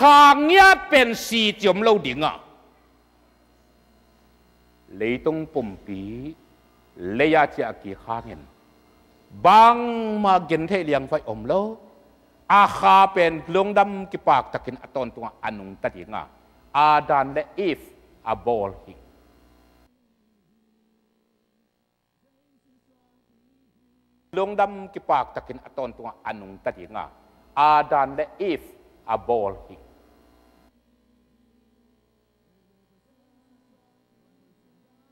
คางเนี้ยเป็นสีจมเราดิ่งอ่ะเลยต้องปุ่มปีเลยอยากจะกี่ข้างเห็นบางมาเกินเทเลียงไฟอมโลอาคาเป็นลงดำกิปากตะกินอตอนตัวอนุงตัดยังอาดันและอีฟอาบอลฮิลงดำกิปากตะกินอตอนตัวอนุงตัดยังอาดันและอีฟอาบอลฮิ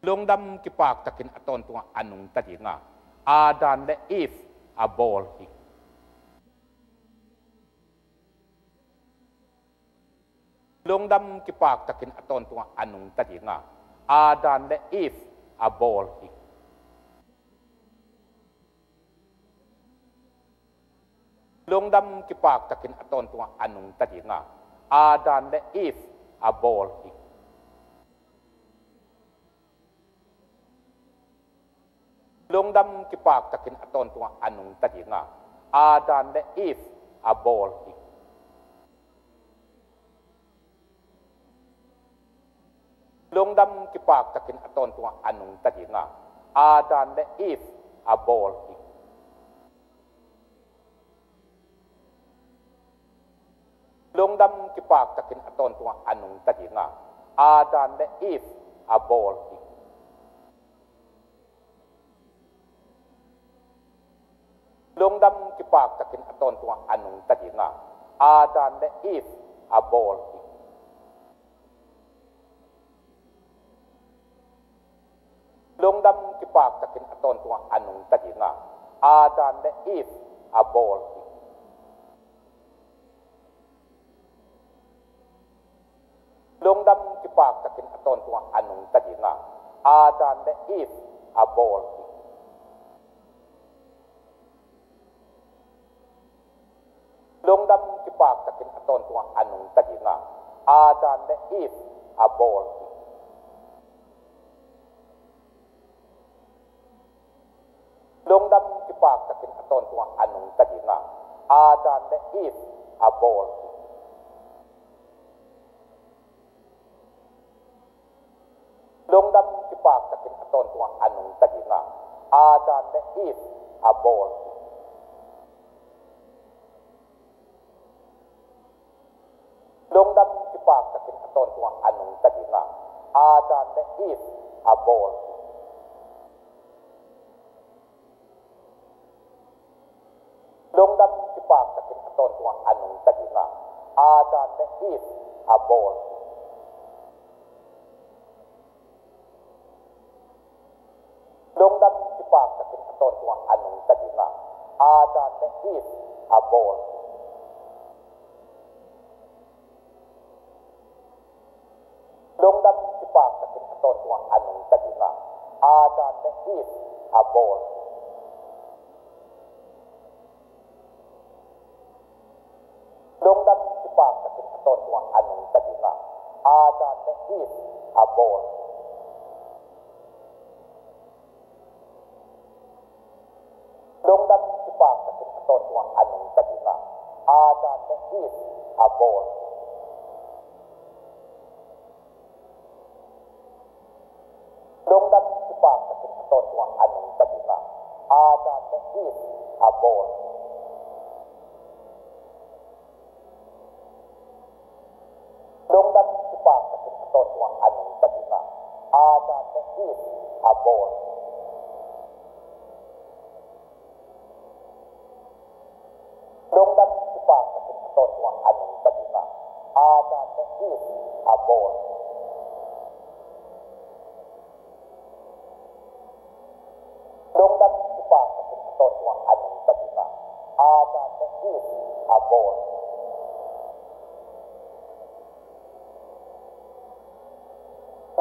ลงดำกิปากตะกินอตอนตัวอนุงตัดยังอาดันและอีฟอาบอลฮิลงดำกิปากตะกินอตอนตัวอนุงตัดยังอาดันและอีฟอาบอลฮิลงดำกิปากตะกินอตอนตัวอนุงตัดยังอาดันและอีฟอาบอลฮิลงดำกิปากตะกินอตอนตัวอนุงตัดยังอาดันและอีฟอาบอลฮิลงดำกิปากตะกินอตอนตัวอนุงตัดยังอาดันและอีฟอาบอลฮิลงดำกิปากตะกินอตอนตัวอนุงตัดยังอาดันและอีฟอาบอลฮิลงดำกิปากตะกินอตอนตัวอนุงตัดยังอาดันและอีฟอาบอลฮิลงดำกิปากตะกินอตอนตัวอนุงตัดยังอาดันและอีฟอาบอลฮิลงดำกิปากตะกินอตอนตัวอนุงตัดยังอาดันและอีฟอาบอลฮิลงดำกิปากตะกินอตอนตัวอนุงตัดยังอาดันและอีฟอาบอลฮิลงดำกิปากตะกินอตอนตัวอนุงตัดยังอาดันและอีฟอาบอลฮิลงดำกิปากตะกินอตอนตัวอนุงตัดยังอาดันและอีฟอาบอลฮิลงดำกิปากตะกินอตอนตัวอนุงตัดยังอาดันและอีฟอาบอลฮิลงดำกิปากตะกินอตอนตัวอนุงตัดยังอาดันและอีฟอาบอลฮิลงดำกิปากตะกินอตอนตัวอนุงตัดยังอาดันและอีฟอาบอลฮิลงดำกิปากตะกินอตอนตัวอนุงตัดยังอาดันและอีฟอาบอลฮิลงดำกิปากตะกินอตอนตัวอนุงตัดยังอาดันและอีฟอาบอลฮิลงดำกิปากตะกินอตอนตัวอนุงตัดยังอาดันและอีฟอาบอลฮิลงดำกิปากตะกินอตอนตัวอนุงตัดยังอาดันและอีฟอาบอลฮิลงดำกิปากตะกินอตอนตัวอนุงตัดยังอาดันและอีฟอาบอลฮิลงดำกิปากตะกินอตอนตัวอนุงตัดยังอาดันและอีฟอาบอลฮิลงดำกิปากตะกินอตอนตัวอนุงตัดยังอาดันและอีฟอาบอลฮิ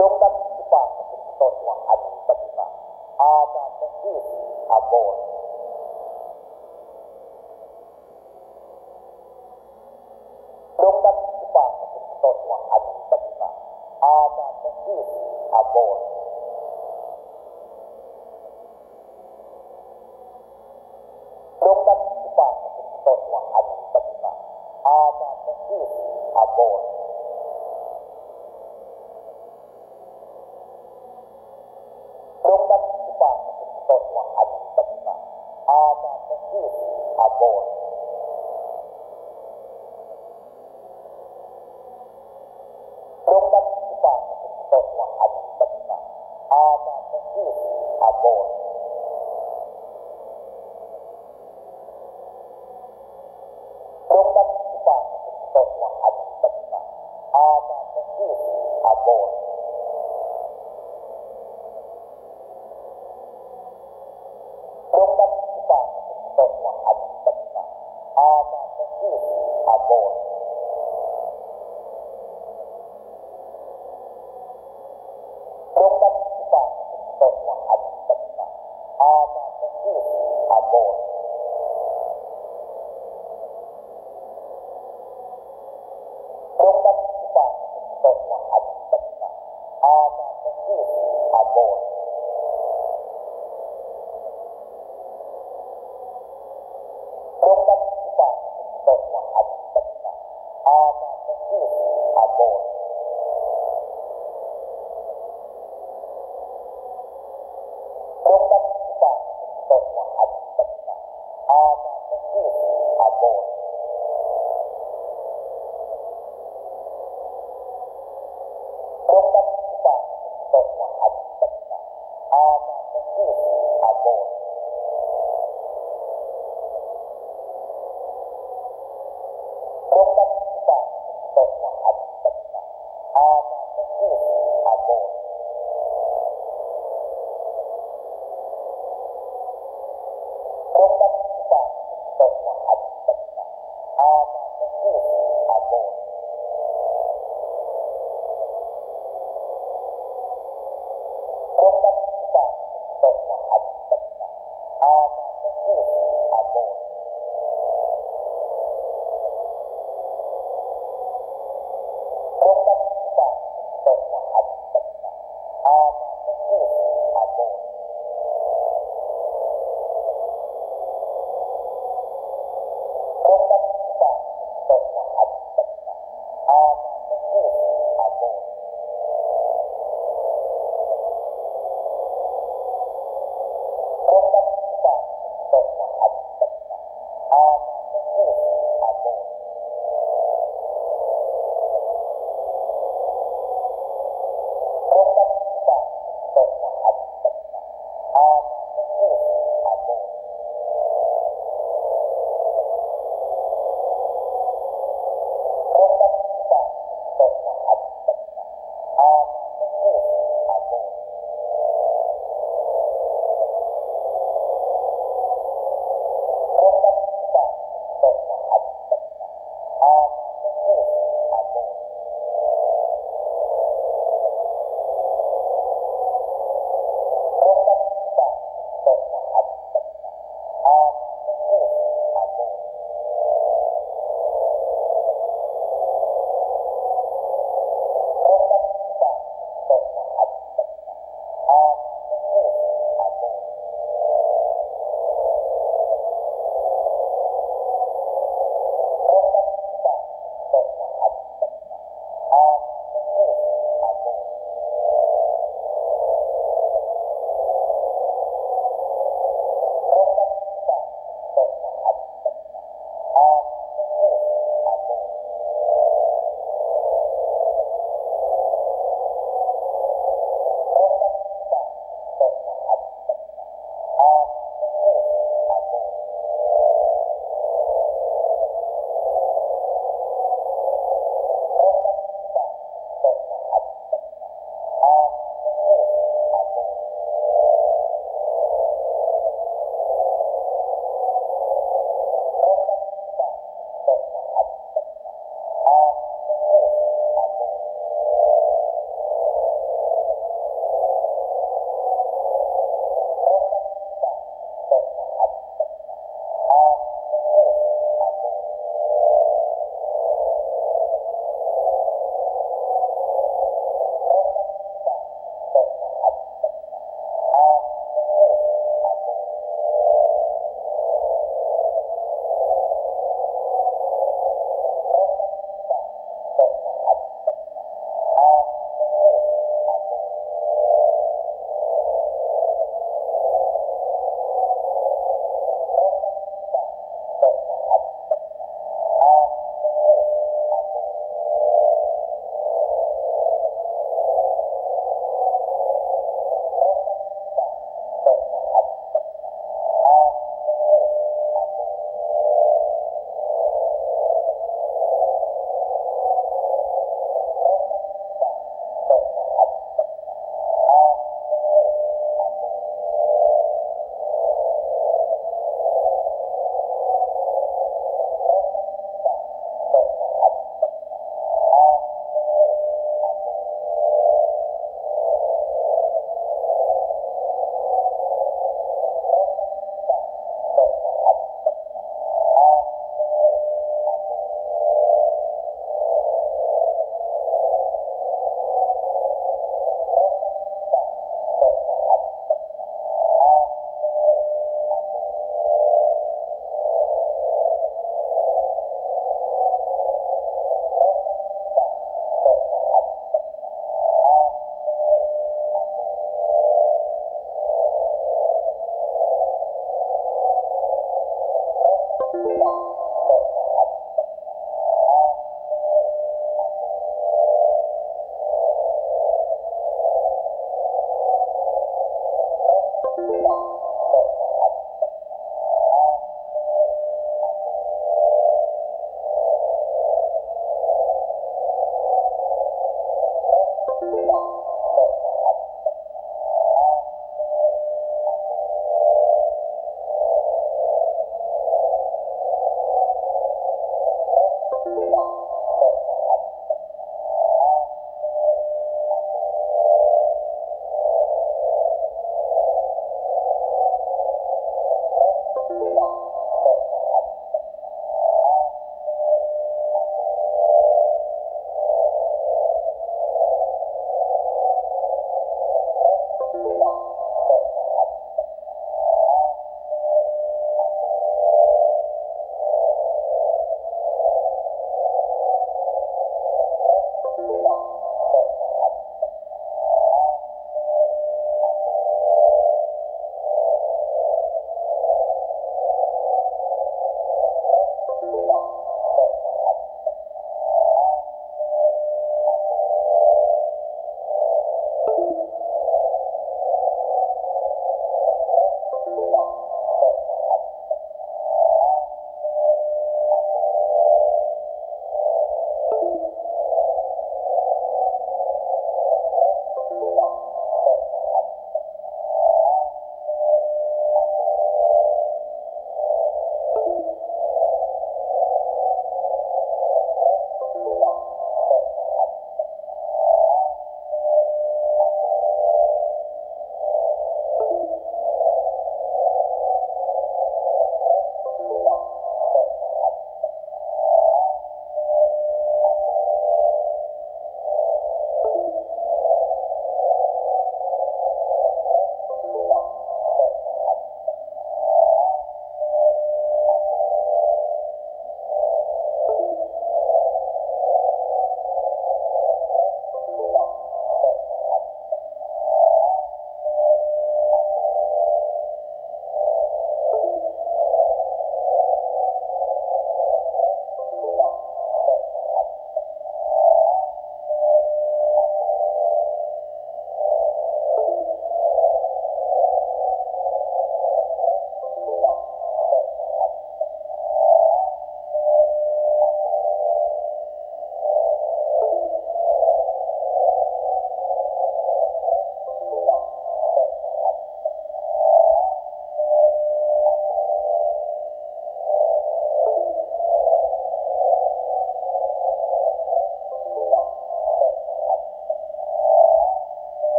ลงดำกิปากตะกินอตอนตัวอนุงตัดยังอาดันและอีฟอาบอลฮิลงดำกิปากตะกินอตอนตัวอนุงตัดยังอาดันและอีฟอาบอลฮิลงดำกิปากตะกินอตอนตัวอนุงตัดยังอาดันและอีฟอา born. Lungdam upang totwa anong pagka. Ada mungkin abon. Lungdam upang totwa anong pagka. Ada mungkin abon. Lungdam upang totwa anong pagka. Ada mungkin abon. Lungdam upang totwa anong pagka. Ada mungkin abon. Lungdam upang totwa anong pagka. Ada mungkin abon. Lungdam upang totwa anong pagka. Ada mungkin abon. Lungdam upang totwa anong pagka. Ada mungkin abon. Lungdam upang totwa anong pagka. Ada mungkin abon. Lungdam upang totwa anong pagka. Ada mungkin abon. Lungdam upang totwa anong pagka. Ada mungkin abon. Lungdam upang totwa anong pagka. Ada mungkin abon. Lungdam upang totwa anong pagka. Ada mungkin abon. Lungdam upang totwa anong pagka. Ada mungkin abon. Lungdam upang totwa anong pagka. Ada mungkin abon. Lungdam upang totwa anong pagka. Ada mungkin abon. Lungdam upang totwa anong pagka. Ada mungkin abon. Lungdam upang totwa anong pagka. Ada mungkin abon. Lungdam upang totwa anong pagka. Ada mungkin abon. Lungdam upang totwa anong pagka. Ada mungkin abon. Lungdam upang totwa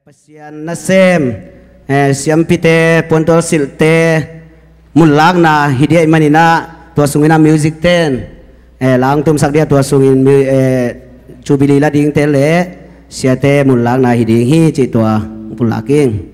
Pasian nasem siampite pontol silte mulak na hidia imanina tua sungina music ten lang tum sak dia tua sungin cubilila ding tele siate mulak na hiding hi ci tua pulaking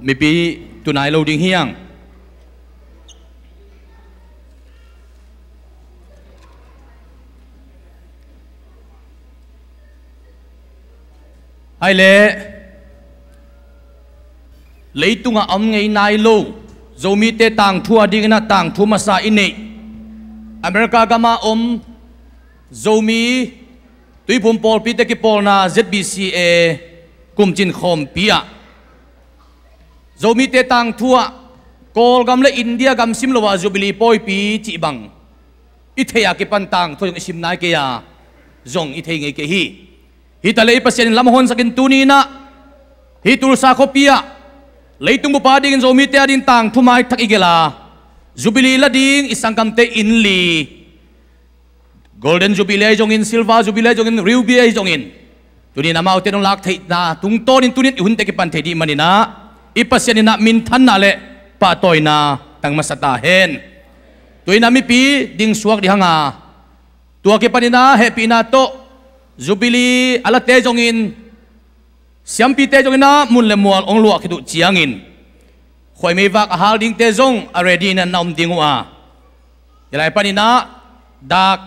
มีปีตุนายเราดิ้งเฮียงไอเล่lấy tung à ông ngày nay lâu rồi mi tê tàng thua đi na tàng thua mà sa in này America gama rồi mi tuy phum Paul pi tê ki Paul na ZBCA kum chin khom pia rồi mi tê tàng thua Call gam le India gam sim lo wa jubilee poi pi chi bang i thea ki pan tang thoi sim nai ke ya zong i thei nge ke hi ta le pasien lam hon sakin tuni na hi tur sa khopia leitung pa ding zo mi te adin tang thumai thak igela jubilee la ding isangkam te inli golden jubilee jong in silver jubilee jong in ruby jong in tuni na mau te nong lak thei na tung to din tunit hun te ki pan thei di manina ipasian na min than na le pa toy na tang masata hen tui na mi pi ding suak di hanga tua ki panina happy na to jubilee ala te jong in siam pi te jong na mun le mual ong luak khidu chiangin khoi me wak hal ding te jong already na nom dingwa yalai panina dak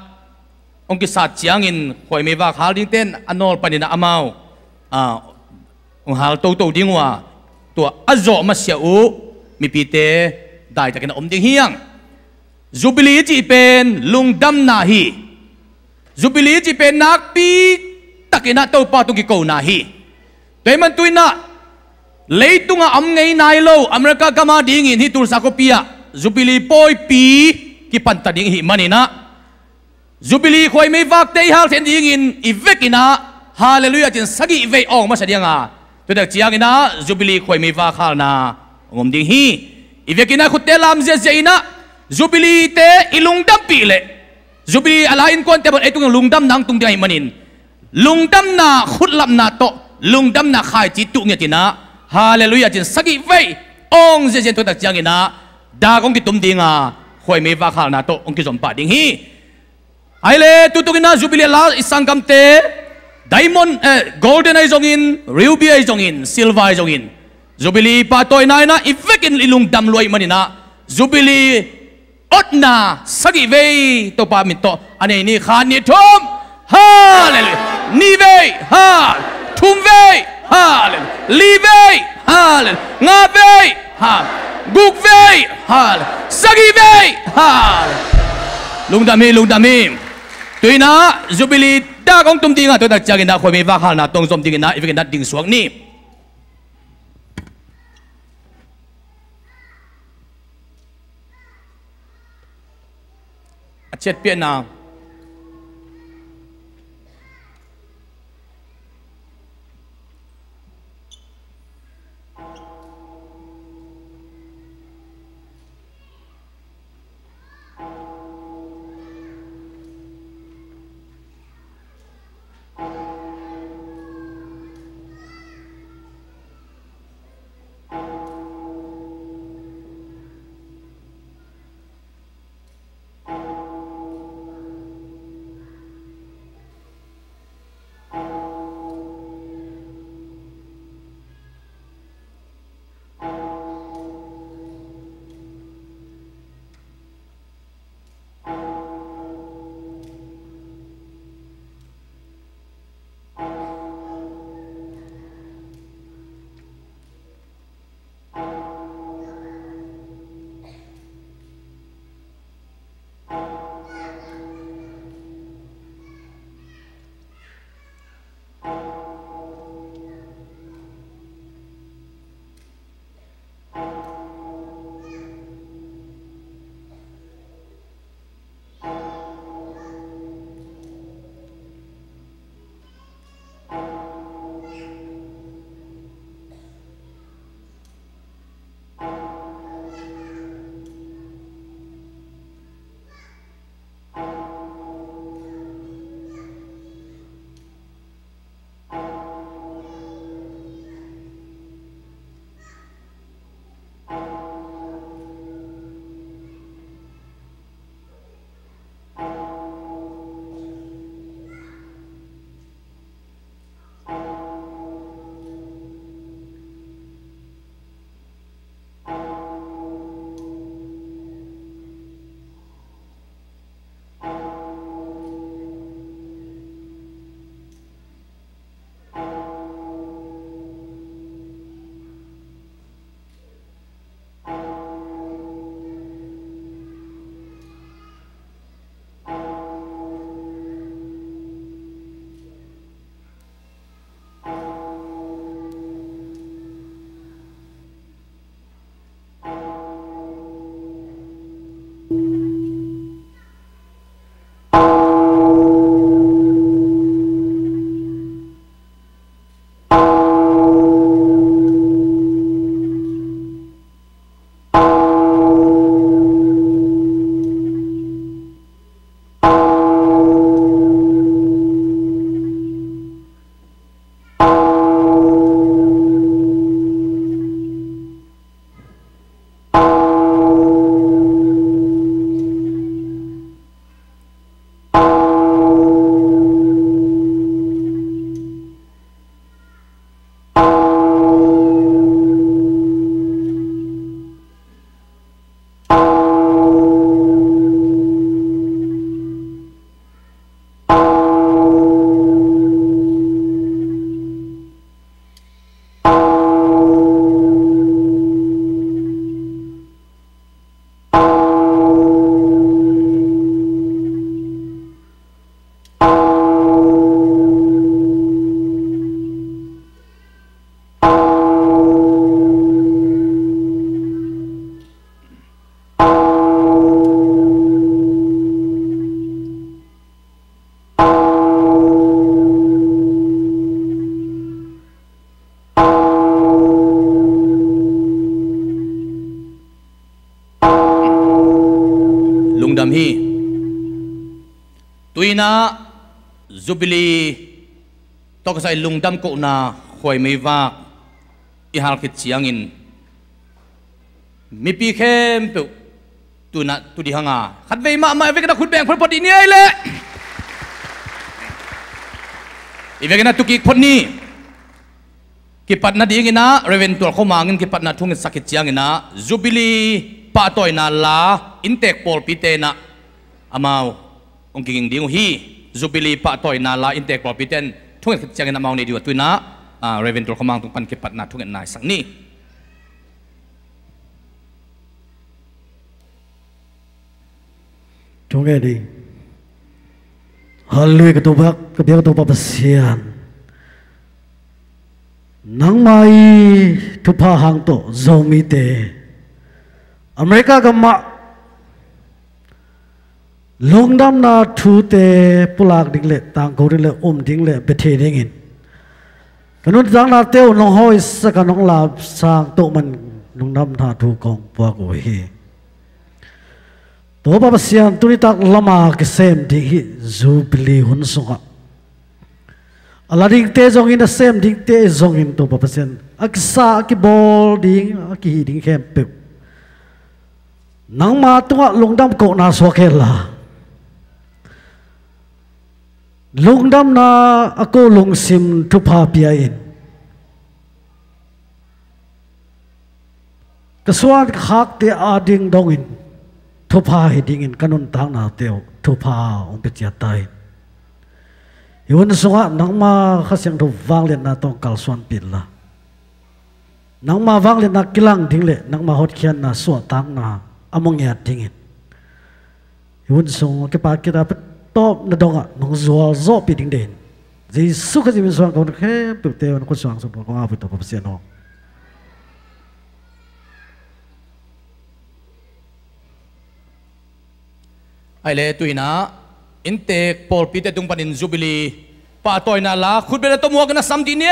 ong ki sat chiangin khoi me wak hal ding ten anol panina amau ong hal to to dingwa tua azo ma sia u mi pi te dai ta ken om ding hiang jubilee chi pen lungdam na hi jubilee chi pen nak pi takina to pa tu ki ko na hi Tuay man tuay na leitung nga am ngay nailo Amerika kama dingin hi tur sa kopia jubilee poi pi ki panta ding hi manina jubilee khoi may vak tay hal ten dingin ivekina hallelujah tin sagi ivei ong masadiya nga tudak chiyang ina jubilee khoi may vak hal na ngom ding hi ivekina khutte lam zia ina jubilee te ilungdam pi le jubilee alain kon te bon etung lungdam nang tung ding manin lungdam na khutlam na to lungdam na khai chi tu nge tina hallelujah chin sagi vei ong je jen to tak chiang ina da kong ki tum dinga khoi me va khal na to ong ki zom pa ding hi ai le tu tu ina jubilee la isang kam te diamond golden ai jong in ruby ai jong in silver ai jong in jubilee pa toy nai na ifekin ilungdam loi manina jubilee otna sagi vei to pa min to ane ni khan ni thom hallelujah ni vei ha thum vei hallelujah li vei hallelujah nga vei hallelujah guk vei hallelujah sagi vei hallelujah lungdami tuina jubilee da kong tum dinga to tak chagin da khoi me va khal na tong som ding na ivekin dat ding suak ni achet pia na lungdam hi tuina zubili to ka sai lungdam ko na khoi mai wa i hal khit chiangin mi pi khem pe tuna tu di hanga khat ve ma ma ve ka khut beng phot phot ni ai le i ve ka tu ki phot ni ki pat na ding ina reven tor khoma ngin ki pat na thung sakit chiangina zubili pa toy na la intek pol pite na amao ong king ding hi zubili pa toy na la intek pol piten thung chiang na mau ni diwa tuina reven tor khomang tung pan ki pat na thung na sang ni chúng nghe đi halui cái tu bác cái biếng tu bác pasian nang mai tu pa hang to zomi te America gamma longdam na thu te pulak ding le tang ko ding le ding le bethe ding in kanun jang na teo long hoi sa kanong la sang to man longdam na thu kong pa ko hi to pa pasian tu ni tak lama ke sem ding hi zubli hun sunga ala ding te zong in the same ding te zong in to pa pasian aksa ki bol ding ki ding kem pe nang ma tunga lungdam ko na so khela lungdam na ako lungsim tu pa pia in kaswan khak te ading dong in tu pa hiding in kanun tang na teo tu pa ong pe chia tai yun sunga nang ma khasyang tu wang le na tong kal swan pin la nang ma wang le na kilang ding le nang ma hot khian na so tang na among ya dingin yun song ke pa kita top na donga nong zual zo pi ding den jesu ka jimin swang ko khe pe te on ko swang so ko nga pu to pa sian no ai le tuina intek pol pite tung panin zubili pa toy na la khut be to mo na sam di ni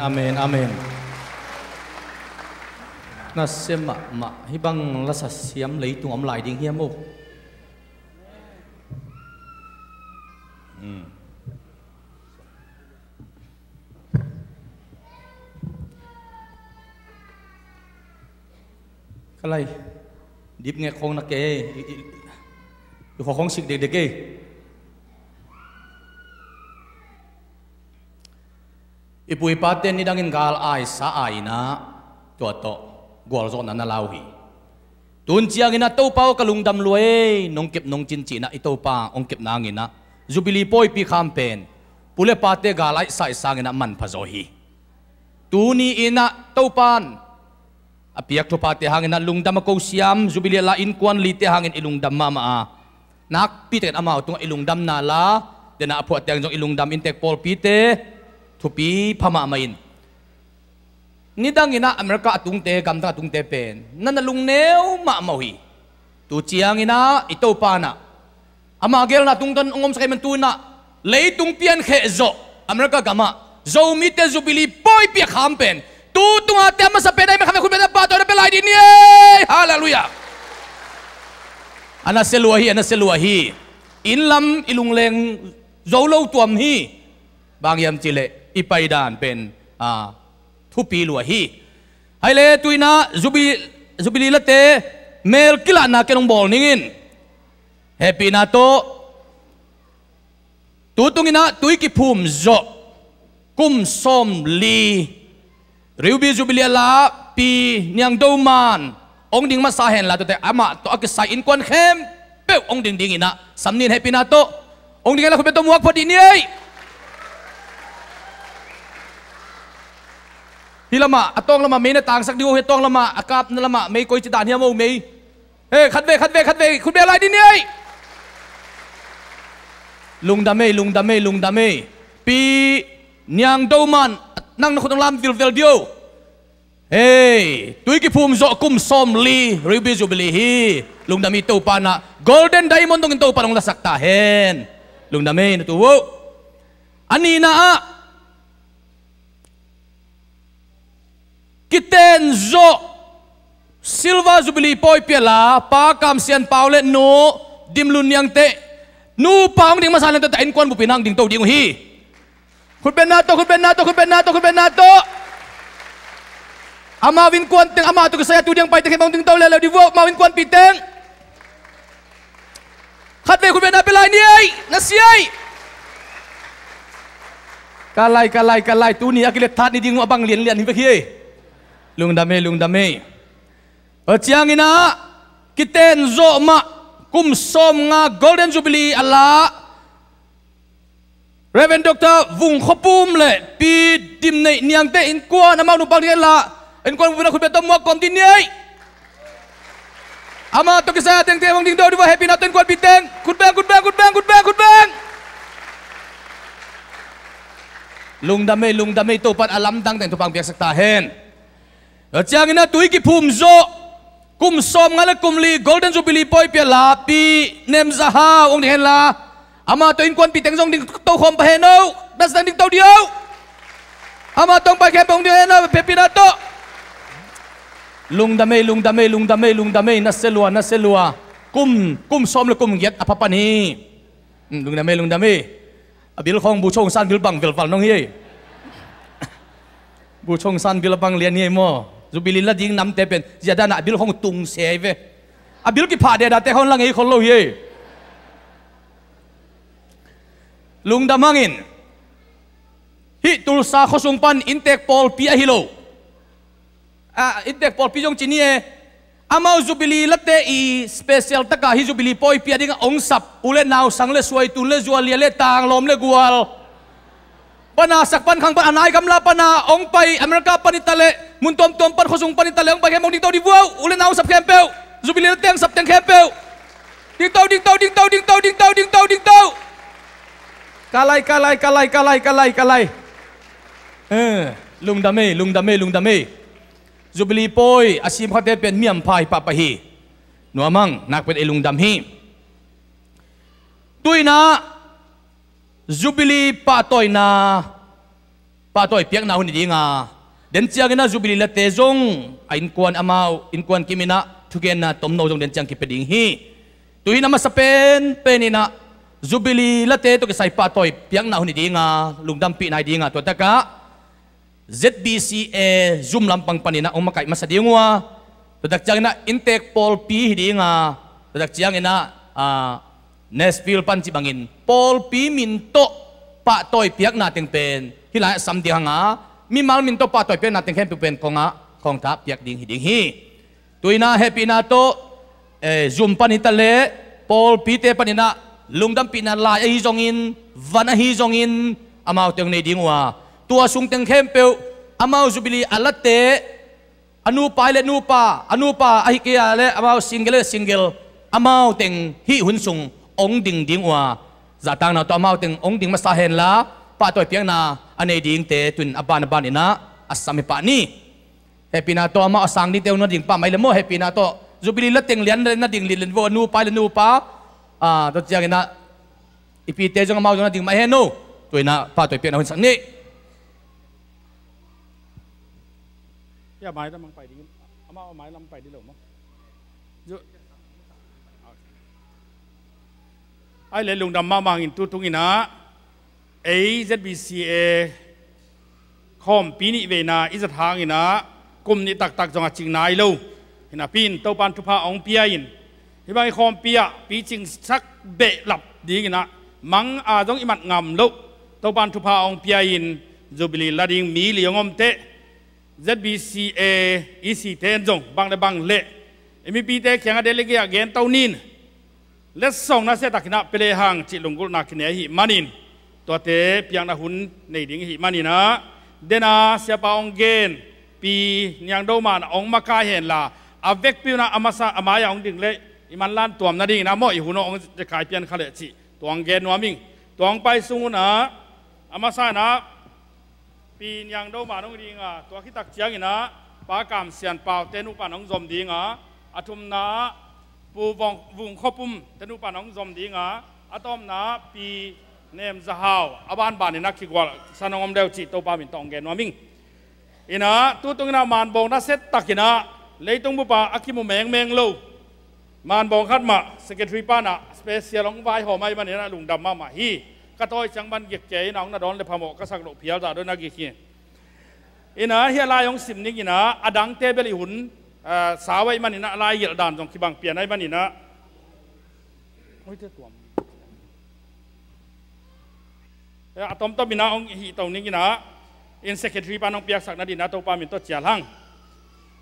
อาเมนอาเมนน่าเสียมะให้บังรัศเสียมเลยตุงอมลายดิ้งเฮียโมอะไรดิบเงี้ยคงนักเกยอยู่ขอของสิกเด็กๆเกยอีปุยปาเตนนี่ดังอินกาลไอสาไอนะตัวโตกวลโซนันนาลาวฮีตุนเจียงินะโตเป้ากะลุงดำรวยนงเก็บนงจินจีนะอิโตปาองเก็บนางงินะจูบิลีปอยปีคามเป็นปุเลปาเตกาลไอสายสางินะมันพะโซฮีตูนีอินะโตปานอภิยักษ์ทุพาเตหางอินะลุงดำมาโกเซียมจูบิลีลาอินควันลีเตหางอินอิลุงดำมานักปีเตนอามาตุงอิลุงดำนาลาเดนะอภัวเตงจงอิลุงดำอินเตกปอลปีเตทุปีพม่ามาอินนี่ดังอินะอเมริกาตุงเตกัมตาตุงเตเป็นนั่นลุงเนวมามาฮีตูเจียงอินะอิโตปานะอามาเกลนะตุงตันองมสกัยมันตูนะเลยตุงเปียนเขโซอเมริกากามาโซมิเตจูบิลีปอยเปียขามเป็นตูตุงอาเตมาสเปได้ไม่ขามคุณเป็นปาตัวเป็นลายดินเย่ฮาเลลูยาอันนั้นเซลัวฮีอินลัมอิลุงเลงโซโลตัวมฮีบางยามจิเลอีไปดานเป็นทุปีลัวฮีไฮเลตุยนะจูบิลีละเตเมลกิลานาเกนองบอลนิงินเฮปีนาโตตุตุงินะตุยกิภูมิโจกุมสมลีริวบิจูบิลีลาปีเนียงโดมันองดิ่งมาสาเห็นละตัวแต่อามาตัวอักษรอินควันเข้มเป้องดิ่งดิ่งอินะสำเนียงเฮปีนาโตองดิ่งละคุณเป็นตัวมวกพอดีนี่ฮิลามาอัตองละมาไม่ในต่างสักดิวเฮตองละมาอากาศนั่นละมาไม่โกยจิตาเฮียโมไม่เฮ้คัดเวคุณเป็นอะไรดิเนี่ยลุงดามเมปีเนียงโดมันนั่งนักคนลำวิลเดียวเฮ้ตุยกิภูมิโจกุมสมลีริบิจูบิลีฮีลุงดามีตัวปานะโกลเด้นไดมอนด์ตรงตัวปานองละสักตาเห็นลุงดามีนะตัวอันนี้นะกิเตนโจซิลวาจูบิลีปอยเปียลาปากามเซียนเปาเลโนดิมลุนยังเตนูปางดิ่งมาสานแต่อินควันบุปินังดิ่งโตดิ่งฮีคุณเป็นนาโตอามาวินควันเต็งอามาตุกsaya tu yang pai tengah ting tau lele di wo ma win kwan piteng khat veคุณเป็นapa lai ni ai nasiai kalai tu ni akilet that ni ding abang lian ni bekie lung dame chiang ina kiten zo ma kum som nga golden jubilee ala Reverend Dr. Vung Khopum le pi dim nei niang te in kwan amang nu bang ni la en kwan bu naคุณเป็นตัวมวกคนที่นี่อามาตัวกิสาเต็งเต็งดิ่งโดดีว่าแฮปปี้นะเต็งกวนปีเต็งคุณแบงลุงดำไม่ตัวปัดอลัมดังแต่งตัวปังเบียกสักตาเห็นเจ้าเงินนะตุยกิภูมิโจกุมสมงั้นละกุมลี Golden Jubilee ปอยเปียลาปีเนมซาฮาองค์ที่เห็นละอามาตัวอินกวนปีเต็งทรงดิ่งโตคมไปเห็นเอาดัชดิ่งโตเดียวอามาตรงไปแค่องค์ที่เห็นเอาเปปีนาโตลุงดำไม่นัสเซลัวกุมสมและกุมเกียรติอภปนีลุงดำไม่บิลของบูชงซันบิลบังบิลฟัลน้องเฮ้ยบูชงซันบิลบังเลียนเฮ้ยมั่วจูบิลิลดิ้งน้ำเตเป็นจะได้นะบิลของตุงเสียเว้บิลกี่ผ่าเดียดแต่คนลังเฮ้ยคนโลเฮ้ยลุงดำมังอินฮิตุลซาขสุงปันอินเตกปอลปีอะฮิโลอินเด็กปอลพิจงจีนี่อามาจูบิลีลัตเตอีสเปเชียลตะกาฮิจูบิลีปอยปีดิ้งองสับอุเลนาวสังเลสวยตุนเลจวลเลียเลตางลมเลกัวลปนาสักปันขังปันอันายกำลาปนาองไปอเมริกาปนิตาเลมุนตอมปันขสุงปนิตาเลองไปแค่มองดิ้งโตดิวัวอุเลนาวสับแคมเปลจูบิลีลัตเตงสับแตงแคมเปลดิ้งโตกาไลลุงดำไม่จูบิลีปอยอาชีพเขาเป็นเมียมพายปะปะฮีนัวมังนักเป็นไอลุงดำฮีตุยนะจูบิลีปะตอยนา ป้าตัวเปียกนาหุ่นดีงาเดินเจียงนะจูบิลีละเตจงอินควนอามาวอินควนกิมินะทุกเย็นนะต้มโนจงเดินเจียงกิเปดิงฮีตุยนามาสเปนเป็นนะจูบิลีละเตตัวก็ใส่ป้าตัวเปียกนาหุ่นดีงาลุงดำปีนายดีงาตัวตะกะ ZBCA Zoom lampang panina ang makay masadingwa tadak jang na intake Paul P hidinga tadak jang ina Nashville pancibangin Paul P minto pa toy piak nating pen hilay samdi hanga mimal minto pa toy pen nating hem pen konga kong ta piak ding hiding hi tuina happy na to Zoom panitale Paul P te panina lungdam pinala hi jongin vana hi jongin amaw teng nei dingwaตัวสุงเต็งเข้มเปลอามาจุบิลีอัลเตอนุปาเลนูปาอนุปาไอเกียเลอามาซิงเกิลซิงเกิลอามาเต็งฮิหุนสุงองดิ่งดิ่งว่าจะตั้งนาตัวอามาเต็งองดิ่งมาสาเห็นละป้าตัวเพียงนาอันนี้ดิ่งเตตุนอบานนี่นะอัสสามิปานี่เฮปีนาตัวอามาสังนี่เตวนดิ่งป้าไม่ละโมเฮปีนาตัวจุบิลีละเต็งเลียนเลยนะดิ่งเลียนว่าอนุปาเลนูปาตัวเจ้ากินนะอีพีเตจงอามาตัวนั้นดิ่งไม่เห็นโน่ตัวน่ะป้าตัวเพียงนาหุ่นสังนี่อย่าไม้ต้องมังไปดิเอามาเอาไม้ลำไปดิหรอมั้งไอ้เลยลุงดำมาอินตุตุงินะZBCA คอมปีนิเวนาอิสทางอินะกลุ่มนี้ตักจงอาจิงนายลูเห็นปีนเต้าปันทุพาองเปียอินที่บางคอมเปียปีจิงสักเบะหลับดีกินะมังอาจงอิมัดงำลูเต้าปันทุพาองเปียอินจูบิลีลาดิงมีเลียงอมเตZBCA isi ten jong bang le bang le MP te kyang de le ge again taunin let's song na se takina pele hang chi lungul na kine hi manin to te piang na hun nei ding hi manina dena sia pa ong gen pi nyang do man ong maka hen la avek pi na amasa amaya ong ding le iman lan tuam na ding na mo i huno ong je kai pian khale chi tuang gen noming tuang pai sungu na amasa naปีนยังดูมาน้องดีงาตัวขี้ตักเจียงนะปากามเสียนเปล่าเตนุปาน้องจอมดีงาอาทุมนาปูวงวุงข้อปุ่มเตนุปาน้องจอมดีงาอาตอมนาปีเนมจะหาวอาบานบานนี่นักขี้กว่าสนองเดวจิตโตปามินตองเกนวามิงอินะตัวตรงนั้นมานบงนัเซตตักกินะเลยตรงบุปผาอากิมุแมงโลมานบงขัดมาสเกตรีปานะสเปเชียลลงไว้หอมไม้มันนี่นะลุงดำมาฮีกระต้อยจังบันเกียกเจน้องนาดอนเลยพามกกษักโลเพียวจ่าด้วยนักกีฬาอินะเฮียลายองสิมนี่กินะอดังเตเบลิหุนสาวไว้มันนี่นะลายเยลดานจงคิบังเปลี่ยนให้มันนี่นะโอ้ยเจ้าตัวอะตอมต้นบินาองฮีตรงนี้กินะอินเซคิทรีปานองเปียกสักนาดีนะตัวปามินตัวเจียลัง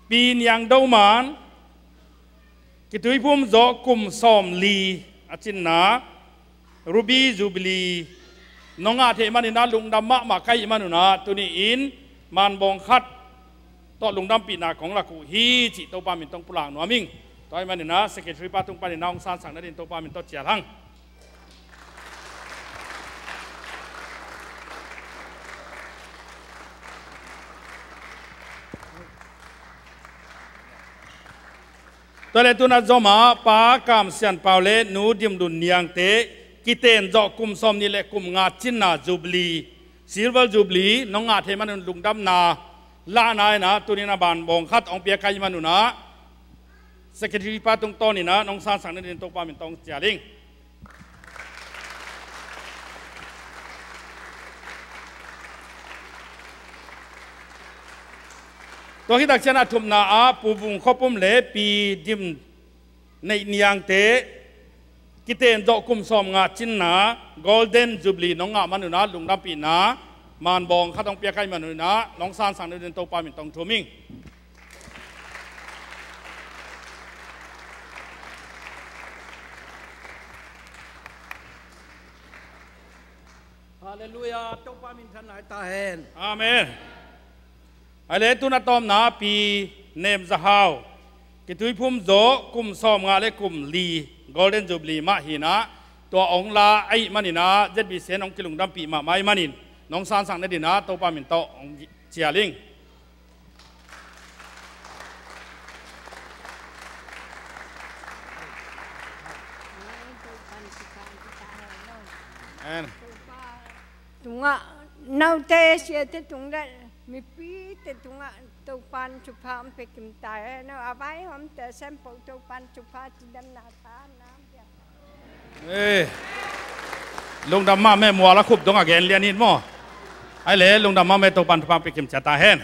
ปีนยังดูมันกิตุยพุ่มโจกุมซอมลีอาจินนะรูบี้จูบิลีน้องอาเทมันนะลุงดำมาใกล้มันนะตัวนี้อินมันบงคัดต่อลุงดำปีนาของลักูฮีจิโตปามินต้องปลางนัวมิงต่อมันนะสเกตฟรีปาตุงปานินาองซานสังนัดินโตปามินต้องเจียรังตัวเลตุนัดจอมาปากามเสียนเปาเลนูดิมดุนยังเตกิเตนจอกุมซอมนี่เลกุมงาจินนาจูบลีซิลเวอร์จูบลีน้องงาเทมันลุงดำนาลานายนะตัวนี้นะบานบงคัดองเปียกายมันนุนะสเกตรีปาตุงต้นนี่นะน้องซานสังนัดินโตปามินตองเจียริงตัวที่ตักชนะทุมนาอาปูบุงข้อปุ่มเล่ปีดิมในนิยังเตกิเตนดอกกุมซอมงาจินนาโกลเด้นจูบลีน้องงามันนุนะลุงดำปีนามานบองข้าต้องเปียกให้มันนุนะน้องซานสังเดินโตปามินตองทูมิงฮาเลลูยาโตปามินทันไหนตาเห็นอาเมนอะไรตุนตอมนาปีเนมจะหาวกิตุยพุ่มโจกุมซอมงาเลกุมลีโกลเด้นจูบลีมาหินะตัวองลาไอมันนี่นะเจ็ดบีเซนองกิลุงดำปีมาไม่มันนินน้องซานสังในดินะโตปามินโตองเจียลิงตรงอ่ะ nau te sia te tunga mi pi te tunga tau pan chupa am pe kim tai no avai hom te sample tau pan chupa ti dam na tha nam ya ลุงดำมาแม่มัวละคุบดงอาเกนเลียนิดมั้งไอ้เล่ลุงดำมาแม่ตัวปันปังไปกิมจัตตาเห็น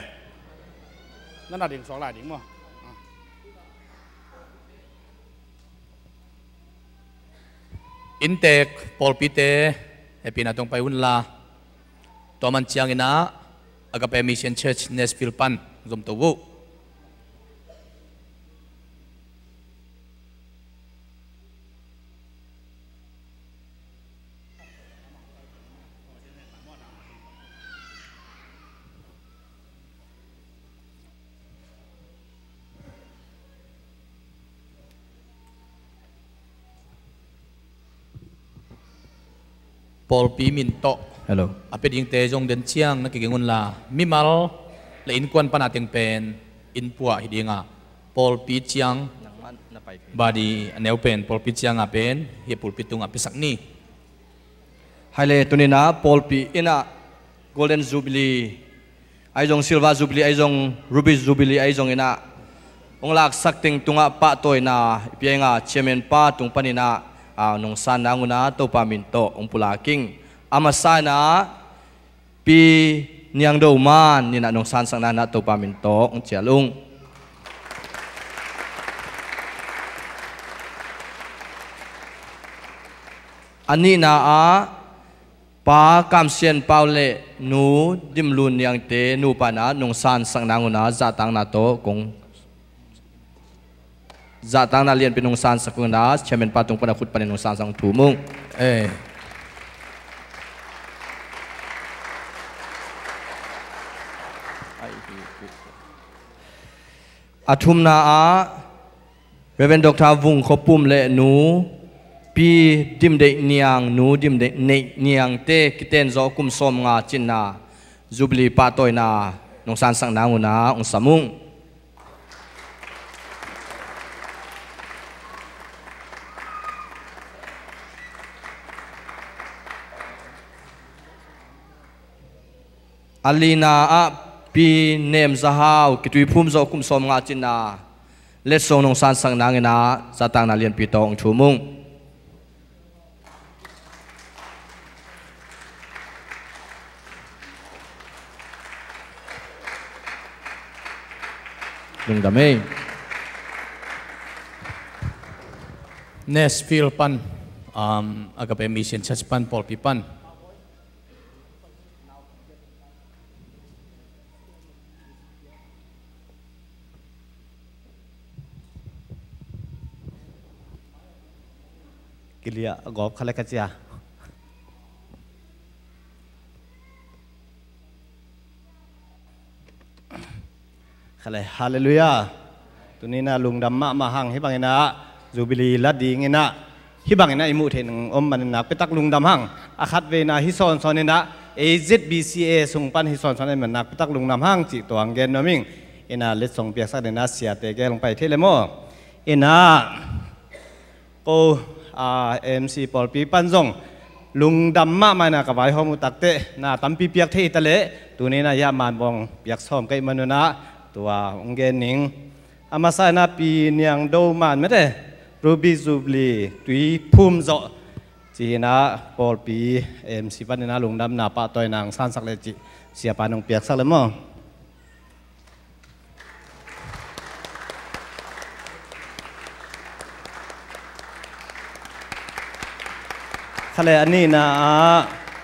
นั่นน่ะดิ่งสองลายดิ่งมั้งอินเตกปอลปีเตเฮปีนาตรงไปวุ่นลาตัวมันเชียงอินะอากาเปมิชชั่นเชิร์ชเนสฟิลปันรวมตัววุปอลปีมินโตฮัลโหลอาเป็ดยิงเตจงเดินเชียงนักเก่งคนลามิมัลและอินควนปนาเตียงเป็นอินปัวฮิดีงาปอลปีเชียงบาดีแนวเป็นปอลปีเชียงอาเป็นเฮียปอลปีตุงอาเป็นสักนี่ไฮเลตุนินะปอลปีอินะโกลเด้นจูบิลีไอจงซิลวาจูบิลีไอจงรูบิจูบิลีไอจงอินะองลักสักติงตุงอาปะตัวอินะเพียงอาเชมเมนปาตุงปนินะนงสันนางุนะตัวปามินโตองปุลาคิงอามาสานะปีเนียงโดมานนี่นะนงสันสังนานะตัวปามินโตองเจียลุงอันนี้นะปากามเซียนเปาเลนูดิมลุนยังเตนูปานะนงสันสังนางุนะจะตังนาโตกงจะตั้งนาเรียนเป็นองศาสักนาเชื่อเป็นปาตรงปนขุดปนองศาสังถูมุงอาทุมนาเรเวนดอกทาวุงขปุ่มเละหนูปีดิมเดเนียงหนูดิมเดเนียงเตกิเตนโจกุมสมงาจินนาจูบลีปาตอยนานองศาสังนางุนาองสามุงอาลีนาปีเนมซาฮาวกิตุยพุ่มโจคุมสมงาจินาเลสโซนงสันสังนางนาจะตั้งนาเรียนปีตองชูมุงลุงดำเองเนสฟิลปันอากาเปมิชชั่นชัชปันปอลปีปันกิริยากอบขลักกัจจาขลักฮาเลลูยาตัวนี้นะลุงดำมาหังให้บังเงินะจูบิลีลัดดีเงินะให้บังเงินะอิมุเทนมันนะไปตักลุงดำหังอาคัดเวนะฮิซอนซอนเนนะ AZBCA ส่งปันฮิซอนซอนเนมันนักไปตักลุงดำหังจิตัวอังเกนน้มิงเอ็นะเล็ดส่งเปียกสักเดนะเสียเตะแกลงไปเทเลโมเอ็นะโกMC ปอลปีปันจงลุงดำมาไม่นะกับไว้ห้องมุตักเตะนะตั้มปีเปียกเทตะเละตัวนี้นะยามานบองเปียกซ้อมกับมนุษย์นะตัวองเกนิงอามาใส่นะปีเนียงโดมันไม่ได้รูบิจูบลีตุยพุ่มโจจีนะปอลปีMC ปันนะลุงดำนะปะต่อยนางสันสักเลจิเสียปานองเปียกสักเลยมั้งทะเลอันนี้นะ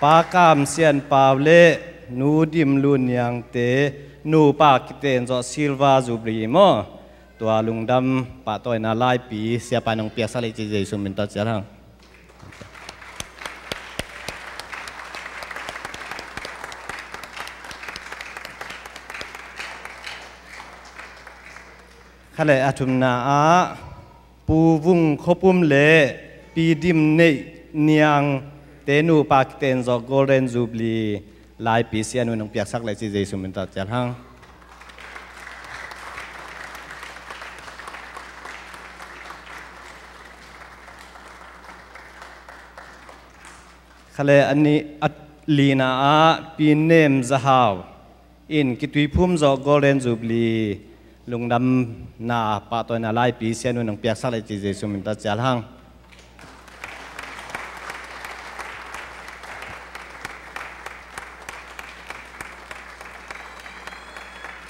ปากามเซียนปาวเล่นูดิมลุนยังเตนูปากิเตนจอซิลวาจูบรีโมตัวลุงดำปาต่อยนาลายปีเสียปานองเปียกสลิจิเจสุมินตัดเสียทางทะเลอาทุมนาปูวุงขปุ่มเล่ปีดิมเนเนียงเตนูปากเตนจอกโกลเด้นจูบลีลายปีเสียนุนงเปียกสักเลยจีเจสุมินตัดจัดห้างทะเลอันนี้ ลีนาปีเนมจะหาวอินกิตุยพุ่มจอกโกลเด้นจูบลีลุงดำนาปะตัวนาไลปีเซียนุนังเปียกสักเลยจีเจสุมินตาเจลหัง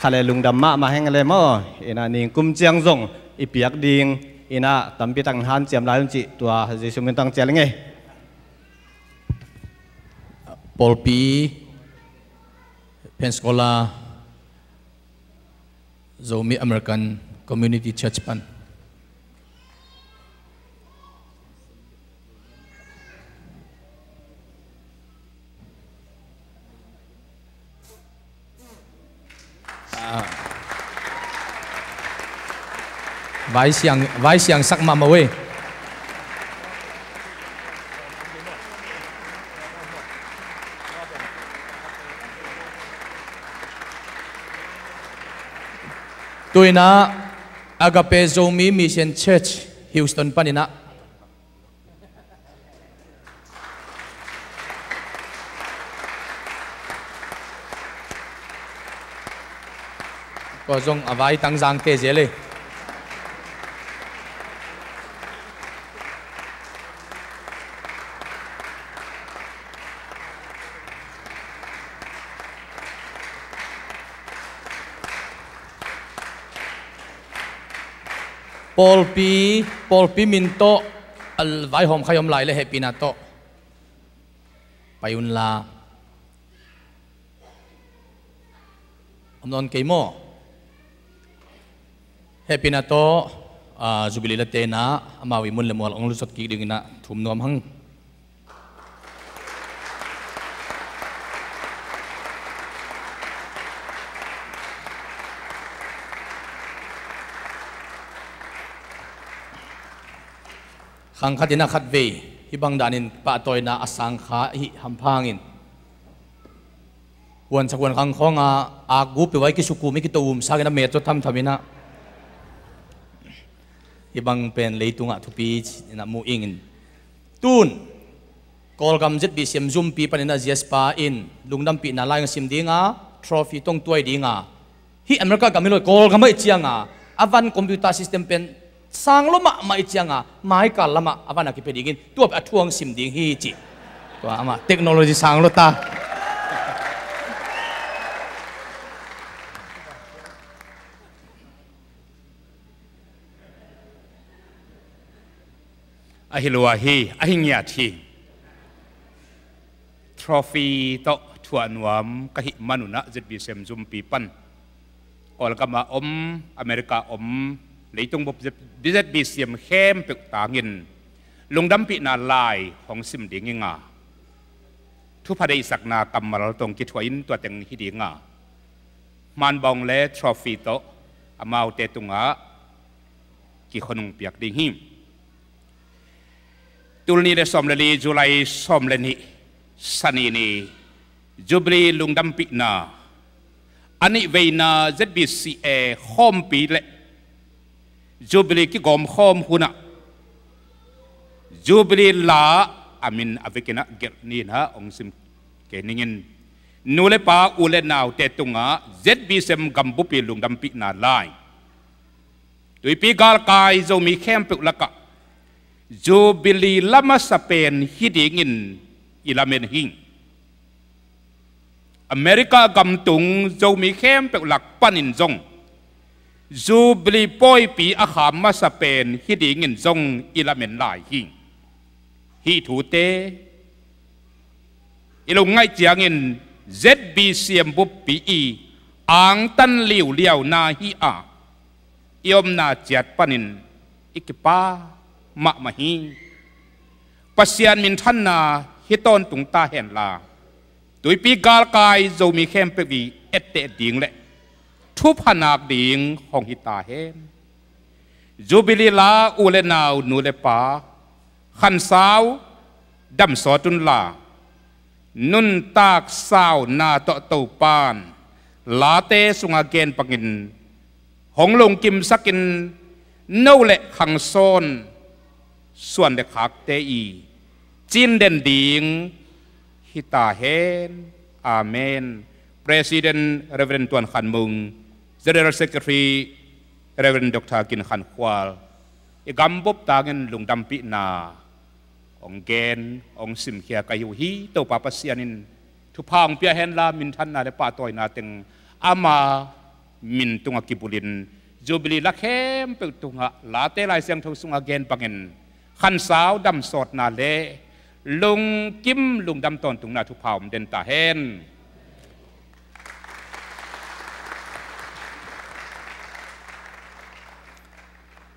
ขาเลยลุงดำมาแห้งเลยมั้งอินานิงกุมเจียงจงอีเปียกดิงอินาตั้มปีตังหันเจียมลายจิตัวเจสุมินตังเจลไงปอลปีเพนสโกลาโซมีอเมริกันคอมมูนิตี้เชิร์ชปันไว้เสียงสักมาเว้ยตัวน่ะอากาเปโซมีมิชชันเชิร์ชฮิวสตันปานินะก็จงเอาไว้ตั้งจังเตะเจเลยปอลปีมินโตอัลไวหอมขยมไหลเลยเฮปินาโตไปอุนลาอมนอนเกยโมเฮปินาโตจูบิลิลเตนะอามาวิมุลเลมอลองลุสดกีดึงนะทุ่มนวมหังขังขัดนะขัดเวฮิบังดานินปะตอยนะอสังขาฮิหัมพางอินวันสักวันขังของอากูไปไว้กิสุกุมิกิตูมสักนะเมตต์ทำมินะฮิบังเป็นเลยตุงทุปีนะมูอิงอินตูนกอลกำจัดบิเซียมซุมปีปันนะเจียสปาอินลุงดำปีนาลายซิมดีงาทรอฟีตงตัวดีงาฮิอเมริกากำมิโลกอลกำไม่เจียงอาวันคอมพิวเตอร์ซิสเต็มเป็นสังลมะไม่เจียงไม่กัลลมะอาวันนักพิจิกินตัวแบบทวงซิมดิ้งฮีจิตัวอามาเทคโนโลยีสังลตาอาฮิลัวฮีอาฮิงยาทีทรอฟีโตทวนวมกะหิมานุนะจิตบิเซมซุมปีปันออลกามาอมอเมริกาอมเลยตรงบบดิจิตบิเซียมเข้มตึกตางินลงดำปีนาลายของซิมดิ่งงาทุพาได้สักนากรรมมาเราตรงกิจวัยตัวเต็งฮิดิ่งมันบองเล่ทรอฟีโตอามาเอาเตตุงะกิขนุงเปียกดิ่งหิมตุลนีเดสอมเลนีจุไลสอมเลนีสันีนีจูบลีลงดำปีนาอันนี้เวน่า ZBCA ข้อมปีเล่จูบลีกิกอมข้อมหุนะจูบลีลาอามินอเวกินะเกนี่นะองซิมเกนิงินนูเลปาอูเลนาวเตตุงะ ZBCA กัมบุปีลงดำปีนาไลตุยปีกาลกายจะมีเข้มปุกละกะจูบลีลามาสเปนฮิดิงินอิลาเมนหิงอเมริกากำตุงจะมีเข้มเป็กหลักปันินจงจูบลีปอยปีอาขามมาสเปนฮิดีเงินจงอิลาเมนลายหิงฮิถูเตอิลงไงเจียเงิน ZBCM บุปปีอีอ่างตันเหลียวเลี้ยวนาฮิอายอมนาเจียดปันินอิกป้ามะมะฮีปัสยานมินทันนาฮิตอนตุงตาเห็นลาตุยปีกาลกายจะมีเข้มเป็บีเอตเตดิ่งเละทุพนักดิ่งของฮิตาเห็นจูบิลีลาอูเลนาวนูเลปาขันสาวดำสอตุนลานุนตากสาวนาโตโตปานลาเตสุงอาเกนปักินหงลงกิมสักินโนเละขังโซนส่วนเด็กขักเตอีจินเด่นดิ่ง ฮิตาเฮนอาเมน President Reverend Tuan Khan Mung General Secretary Reverend Dr. Kin Khan Kwal igambop tangen lungdampi na ong gen ong simkhia kayu hi to papasianin thupang pia hen la min than na le pa toy na teng ama min tunga kibulin jubilee la khem pe tunga la te lai siang tho sunga gen pangen khan saw dam sot na le lung kim lung dam ton tung na thupam den ta hen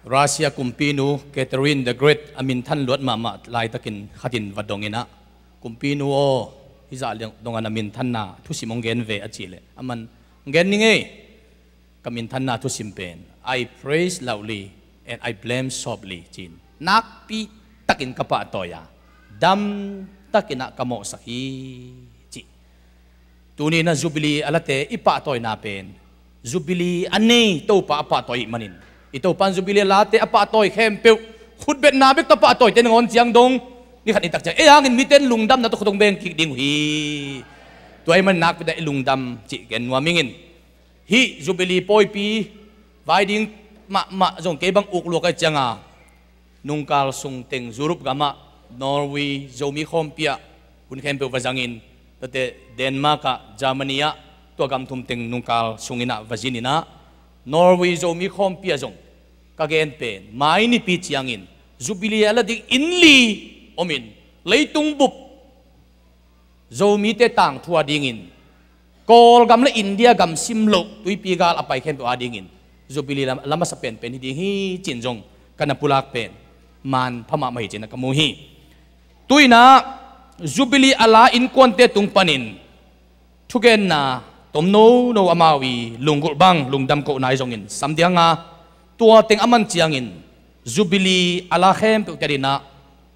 Russia kumpinu Catherine the Great amin than luat mama lai takin khatin vadongina kumpinu o hiza dongan amin than na thu simong gen ve achile aman gen ninge kamin than na thu simpen I praise loudly and I blame softly chin nak pi takin kapa toya dam takina kamo sakhi chi tuni na jubilee alate ipa toy na pen jubilee ani to pa toy manin ito pan jubilee late apa toy khempeu khutbet na bek to pa toy ten ngon chiang dong ni khat itak chang e angin miten lungdam na to khotong beng ki ding hi toy man nak pida lungdam chi gen wamingin hi jubilee poi pi vai ding ma jong ke bang uk lo ka changa nungkal sung teng zurup gama Norway zomi khompia hun khempeu wazangin tate Denmark Germany to gam thum teng nungkal sungina vajinina Norway zomi khompia jong kagen pen mai ni pi chiangin jubilee ala dik inli omin leitung bup zomi te tang thua dingin kol gam la India gam simlo tui pi gal apai khem to adingin jubilee lama sa pen pen hi chin jong kana pulak pen man phama mai chena kamu hi tuina jubilee ala in konte tung panin thugen na tom no amawi lungul bang lungdam ko nai jongin samdianga tua teng aman chiangin jubilee ala khem pe terina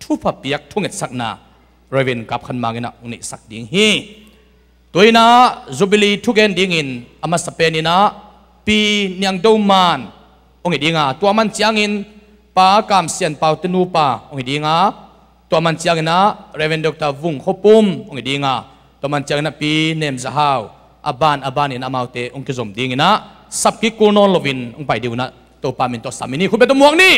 thupa piak thunget sakna reven kap khan mangina uni sak ding hi toina jubilee thugen dingin ama sapenina pi nyang do man ongi dinga tua man chiangin pa kam sian pau tenu pa ongi dinga tua man chiangina reven Dr. Vung Khopum ongi dinga tua man chiangina pi nem zahau aban in amaute ong kizom dingina sabki kunon lovin ong pai diuna to pamin to samini khube to muang ni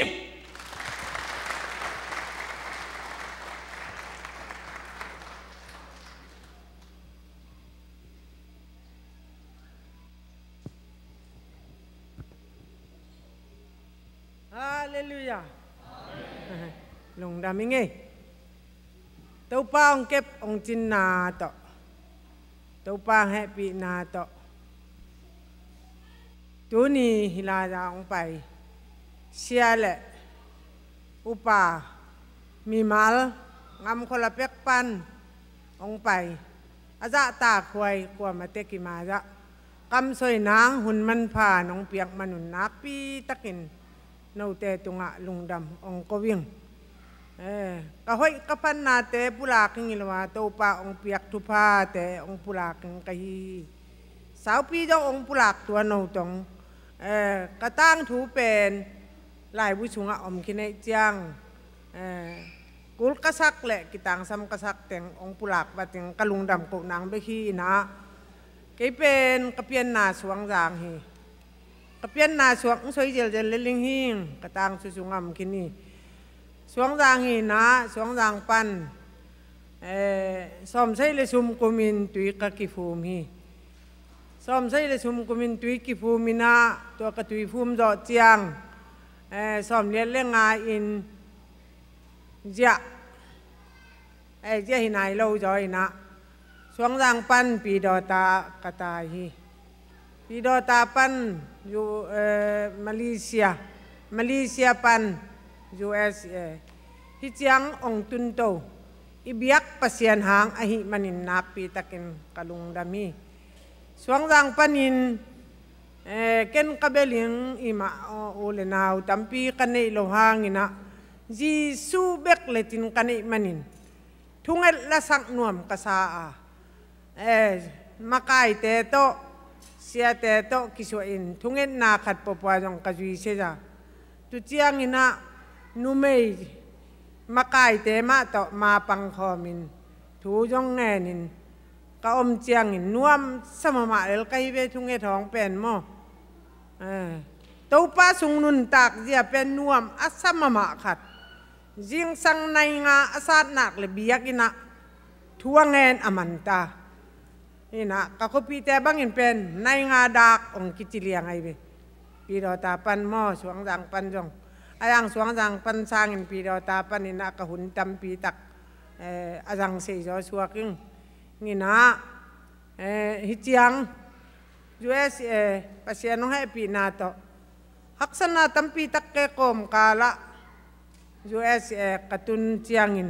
Hallelujah lung daminge to pa ong kep ong chin na to tau pang happy na to tu ni hilada ong pai sia le upa mi mal ngam khola pek pan ong pai aja ta khoi kwa mate ki ma ja kam soi nang hun man pha nong piak manun nak pi takin no te tunga lungdam ong ko wing ka hoi ka pan na te pula king ilwa to pa ong piak tu pha te ong pula king kai sao pi dong ong pulak tua no tong ka tang thu pen lai bu chunga om kine chiang kul kasak le kitang sam kasak teng ong pulak ba teng kalungdam ko nang be hi na ke pen ka pian na suang jang hi ka pian na suang soi jel jel ling hing ka tang su chungam kini suang jang hi na suang jang pan som sai le sum kumin tui ka ki phum hi som sai le sum kumin tui ki phumina to ka tui phum do chiang som le le nga in ja ja hi nai lo joi na suang jang pan pi do ta ka ta hi pi do ta pan yu Malaysia pan USA hi chiang ong tun to ibiak pasian hang ahi manin napi takin kalung dami suang jang panin ken kabeling ima ulenaw tampi kanai lo hangina ji su bek letin kanai manin thungel la sak nuam kasaa makai te to sia te to kisuin thungen na khat popwa jong kajui seja tu chiang ina numei makai te ma to ma pang khomin ถูจงแง่นินก็อมเจียงนินน่วมสมมาเอลไกเวทุงเอทองเป็นหม้อตัวป้าสุงนุนตากเจียเป็นน่วมอัสมมาขัดจิงสังในงาอาซาดนักเลยเบียกินะทัวเงินอมันตานี่นะก็เขาปีแต่บางอินเป็นในงาดักองกิจิเลียงไงเบปีดอตาปันหม้อสวงจังปันจงอายังสวงจังปันสร้างอินปีดอตาปันนี่นะก็หุ่นตำปีตักอายังเสียสวกิงนี่นะฮิตยังยูเอสภาษาโนให้ปีนาโตฮักษณะตำปีตักเกกอมกาละUS katun ciangin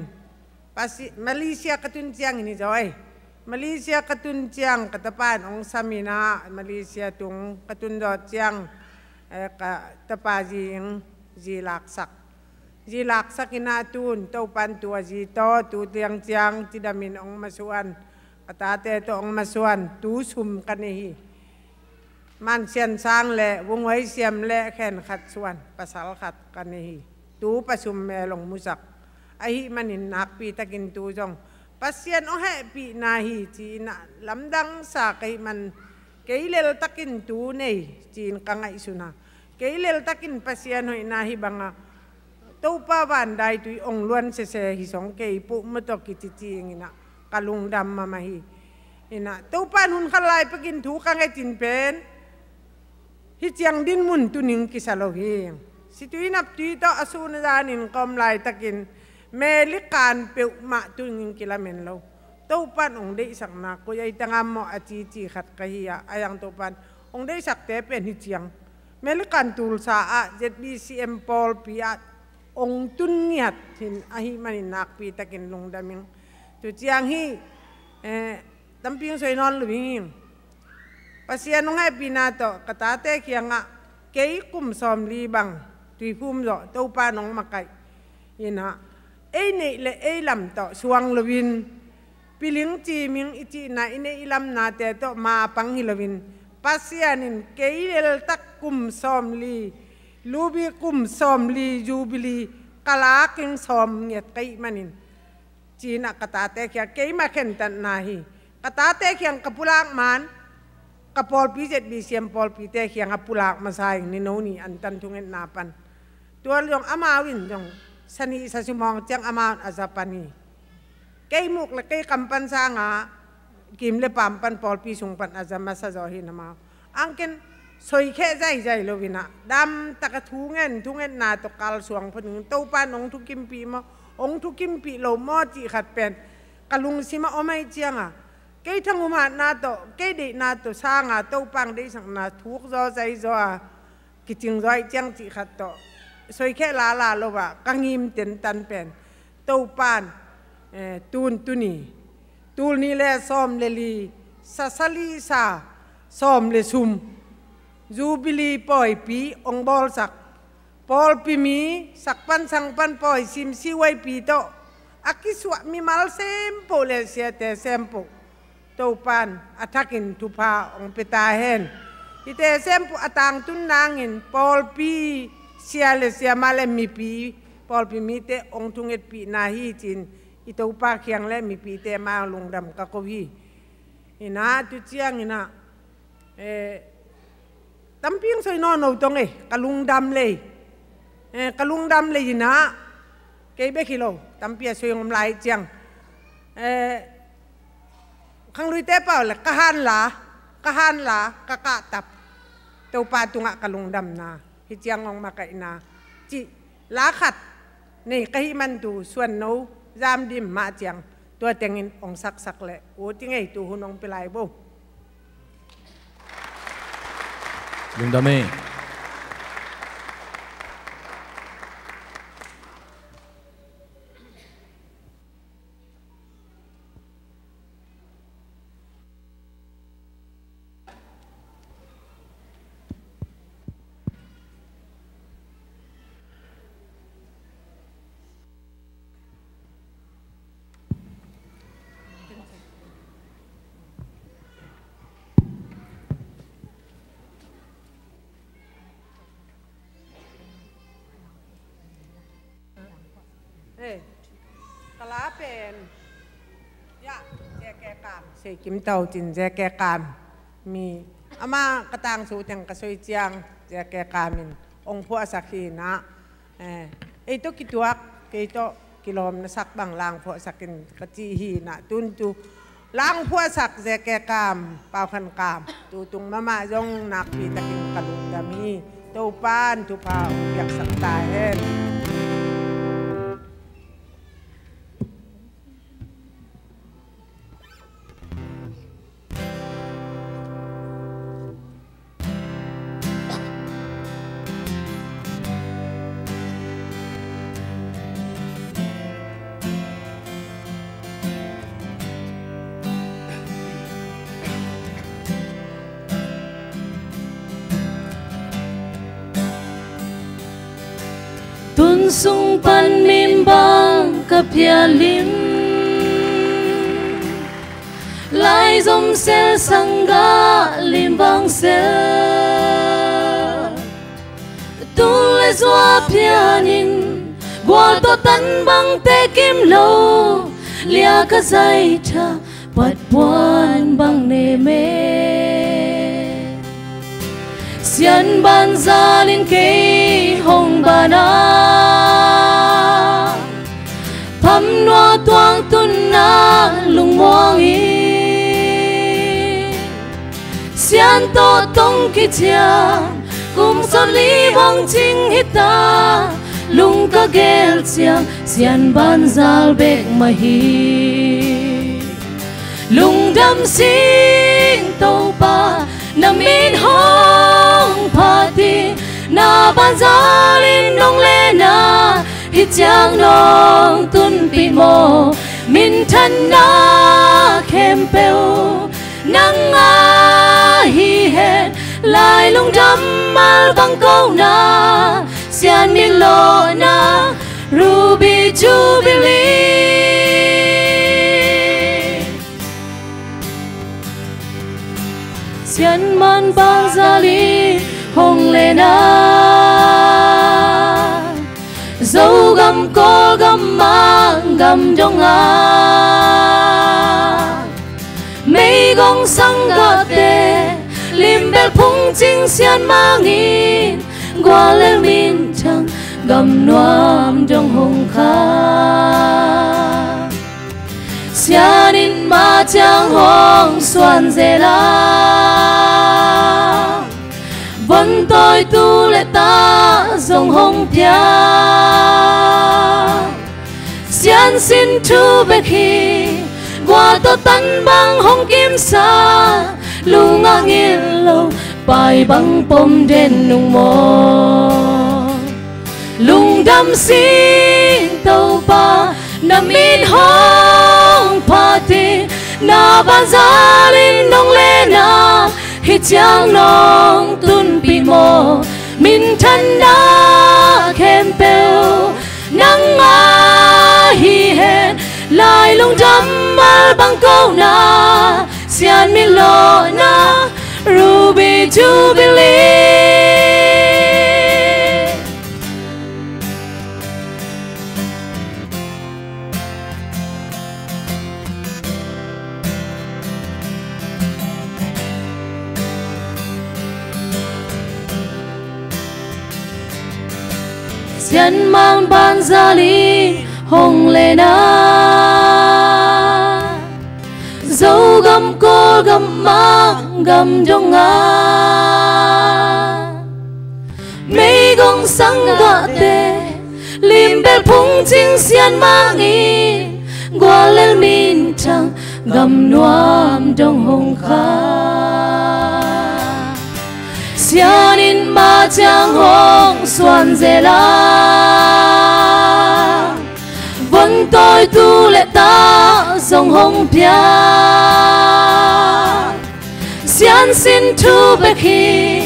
pasti Malaysia katun ciang ini joy Malaysia katun ciang ketepan ong samina Malaysia tung katun dot ciang tepaji yang jilaksak ina tun tau pantua jito tu tiang ciang tidak min ong masuan kata te to ong masuan tu sum kanehi man sian sang le wong wai siam le khen khat suan pasal khat kanehi tu pasum melong musak ahi manin napi takin tu jong pasien oh happy nahi cina lamdang sa kay man kailel takin tu nei cin kangai suna kailel takin pasien hoy nahi banga tu pa bandai tu ong luan se hisong kay pu motok kitici ngina kalung dam mamahi ina tu pan hun kalai pagin tu kangai tin pen hitiang din mun tuning kisalohi situinap dito asuna danin komlay takin melikan pe ma tuning kilamen lo topan ong de sak na ko yai tangam mo acici khat kahiya ayang topan ong de sak te pen hitiang melikan tul sa a ZBCM Paul piat ong tunniat hin ahi manin nak pi takin long daming tu chiang hi tamping soi non luwing pasian nong ai pinato katate kianga kei kum som li bang tùy phum rõ tâu pa nong makai ina ei nei le ei lam to suang lovin piling chi ming ichi na ine ilam na te to ma pang hilovin pasianin keilel tak kum som li lubi kum som li jubili kala king som nget kai manin china katate kya kei ma khen tan nahi katate kyang kapulak man kapol pijet bi siam pol pite kyang apulak masai ni noni antan tungen napanตัวเรื่องอามาวินจงสนิสสิมองจังอามาอาซาปานีเกยมุกและเกยกำปันสางากิมเลปามปันปอลปีสุงปันอาซามาซาจอหินมาอังเกนสวยแค่ใจโลวินะดำตะกะทุงเงินนาตกาลสวงพนึงเต้าปานองทุกิมปีมาองทุกิมปีโลมอจิขัดเป็นกะลุงสิมาอไม่เจียงอ่ะเกยทั้งอุมานาโตเกยเดนาโตสางาเต้าปังได้สังนาทุกจอใจจอกิจิงจอยเจียงจิขัดโตสวยแค่ลาโลวะกังยิมเต็นตันเป็นเต้าปานตูนตุนีตูนนี่แหละซ้อมเลลีซาซาลีซาซ้อมเลซุมจูบิลีปอยปีองบอลสักปอลปีมีสักปันสังปันปอยซิมซีไวปีโตอากิสวะมีมาลเซมโปเลเซียเตเซมโปเต้าปานอัทักินทุพาองเปตาเฮนที่เตเซมโปอัตังตุนนางอินปอลปีเสียเลเสียมาเลมีปีปอลปีมีเตองทุงเอ็ดปีนาฮีจินอิตาอุปาเคียงและมีปีเตมาลงดำกะโควีอินาตุเจียงอินาตั้มเพียงสวยนอนเอาตรงกะลุงดำเลยกะลุงดำเลยอินาเกยเบกิโลตั้มเพียสวยงมลายเจียงขังลุยเตเปล่าเลยกะฮันลากะกะตับเต้าปาตุงะกะลุงดำนาฮิเจียงองมาไกนาจิลาขัดนี่กะฮิมันดูส่วนโนจามดิมมาเจียงตัวเต็งองสักเลยโอ้ที่ไงตัวหุ่นองไปไล่บ่ลุงดามี กะลาเป็น แจแกกามเสกิมเตาจินแจแกกามมีอามากระตังสูจังกระซอยเจียงแจแกกามินองค์พระสักขีนะไอ้ตัวกิตัวไอ้ตัวกิโลมนะสักบางลางพระสักกินกะจีหีนะตุนจูลางพระสักแจแกกามเป่าคันกามตูตุงมาย่องนักปีตะกินกะลุงดามีตูปานตูเผาอยากสักตายเห็นtuân sung pan mim bang kapia lim lai dom sel sanga lim bang sel tu le zua pianin gwa to tan bang te kim lo lia ka zai tha pat buan bang ne me sian ban zalin ke hong bana pham noa tuang tun na lung muang i sian to tong ki chia kum son li bang ching hita lung ka gel chiang sian ban zal bek ma hi lung dam sing to pa namin hong party na ban zalin nong le na hit chang nong tun pi mo min than na kem peu nang a hi het lai lung dam mal bang câu na sian mi lo na ruby jubilee sian man bang zali hong le na dấu gam có gam mang gam dong a mấy gong sang gà tê lim bel phung chinh xian mang in qua lên min chang gam noam dong hong kha xian in ma chang hong xuan dê la vẫn tôi tu lệ ta dòng hồng pia xian xin thu bê khi qua to tan bang hong kim sa lu nga ngil lâu bài băng pom đen nung mò lung đam xin tàu pa nam min hong party na ban za linh nong le na hit chang nong tun pi mo min than na kem peu nang a hi het lai lung dam mal bang câu na sian mi lo na ruby jubilee sian mang ban zali hong le na dấu gam cô gam mang gam dong a mấy gong sang gà tê lim bel phung ching sian mang i qua lên min chang gam noam dong hong kha sian in ma chang hong xuan dê la vẫn tôi tu lệ ta dòng hồng pia xian xin thu bê khi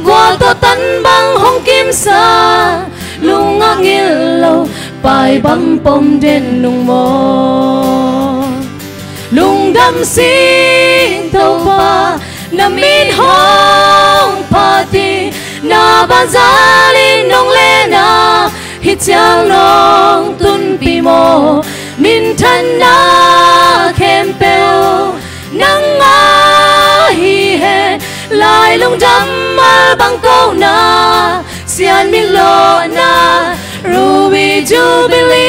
qua to tan bang hong kim sa lung nga ngil lâu bài băng pom đen nung mò lung đam xin tàu pa nam min hong party na ban za linh nong le na hit chang nong tun pi mo min than na kem nang nga hi he lai lung dam mal bang ko na sian mi lo na ruby jubilee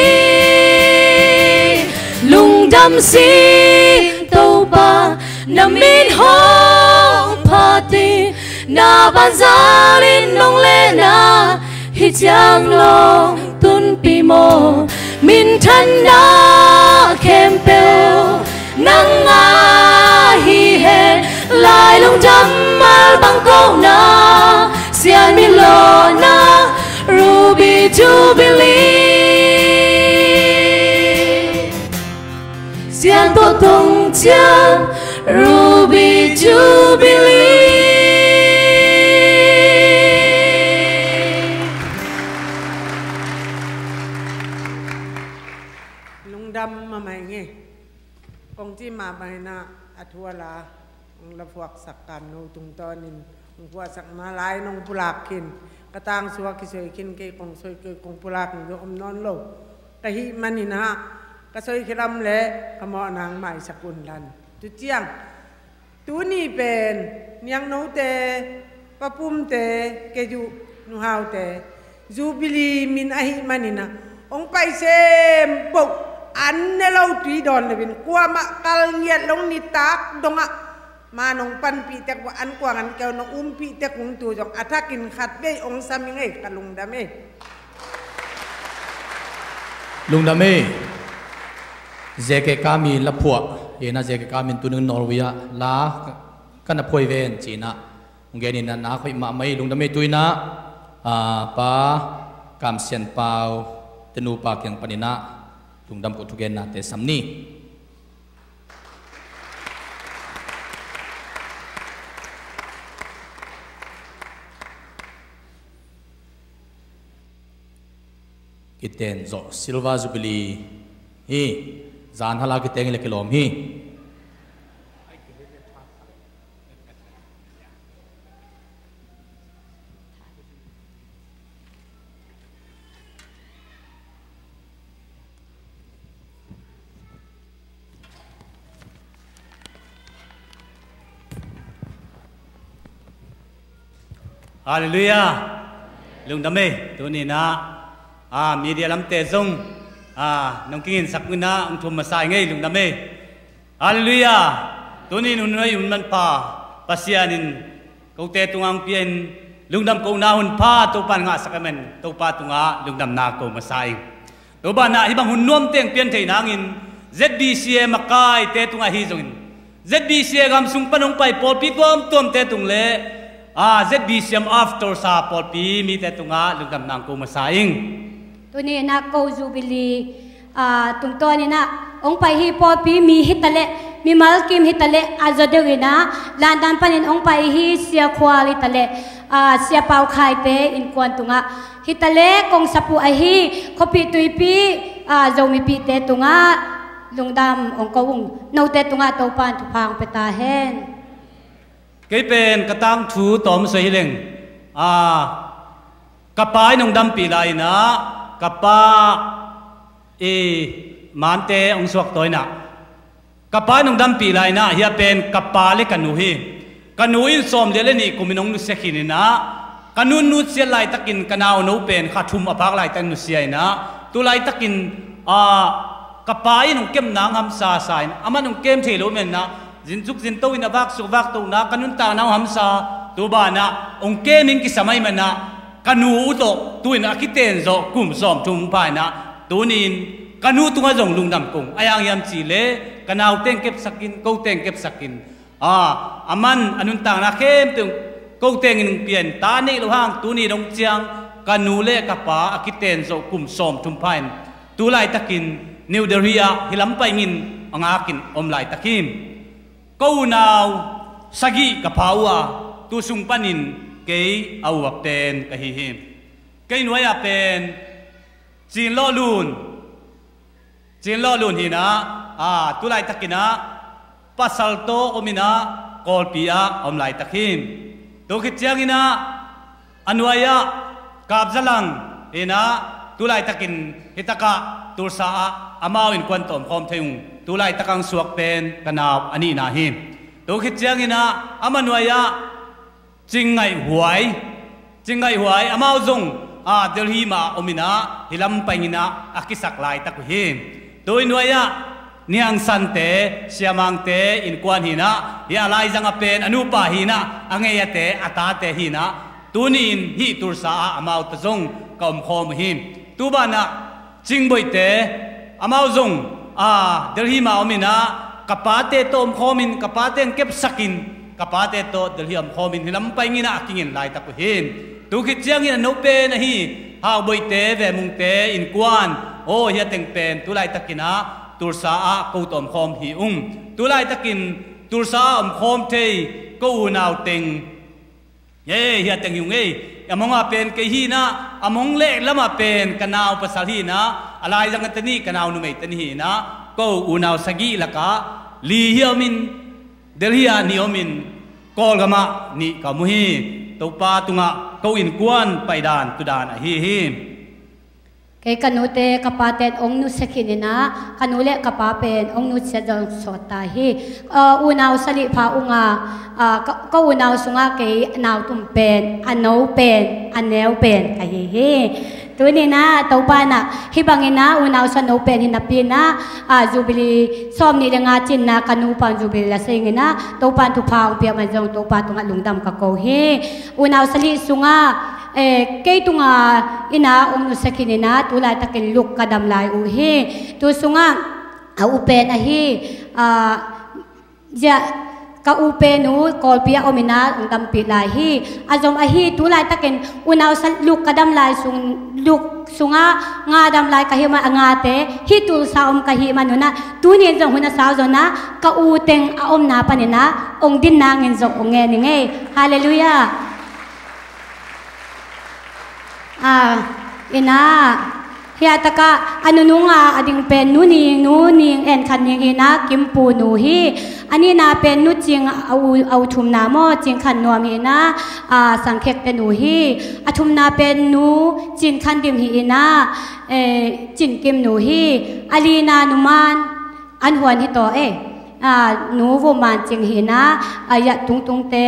lung dam si to ba na min hong party na ban zalin nong le na hi chang long tun pi mo min than na kem pel nang nga hi he lai lung dam mal bang ko na sian mi lo na ruby jubilee sian to tong chiang ruby jubilee lung dam ma mai nge kong chi ma bai na athwala ong la phuak sak kan no tung tonin ong phuak sak ma lai nong pulak kin katang suwa ki soi kin ke kong soi ke kong pulak yo om non lo ka hi manina ka soi khiram le ka mo nang mai sakun lan tu chiang tu ni pen niang no te papum te ke ju nu hau te jubilee min ahi manina ong pai sem pok an ne lo tui don le bin kwa ma kal ngiat long ni tak donga ma nong pan pi tek wa an kwa an keu nong pi tek ung tu jong atakin khat be ong sami ngai kalung dame lung dame zeke kami la phua ena zeke kami tunung norway la kana phoi ven china ngeni na na khoi ma mai lung dame tuina pa kam sian pau tenu pa kyang panina lung dam ko thugen na te samni kiten zo silva jubilee hi zan hala ki teng le kilom hi Hallelujah lung dame tu ni na media lam te zong nong kingin sakuna ong thum masai ngai lung dame hallelujah tu ni nun noi un man pa pasianin ko te tungang pien lung dam ko na hun pa to pan nga sakamen to pa tunga lung dam na ko masai to ba na hibang hun nuam teng pien thei nangin ZBCA makai te tunga hi zongin ZBCA gam sung panong pai pol pi kom tom te tung le ZBCM after sa pol pi mi te tunga lung dam nang ko masaing tu ni na ko jubilee tung to ni na ong pai hi pol pi mi hitale mi malkim hitale azodogina landan panin ong pai hi sia khwali tale sia pau khai pe in kwan tunga hitale kong sapu ai hi khopi tuipi zomi pi te tunga lungdam ong kawung no te tunga to pan tu phang pe ta hen cái bên cái tang thu tóm soi hileng kapai nong dam pi lai na kapa man te ong suak toy na kapai nong dam pi lai na hia pen kapa le kanu hi kanu in som le ni kuminong nu sekhin na kanun nu se lai takin kanao no pen khathum apak lai tan nu siai na tu lai takin kapai nong kem nang ham sa sai aman nong kem thelo men na jin juk jin to in avak su vak to na kanun ta naw hamsa tu ba na ong ke ning ki samai man na kanu to tu in akiten zo kum som thum pa na tu nin kanu tu nga jong lung dam kong ayang yam chi le kanaw teng kep sakin ko teng kep sakin aman anun ta na kem tung ko teng in pian ta ni lo hang tu ni dong chiang kanu le kapa akiten zo kum som thum pa tu lai takin new deria hilam pai ngin angakin om lai takim câu nào sagi kapawa tu sung panin ke awak ten kahihim ke nuaya pen chin lo lun hina tu lai takina pasal to omina kolpia om lai takim tu kitjang ina anuaya kapzalang hina tu lai takin hitaka tursa amawin kwantom khom theung ตุไลตะกังสวกเป็นกันนาวอันนี้นาหิมตัวคิดเจียงอินะอามันวายะจิงไงหวยอามาจงเดลฮีมาอมินะฮิลัมไปงินะอากิสักลายตะกุหิมตัวอินวายะนิอังสันเตเสียมังเตอินกวนหินะยาลายจังเป็นอนุปาหินะอังเอยเตอัตาเตหินะตัวนี้ฮิตุรสาอามาตะจงกอมคอมหิมตัวบ้านะจิงบอยเตอามาจงเดลฮีมาอมินะกับปาเตโตมคอมินกับปาเตนเก็บสักินกับปาเตโตเดลฮีมคอมินฮิลัมไปงินะกิงินลายตะกุหิมตัวคิดเจียงอินะนุเปนะฮีฮาวบอยเตเวมุงเตอินกวนโอ้เฮียเต็งเป็นตุไลตะกินะตุลสากูตอมคอมหิตุไลตะกินตุลสาอมคอมเทกูนาวเต็งเย่เฮียเต็งยุงเอ้อมงอาเป็นเกฮีนะอมงเล็กละมาเป็นกันนาวภาษาฮีนะอะไรจังกันตนี่กันนาวนุเมตนี่นะกูอูนาวสกีละกะลีเฮียมินเดลฮียนิโอมินกอลกะมะนี่กะมุฮีตุปาตุงะกูอินกวนไปดานตุดานฮีkanute kapaten ong nu sekinina kanule kapapen ong nu sedang sota hi unaw sali pa unga ka unaw sunga ke naw tumpen anaw pen anew pen hi tunina tawpana hibangina unaw sa no pen hinapina jubili somni lenga chinna kanupan jubili lasingina tawpan tupang pia manjong tawpan tunga lungdam ka ko hi unaw sali sunga kay tunga ina sakinina tulay takin luk kadam lai uhi tu sunga upen ahi ja ka upenu kolpia omina undam pilai hi azom ahi tulay takin unaw sa luk kadam lai luk sunga ngadam lai kahima angate hitul sa kahima nuna tunin jong huna sa zona ka uteng aom na panina ong din nangin jong onge hallelujah ina hiya taka anununga ading pen nuning en khaning ina kimpu nuhi ani na pen nu jing au thum na mo jing khan nuam ina sangkhek te nuhi athum na pen nu jin khan dim hi ina jin kim nuhi alina numan an huan hi to nu wo man jing hi na aya tung te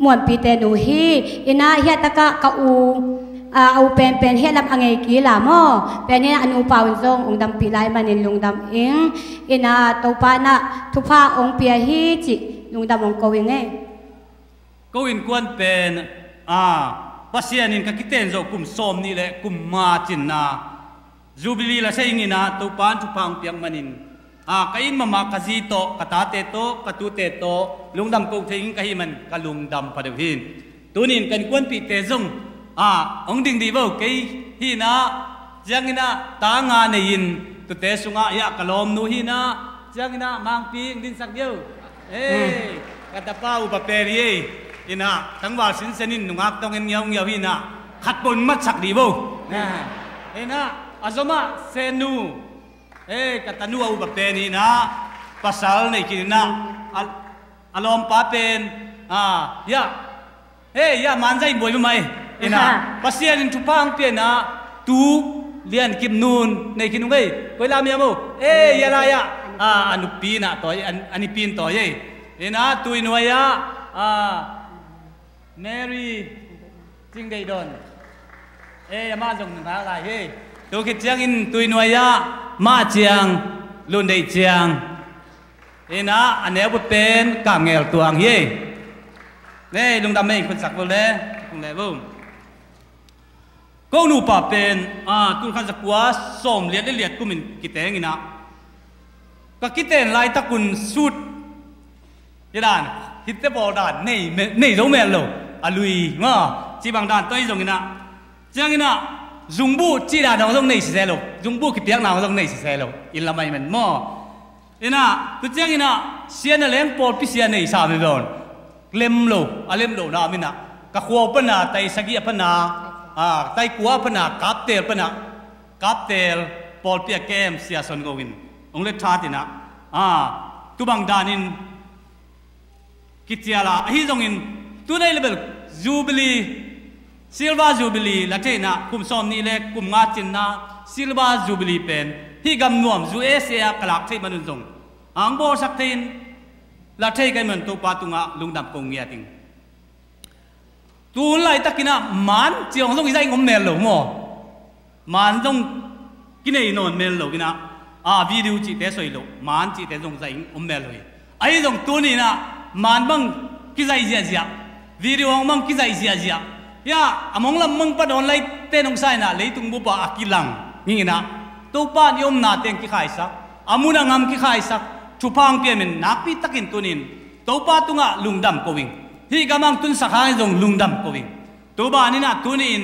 มวนปีเตนูฮีอินาเฮียตะกะกะอูเอาเป็นเฮียรับอังเอกีลามอเป็นเนี่ยอนุปาวจงองดำปีไลมานินลุงดำเองอินาตปานะทุพาองเปียฮีจิลุงดำองโกวิงเอโกวินกวนเป็นปัสยานินกะกิเตนโจกุมซอมนี่แหละกุมมาจินนาจูบิลีละเซงินาตปานทุพาองเปียงมานินkain mama kazi to katate to katute to lungdam ko thing kahi man kalungdam padawhin tunin kan kwan pi te zong ong ding di bo ke hi na jangina tanga nein tu te sunga ya kalom nu hi na jangina mang pi din sak dio katapa u paperi ina tangwa sin senin nungak tong en nyong yaw hi na khatpon mat sak di bo ina azoma senu katanu au bapeni na pasal nei kinina alom pa pen ya manjai boi mai ina pasian in tupang pen na tu lian kim nun nei kinu ngai koi lam ya mo ya la ya anu pi na toy ani pin toy ina tu inwaya Mary jing dei don ma jong na la he tu kit chiang in tu inwaya ma chiang lun dei chiang ina aneu pen ka ngel tuang ye ne lung dam mei khun sak bol le kung le bum ko nu pa pen tu khan zakwa som liat kumin kiteng ina ka kiten lai takun sut yadan hitte bol dan nei zo mel lo alui nga chi bang dan toi zong ina chiang ina zumbu chi da dong nei se lo zumbu ki piak na dong nei se lo in la mai men mo ina tu chiang ina sian na leng pol pi sian nei sa me don lem lo na mina ka khwa pa na tai sagi pa na tai kwa pa na kap tel pol pi kem sia son go win ong le tha tina tu bang danin kitiala hi dong in tu nei level jubilee Silva Jubilee la te na kum som ni le kum nga chin na Silva Jubilee pen hi gam nuam zu Asia kalak thei manun zong ang bo sak thein la thei kai man to pa tunga lungdam kong ngia ting tu lai takina man chiong zong izai ngom nel lo mo man zong kinai non mel lo kina video chi te soi lo man chi te zong zai om mel loi ai zong tu ni na man bang ki zai zia zia video ong mang ki zai zia zia ya among lam mang pa don lai te nong sai na le tung bu pa akilang ngi na to pa ni om na teng ki khai sak amuna ngam ki khai sak chupang pe men nak pi takin tunin to pa tunga lungdam ko wing hi gamang tun sakha zong lungdam ko wing to ba ni na tunin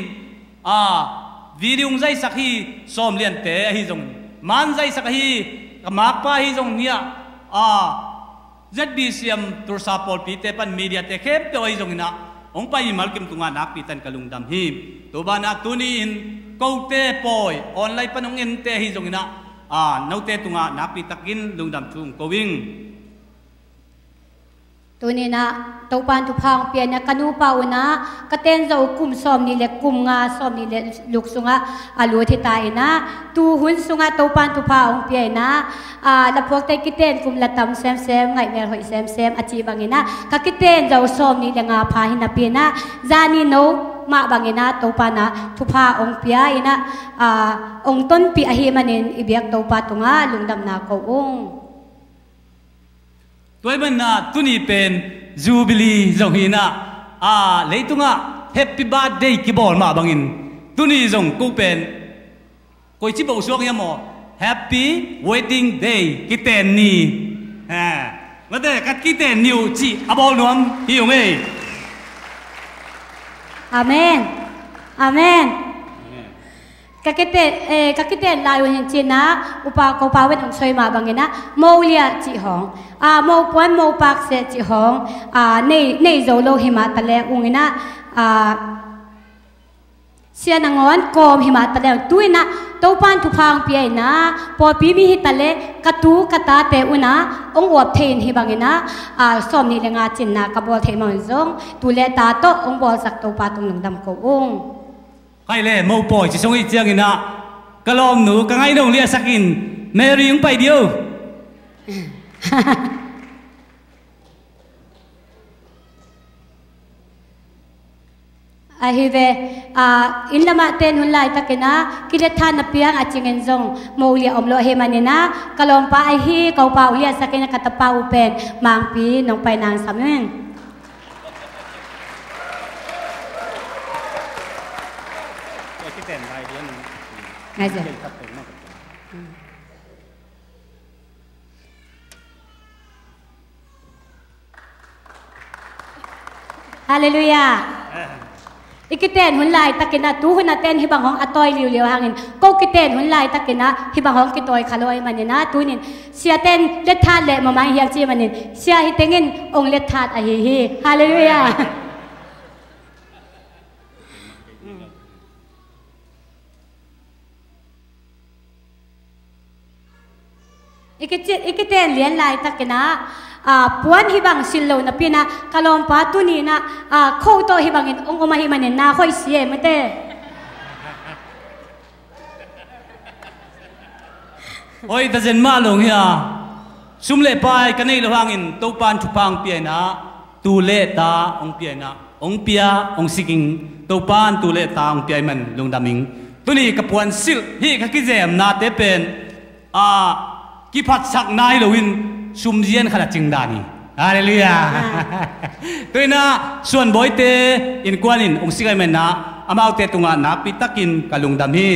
video zai sak hi som lian te hi zong man zai sak hi kamak pa hi zong nia ZBCM tursa pol pi te pan media te khep te oi zong ina ong pa i malkim tunga nak pi tan kalungdam hi to ba na tunin ko te poi online panong en te hi zong ina no te tunga nak pi takin lungdam chung ko wingตัวนี้นะตัวปานทุพังเปลี่ยนนะกันูเป่านะกระเต้นเรากุมซ้อมนี่แหละกุมงาซ้อมนี่แหละลูกสุงะอาลัวที่ตายนะตูหุ่นสุงะตัวปานทุพังเปลี่ยนนะแล้วพวกแต่กิเต้นกุมละตำแซมไงแม่หอยแซมอาชีบังนะกกิเต้นเราซ้อมนี่แหละงาพาหินาเปลี่ยนนะจานี่โนมาบังนะตัวปานะทุพาองเปียนะองต้นปีอหิมันินอิเบียกตัวปาตุงะลุงดำนาโกองตัวมันนะตุนีเป็นจูบิลีจงหินะเลยตุงะแฮปปี้บาร์เดย์กีบอลมาบังอินตุนีจงกูเป็นกูชิบอุศวงยามอแฮปปี้เวดดิ้งเดย์กิเตนนี่มาเด็กกัดกิเตนนิวจีอบอลนวมฮิวเมย์อาเมนอาเมนkakite layo hin china upa ko pawen ong soi ma bangina maulia chi hong mau puan mau pak se chi hong nei zo lo hima tale ungina sia nangon kom hima tale tuina to pan thu phang pi na po pi mi hi tale katu kata te una ong wap thein hi bangina som ni lenga chinna ka bol thei mon zong tu le ta to ong bol sak to pa tung dam ko ungใครเล่โมปอยจะส่งอีเจียงอินะกะลอมหนูกังไงดงเลียสักินแมรี่ยังไปเดียวฮิเวอินละมาเต้นหุ่นไล่ตะกินะกิเลทานนับเปียงอาจิงเงินจงโมเลียอมโลเฮมันนะกะลอมปาไอฮีเกาปาอุเลียสักินะกัตปาอุเป็นมังปีน้องไปนางสามเงินไงจ๊ะฮาเลลูยาอีกเต้นหุ่นลายตะกินะตู้หุ่นเต้นฮิบังของอตอยเลียวๆหางเงินก็กิเต้นหุ่นลายตะกินะฮิบังของกิตอยขลอยมันเนี่ยนะตู้นี่เสียเต้นเล็ดทาดเละมาไม่เฮียจีมันเนี่ยเสียฮิเต้เงินองเล็ดทาดอะฮีฮาเลลูยาอีกเต้นเลี้ยนลายตะกินะปวนฮิบังสิลโลนะพี่นะกะลอมปาตุนีนะโคโตฮิบังอินองมาฮิมันนะค่อยเสียมเต้โอ้ยแต่เจนมาลงเฮียซุ่มเล่ไปกันในระหว่างอินโตปานชุพังเปียนะตูเล่ตาองเปียนะองเปียองสิกิงโตปานตูเล่ตาองเปียมันลงดามิงตุนีกับปวนสิลฮีกะกิเจมนาเตเป็นกิพัดสักนายลวินซุ่มเยียนขนาดจิงดานีฮาเลลูยาตัวน่ะส่วนบอยเตอินกวานินองสิกายเมนนะอามาเอาเตตุงานาปิตะกินกะลุงดามี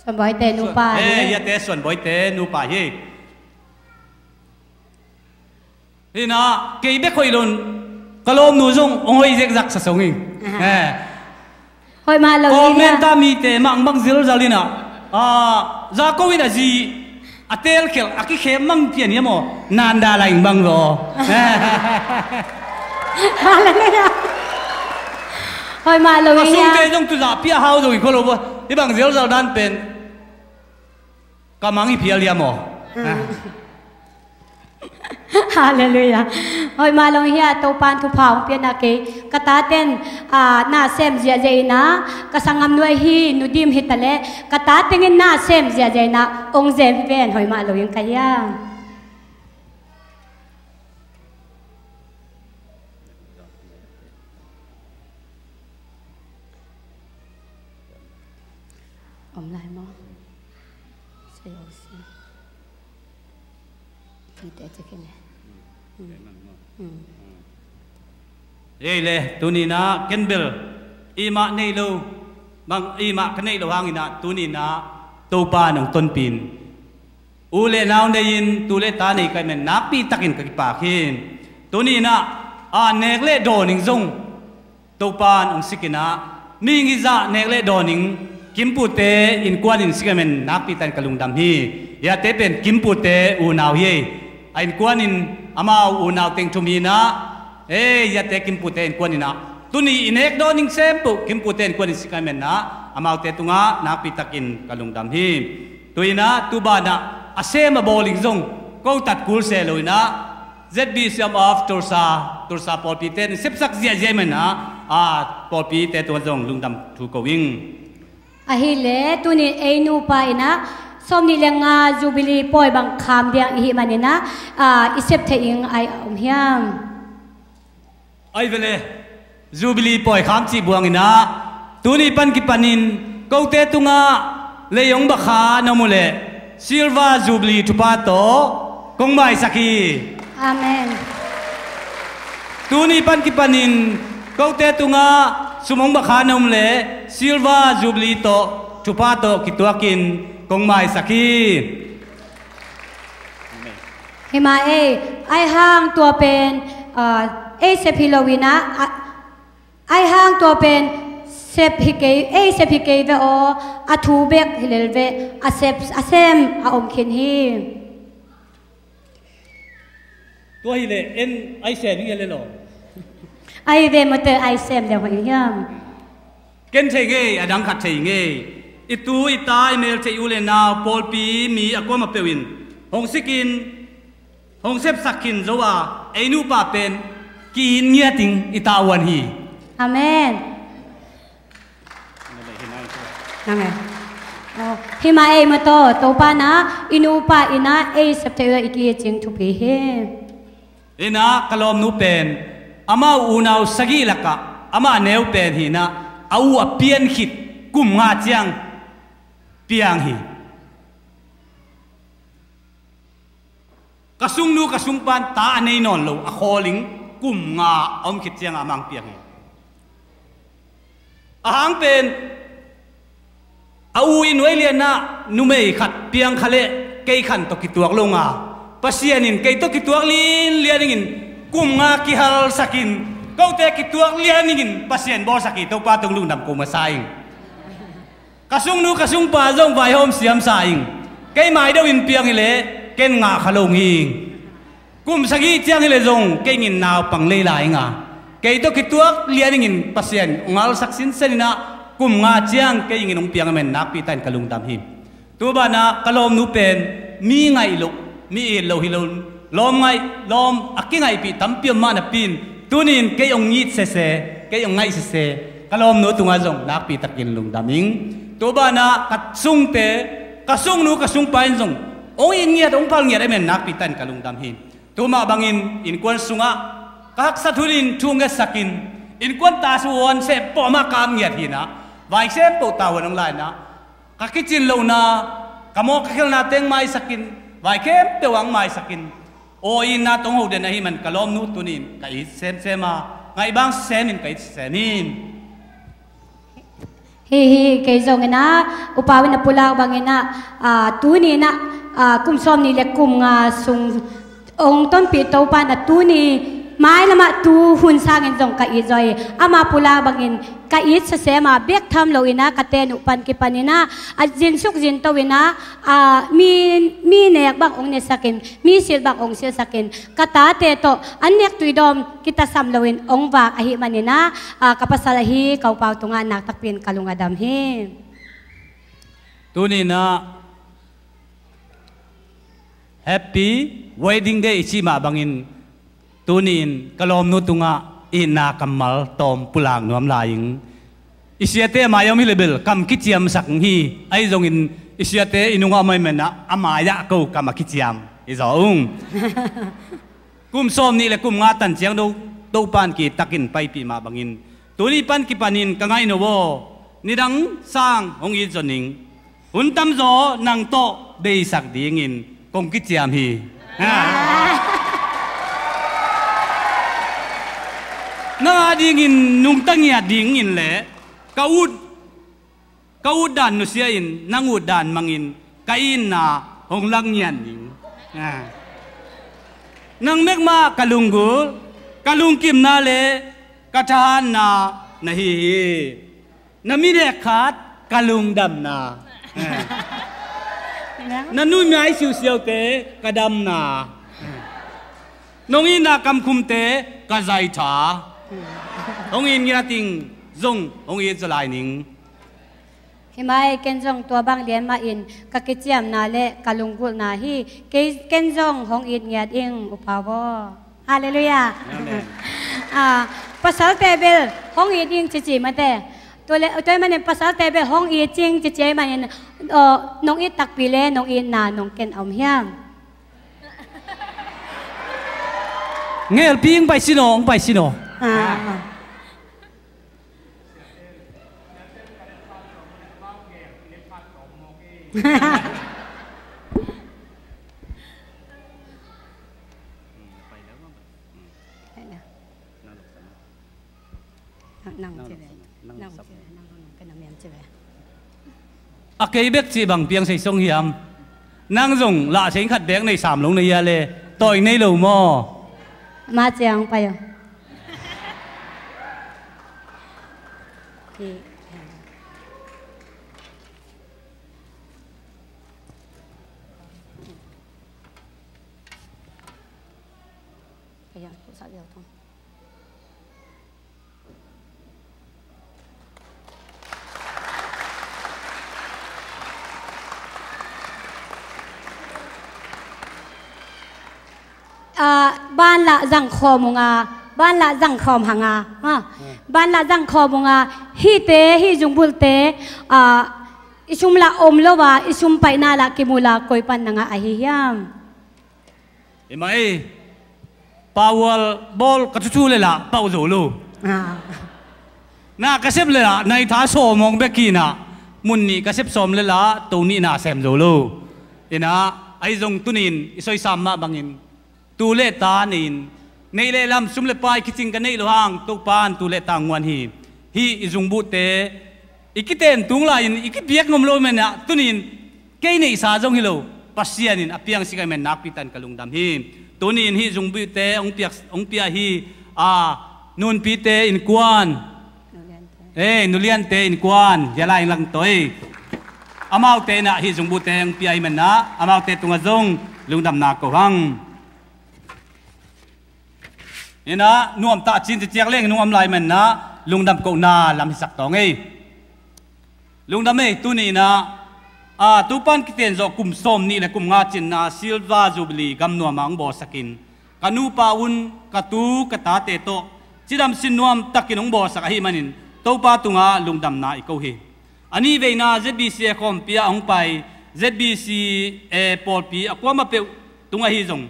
ส่วนบอยเตนูปายะเตส่วนบอยเตนูปาเฮนี่นะเกยเบคอยลุนกะลมนูจงองหอยเจกจักสะสงอิงหอยมาเลยคอมเมนต์ตามีเตมังบังซิลซาลินะza ko win aji atel kel aki khem mang pian yamo nanda laing bang ro haleluya hoi ma lo ya sung te jong tu za pia hau rồi ko lo bo i bang zel zal dan pen ka mang i pial yamo ฮาเลลูยาโอ้ยมาลงเฮียตัวปานทุพาวเปียนาเกกตาเต้นหน้าเซมเจียเจนะกสังงามนวยฮีนุดิมฮิตะเลกตาเต้งหน้าเซมเจียเจนะองเจพิเวนโอ้ยมาลงยังกายาอมลายมั้งเสียอสิพี่เตจะกินเนี่ยเอ้ยเลยตัวนี้นะเกนเบลอีมาในโลบางอีมากันในโลหางนะตัวนี้นะตัวปาหนังต้นปีนอูเลนาวได้ยินตัวเลตาในใครมันนับปีตักินกับปากหินตัวนี้นะเนกเลโดนิงซงตัวปาหนังสิกินะมีงิจาเนกเลโดนิงกิมปูเตอินกวนอินสิกเมนนักปีตันกลุงดำฮียาเตเป็นกิมปูเตอูนาวเฮอินกวนอินอามาอูนาวเต็งทุมีนะยาเตกิมปูเตอินกวนอินะตุนีอินเอกโดนิงเซมปุกิมปูเตอินกวนอินสิกเมนนะอามาเตตุงะนักปีตักินกลุงดำฮีตุยนะตุบานะอาเซมาโบลิงซงก็ตัดคูลเซลุยนะเจ็ดบีซีมอฟตุรซาปอลปีเตนเซปสักเจียเจมันนะปอลปีเตตัวซงลุงดำทูกวิงahile tuni einu pa ina somni lenga jubilee poi bang kham dia hi manina isep the ing ai hiam ai vele jubilee poi kham chi buang ina tuni pan ki panin kote tunga leyong bakha namule silva jubilee tupa to kongmai saki amen tuni pan ki panin kote tunga sumong bakha namule silva jubilee to tupa to kituakin kongmai saki hima ai hang tua pen sep hilowina ai hang tua pen sep hike sep hike ve o athu bek hilelve asem om khin hi tua hile en ai se ni hele lo ai ve motor ai sem de hoi hiam ken thei nge adang khat thei nge itu itai mel thei ule na pol pi mi akoma pewin hong sikin hong sep sakin zowa einu pa pen kin ngia ting itawan hi amen nange hima moto to pa na inu pa ina sep thei iki ching thu pi he ina kalom nu pen ama unaw sagi laka ama neu pen hi na au apian hit kum nga chiang piang hi kasung nu kasung pan ta anei non lo a kholing kum nga om khit chiang amang piang hi ahang pen au in welian na numei khat piang khale kei khan to kituak lo nga pasianin kei to kituak lin lianin kum nga ki hal sakin kau te kituak lianingin pasien bo sakit to pa tung lung dam ko masaing kasung nu kasung pa jong vai hom siam saing kai mai deu in piang ile ken nga khalong hing kum sagi chiang ile jong kai ngin naw pang le lai nga kai to kituak lianingin pasien ngal saksin senina kum nga chiang kai ngin ong piang men nak pi tan kalung dam him tu ba na kalom nu pen mi ngai lo mi lo hilon lom ngai lom akingai pi tampiam ma na pin tunin kay ong ngit sese kay ong ngai sese kalom no tunga jong nak pi takin lung daming to ba na katsung te kasung nu kasung pain jong ong in ngiat ong pal ngiat men nak pi tan kalung dam hin to ma bangin in kwan sunga kak sathurin thunga sakin in kwan ta suon se po ma kam ngiat hina vai se po tawan ong lai na kakichin lo na kamo kakhel na teng mai sakin vai kem pewang mai sakin o in na tong ho den hi man kalom nu tunin kai sem sema ngai bang semin kai semin hi kai zong na upawin na pula bangina tuni na kumsom ni le kum nga sung ong ton pi to pa na tuni mai lama tu hun sang en zong kai zoi ama pula bangin kai se sema bek tham lo ina katen upan ki panina ajin suk jin to ina mi nek bak ong ne sakin mi sil bak ong sil sakin kata te to anek tuidom kita samloin ong wak ahi manina kapasalahi kau pau tunga nak takpin kalunga dam he tunina happy wedding day ichi ma bangin tunin kalom nu tunga ina kamal tom pulang nuam laing isiate mayam hi level kam kichiam sak hi ai zongin isiate inunga mai mena amaya ko kam kichiam izaung kum som ni le kum nga tan chiang do pan ki takin pai pi ma bangin tuni pan ki panin kangai no wo nidang sang hong i zoning hun tam zo nang to be sak dingin kong kichiam hi na dingin nung tangya dingin le kaud dan nu sia in nangud dan mangin kain na hong lang yan ding nang megma kalung kim na le katahan na hi nami de khat kalung dam na nanu mai siu siu te kadam na nong ina kam kum te ka zai tha ong in ngira ting zong ong in zalai ning himai kenjong tua bang lian ma in ka kichiam na le kalunggul na hi kenjong hong in ngiat ing upawo hallelujah pasal tebel hong in ing chichi mateตัวมันเป็นภาษาแต่เป็นห้องอีจริงจะเจมันน้องอีตักปีเล่น้องอีนาน้องเกนอมเฮียงเงี้ยพิงไปสิโนไปสิโนอาเกยเบกจีบังเปียงใส่ทรงเหียมนั่งส่งละเสียงขัดแบงในสามลงในยาเลยต่อยในเหล่าหม้อมาเจียงไปอ่ะไปยังผู้สาวเดียวท้องบ้านละจังคอมงาบ้านละจังคอมหังาบ้านละจังคอมงาฮีเตฮีจุงบุลเตอิชุมละอมโลวาอิชุมไปนาละกิมูละคอยปันนางาอหิยามเอ็มไอปาวลบอลกระชูเลยละปาวโซลูน่ากระเซ็บเลยละในท้าโซมองเบกีน่ะมุนนี่กระเซ็บสมเลยละตรงนี้น่าแซมโซลูเอ็นะไอจงตุนินอิสอยสามมาบังอินตูเลตานินในเลลำซุมเลปายคิดจริงกันในโลหังตุปานตูเลตางวันฮีอิจงบุเตอีกิเตนตุงลายินอีกิเบียกงมโลเมนะตุนินเกยในสาจงฮิโลปัสยานินอเปียงสิกายเมนนักปิตันกลุงดำฮีตุนินฮีจงบุเตองเปียฮีนูนปีเตอินกวนนูเลียนเตอินกวนยาลายลังตัวอามาเตนะฮีจงบุเตองเปียเมนนะอามาเตตุงจงลุงดำนักกหังนี่นะนุ่มตาจินจะเจียงเล่งนุ่มลายมันนะลุงดำกูนาลำสักตองไงลุงดำไม่ตัวนี้นะตัวปันกิเตียนจะกุมส้มนี่แหละกุมงาจินนะซิลวาจูบลีกำนัวมังบอสกินกันูปาวุนกตูกตาเตโตจิดำสินนุ่มตักกินองบอสกะฮิมันินตัวปาตุงาลุงดำนาอีกเฮอันนี้เวน่า ZBC คอมพิอาองไป ZBC ปอลปีอความาเปตุงาฮิจง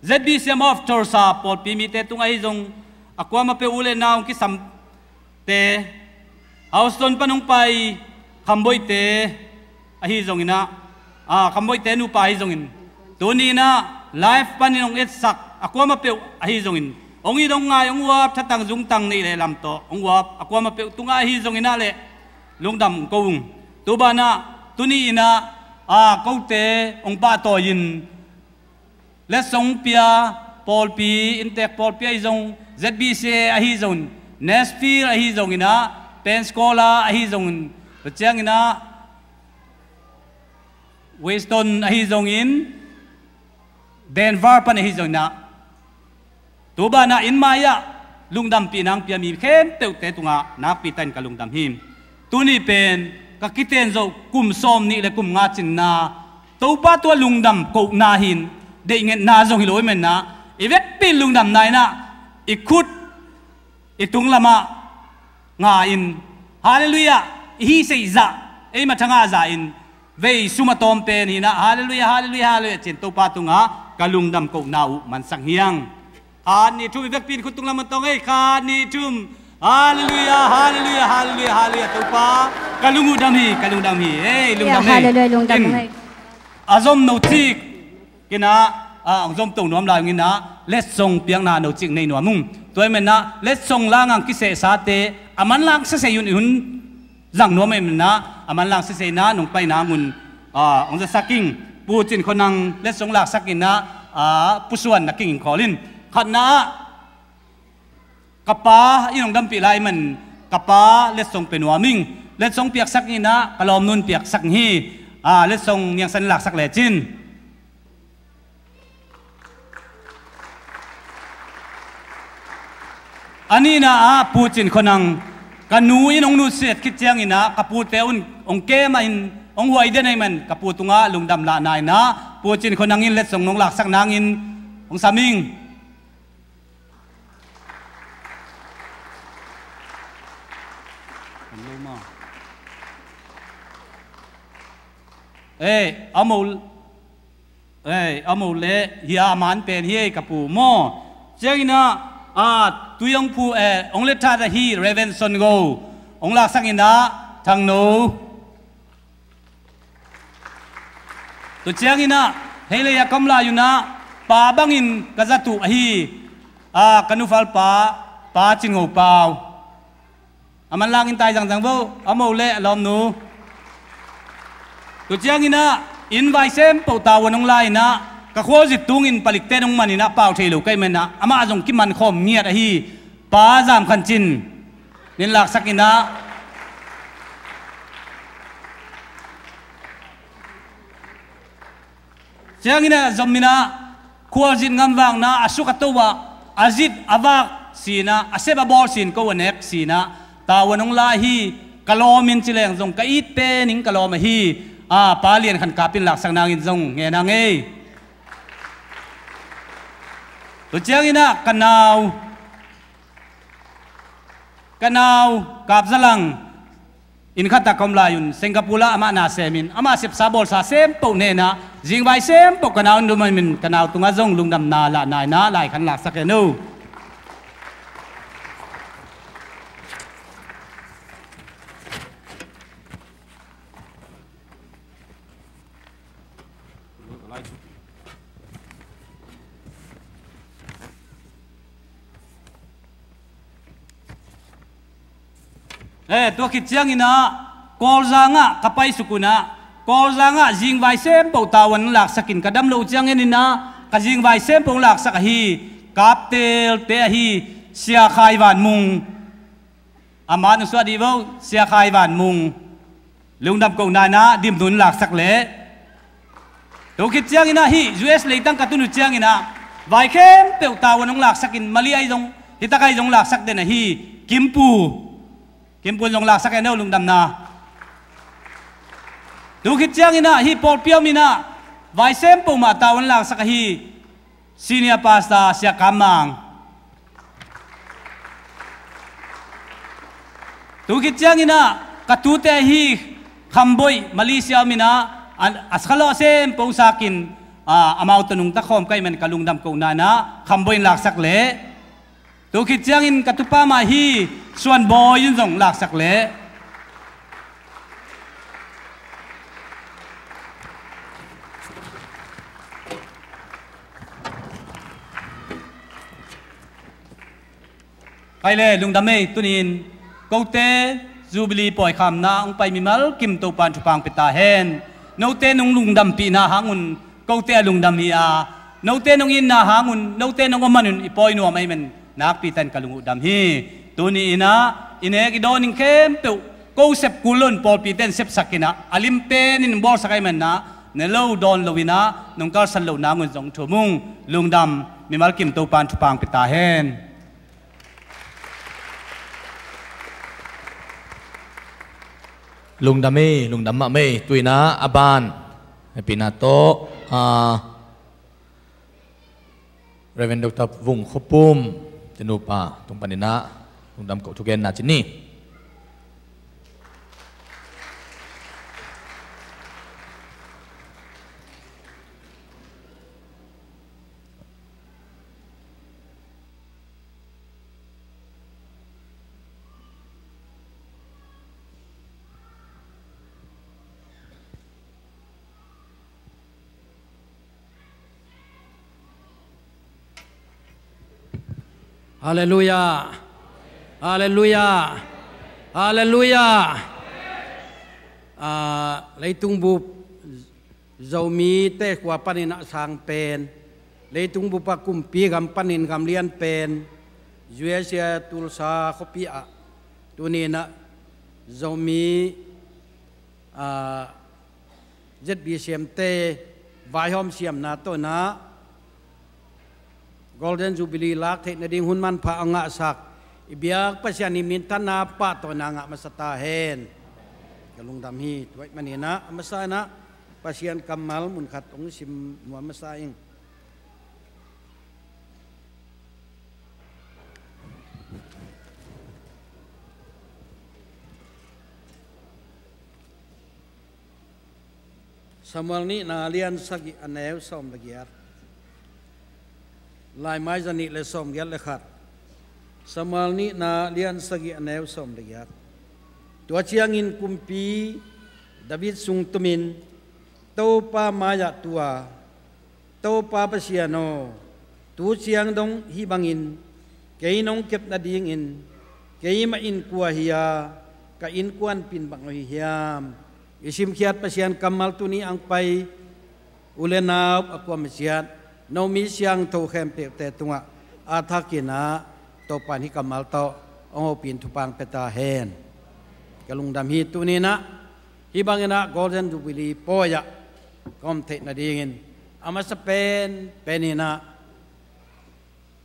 ZBC of Torsa Paul Pimite tung ai jong akwa ma pe ule naung ki sam te Houston panung pai khamboi te ahi jong ina khamboi te nu pai jong in tuni na life paninong et sak akwa ma pe ahi jong in ongi dong ngai ong wap thatang jung tang nei le lam to ong wap akwa ma pe tung ahi jong ina le lungdam koung tu bana tuni ina kaute ong pa to yinและส่งเปียปอลปีอินเตกปอลปีไอซง ZBC ไอฮิซงเนสฟีไอฮิซงอินะเพนสโคลาไอฮิซงตัวเจ้าอินะเวสตันไอฮิซงอินเดนวาร์ปันไอฮิซงนะตัวบ้านะอินมายะลุงดำปีนังเปียมีเข้มเตวเตตุงะนักปีตันกับลุงดำหิมตัวนี้เป็นกักิเตนโจกุมซอมนี่และกุมงาจินนาตัวป้าตัวลุงดำกูนาหิน เด็กเงินนาจงฮิโลยมันนะอีเวกปีลุงดำนายนะอีคุดอีตุงละมางาอินฮาเลลูยาฮีเซย์จะเอ้มาทั้งอาซาอินเวสุมาตอมเป็นหินะฮาเลลูยาฮาเลลูยาฮาเลลูยาเจนตัวปาตุงะกะลุงดำกกนาวมันสังเฮียงฮานี่ทุ่มอีเวกปีคุดตุงละมันตองเอ้คานี่ทุ่มฮาเลลูยาฮาเลลูยาฮาเลลูยาฮาเลลูยาตัวปากะลุงดำฮีกะลุงดำฮีเอ้ลุงดำฮีฮาเลลูยาลุงดำฮีอาซอมโนติกกินะองซอมตงนวมลายงินะเลสซงเปียงนาโนจิกในหนวมุงตัวมันนะเลสซงล่างกิเสสาเตอามันล่างเสยยุนยุนจังนวมมันนะอามันล่างเสยนะหนุ่งไปนามุนองจะสักกิ้งปูจินคนนังเลสซงลากสักกินนะผู้ส่วนนักกิ้งขอลินขันนะกับป้าอีน้องดำปีไลมันกับป้าเลสซงเป็นหัวมิงเลสซงเปียกสักกินนะกะลอมนุนเปียกสักฮีเลสซงยังสันหลักสักแหล่จินอันนี้นะปูจินคนนังกันนูอินองนูเสียดคิดเจียงอินะกับปูเตอุนองเกมาอินองหวยเดนไอมันกับปูตุงะลุงดำลานายนะปูจินคนนังอินเล็ดส่งนงหลักสักนางอินองสามิงเอามูเละเฮียมันเป็นเฮียกับปูโมเจียงอินะตุยองผู้องเลท่าตะฮีเรเวนซอนโกองลากสังอินะทางโนตัวเจียงอินะเฮเลยกำลาอยู่นะป่าบังอินกะจัตุฮีกันุฟัลป่าจิงโง่เปล่ามันลางอินตายจังๆบ่เอาโมเละลอมนูตัวเจียงอินะอินไวเซมเป่าตาวันองไลนะกะโคจิตตุงอินปลิกเตนงมันนี่นะเปล่าเทลูใกล้มันนะอามาจงกิมันคอมเงียดฮีป้าจามขันจินนินหลักสักอินะเจ้าอินะจอมมินะขวจิตงามวางนะอสุขตัวอาจิตอาวากสีนะอาเซบะบอลสินก็วันเอกสีนะตาวันองลาฮีกะโลมินจิเลงจงกะอีเตนิงกะโลมาฮีป้าเลียนขันกาปินหลักสักนางอินจงเงนางเอตัวเจ้าอินะกันนาวกาบซะลังอินขัดตะคอมลายุนสิงคโปร์อามานาเซมินอามาสิบซาบอลซาเซมปกเนนะจิงไวเซมปกกันนาวดูมันมินกันนาวตุงะจงลุงดำนาละนายนะลายขันหลักสักเนูตัวคิดเชียงอินะกอลจางะกับไปสุกุนะกอลจางะจิงไวเซมปกตาวันหลักสักินกระดำโลเชียงอินะกจิงไวเซมปกหลักสักฮีกับเตลเตฮีเสียขายวันมุงอามานุสวัสดีบ่เสียขายวันมุงลุงดำกงนานะดิมนุนหลักสักเละตัวคิดเชียงอินะฮียูเอสเลยตั้งกระตุ้นเชียงอินะไวเข้มปกตาวันหลักสักินมาลีไอจงฮิตาไกจงหลักสักเดนะฮีกิมปูลงหลักสักแนวลุงดำนาดูคิดเจียงอินะฮีปอลเปียวมินะไวเซมปูมาตาวันหลักสักฮีซีเนียปาสตาเสียกามังดูคิดเจียงอินะกระตูเตฮีคัมบอยมาเลเซียมินะอัสขลอเซมปูสักินอามาอุตนุงตะคอมใกล้มันกะลุงดำกูนานะคัมบอยหลักสักเละดูคิดเจียงอินกระตุป้ามาฮีส่วนบอยยินส่งหลักสักเละไปเลยลุงดำเมย์ตุนินกูเตจูบิลีปล่อยคำนะองไปมีมัลกิมตัวปันชุปังปิตาเฮนโนเตนงลุงดำปีนาหางุนกูเตลุงดำมีอาโนเตนงอินนาหางุนโนเตนงอมันุนอีปอยนัวไม่มันนักปีตันกะลุงดำฮีตัวนี้นะอินเอกโดนิงเข้มเปียวกูเซปกุลนปอลปีเตนเซปสักนะอลิมเปนินบอลสักไอมันนะเนลโลดอนโลวินะนงการสันโลนางุนจงทุ่มุงลุงดำมีมัลกิมตัวปันชุปังปิตาเฮนลุงดำมะเมตุยนะอาบานปีนาโต Reverend Dr. Vung Khopum Tenupa tung panina tung dam ko tugen na chini Haleluya, haleluya, haleluya. Lấy tung bụp dầu mi tê qua panin sang pen, lấy tung bụp pa kumpi gam panin gam lian pen, duy sia tulsa kopi a, tunina dầu mi rất bị xiêm tê, vài hôm xiêm na to na. Golden Jubilee lak thek na ding hunman pa anga sak ibiak pasyan imin tana pa to na nga masatahen kalung damhi tuwai manina masana pasyan kamal mun khatong sim wa masaing Samuel ni na lian sagi anew som bagiar lai mai jani le som gyal le khat Samuel ni na lian sagi anew som le gyat tua chiang in kumpi David sung tumin to pa maya tua to pa pasiano tu chiang dong hi bangin kei nong kep na ding in kei ma in kwa hiya ka in kwan pin bang hi hiam isim khiat pasian kamal tu ni ang pai ulenau akwa mesiat no mi siang to khem pe te tunga athakina to pani kamal to ongo pin thupang peta hen kalung dam hi tunina hibangena Golden Jubilee poya kom te na dingin ama sa pen penina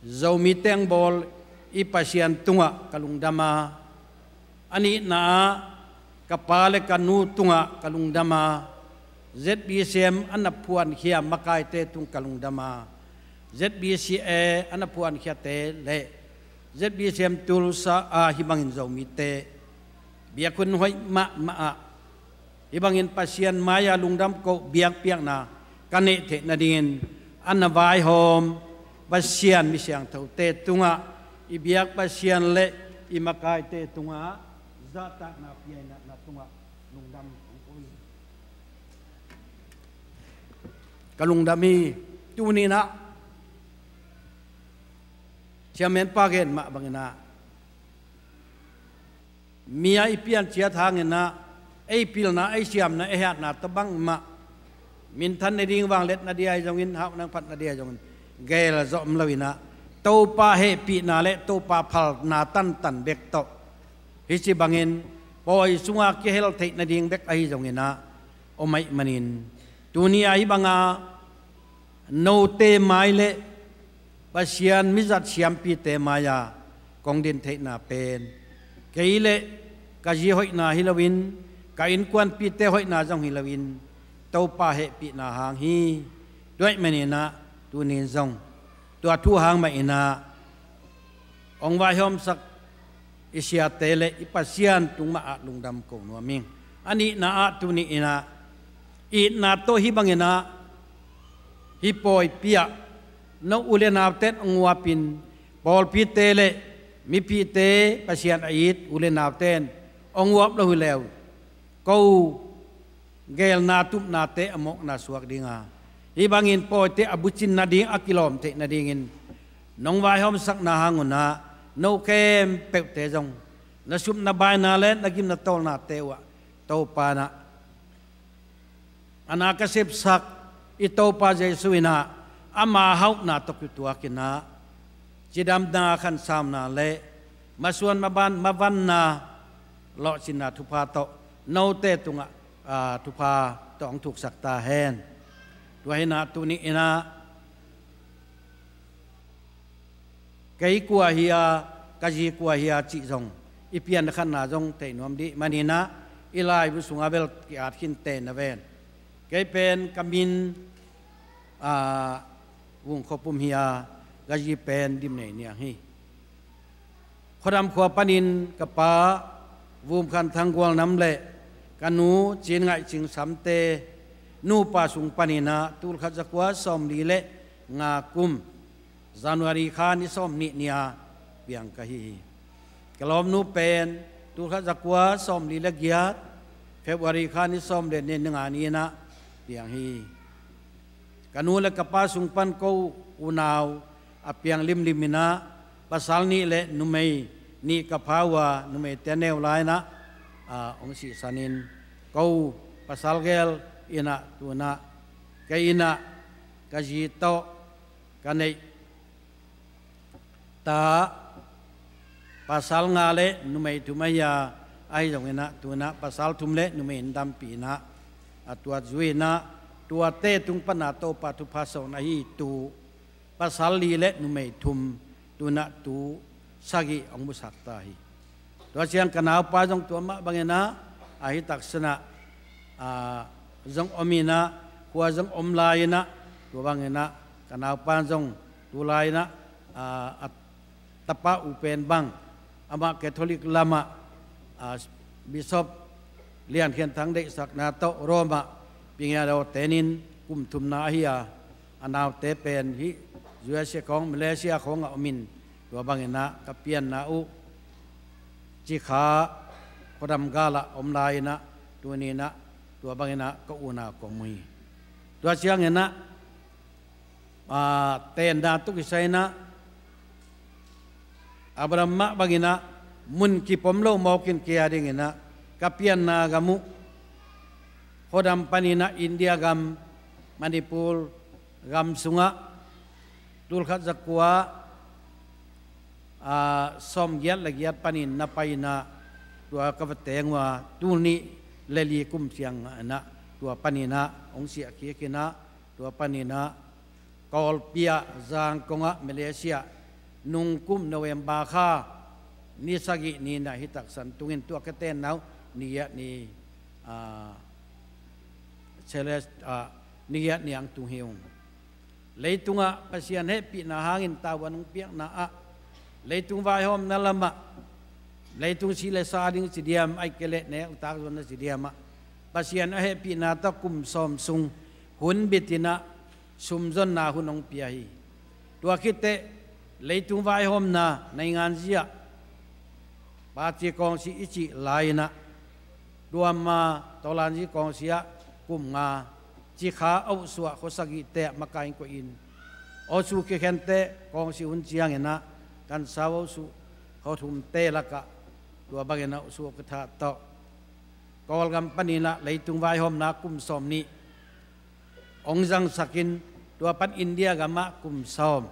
zomi teng bol ipasian tunga kalung dama ani na kapale kanu tunga kalung dama ZBCM anapuan hiya makai te tung kalung dama ZBCA anapuan hiya te le ZBCM tulsa hibangin zomi te biakun hoy ma hibangin pasien maya lungdam ko biak piak na kane te na dingin anavai hom pasien misyang tau te tunga ibiak pasien le imakai te tunga zata na piay na tunga lungdam kalung dami tunina siamen pagen ma bangina mia ipian chia thangena ei pilna ei siam na ehat na tabang ma min than ne ding wang let na dia jongin hau nang phat na dia jongin gel zom lawina to pa he pi na le to pa phal na tan tan bek to hi si bangin poi sunga ke hel thei na ding bek ai jongina o mai manin dunia hi banga no te mai le pasian mizat siam pi te maya kong din thei na pen keile ka ji hoi na hilawin ka in kwan pi te hoi na jong hilawin to pa he pi na hang hi doi menina tu nin jong tu thu hang ma ina ong wa hom sak isia tele ipasian tung ma lungdam ko no ming ani na a tu ni ina I na to hi bangena hi poi pia no ule na tet ngwapin pol pi tele mi pi te pasian ait ule na ten ongwap lo hulew ko gel na tup na te amok na suak dinga hi bangin poi te abuchin na ding akilom te na dingin nong vai hom sak na hanguna no kem pe te jong na sup na bai na le na gim na tol na tewa to pa na anakasip sak ito pa Jesuina ama hau na tokutua kina jidam na kan sam na le masuan maban na lo sina thupa to no te tunga thupa tong thuk sakta hen tuaina tuni ina kai kwa hiya kaji kwa hiya chi jong ipian khan na jong te nom di manina ilai bu sunga bel ki at kin te na ven kay pen kamin wung khopum hiya กะจีเป็นดิมเนเนี่ยฮีขดำขวปนินกะปาวูมคันทางกวางน้ำเละกันนูจีนไงจิงสามเตนูปาสุงปนินาตูลขัดจักวาสอมลีเละงากุมJanuariคานิสอมนิเนียเปียงกะฮีกลอมนูเป็นตูลขัดจักวาสอมลีเละกียดFebruariคานิสอมเดนเนงานีนะเปียงฮีกันนูเละกะปาสุงปันกูอุนาวอเปียงลิมมินะpasal ni le numei ni kapawa numei teneu laina ong si sanin kau pasal gel ina tuna kaina kajito kanei ta pasal ngale numei tumaya ai jong ina tuna pasal tumle numei ndam pina atua juina tua te tung pana to patu paso na hi tu pasal li le numei tum tu nak tu sagi ang musaktahi. Tua siang kenal pa jong tua mak bangena ahi taksana jong omina kuah jong om laina tua bangena kenal pa jong tu laina tapa upen bang ama Katolik lama Bishop lian kian tang dek sakna to Roma pingya do tenin kum tumna hiya anaw te pen hi USA ของมาเลเซียของอมินตัวบางนะกับเปียนนาอุจิขาพดำกาละอมลายนะตัวนี้นะตัวบางนะก็อุณาของมือตัวเชียงเห็นนะเต้นดาตุกิไซนะอับรามะบางนะมุนกิปมโลมอกินเกียดิ่งนะกับเปียนนากามุพดำปานินะอินเดียกามมณิปูรกามสุงะตูลขัดจักวาสมเกียรติละเกียรติปานินนับไปนะตัวกบฏเตงว่าตูนี้เลลีกุมเสียงนะตัวปานินะองเสียเกียกินะตัวปานินะกอลเปียจางกงะมาเลเซียนุงกุมโนเวมบาคานิสกินีนะฮิตักสันตุงินตัวกเตนนาวนี่ยะนี่เชลสนี่ยะนี่อังตุงเฮงเลยตุงะภาษาเนปินาหางินตาวันงเปียกนาอะเลยตุงวายหอมนั่นละมะเลยตุงสิเลสาดิงสิเดียมไอเกเลเนอุตากวันสิเดียมะภาษาเนปินาตะกุมสอมซุงหุนบิตินะซุมจนนาหุนองเปียฮีตัวคิดเตเลยตุงวายหอมนาในงานเสียปาจิกองสิอิจิลายนะรวมมาตอลานจิกองเสียกุมงาจีขาเอาสัวโคสกิเตะมาไกน์กอินเอาสุเกเคนเตะกองสิอุนเจียงเห็นนะกันสาวสุเขาทุ่มเตะละกะตัวบางเห็นนะสุกทาตอกกอลกำปนีนะเลยตุงไว้หอมนากุมสอมนี้องจังสกินตัวปันอินเดียกามะกุมสอม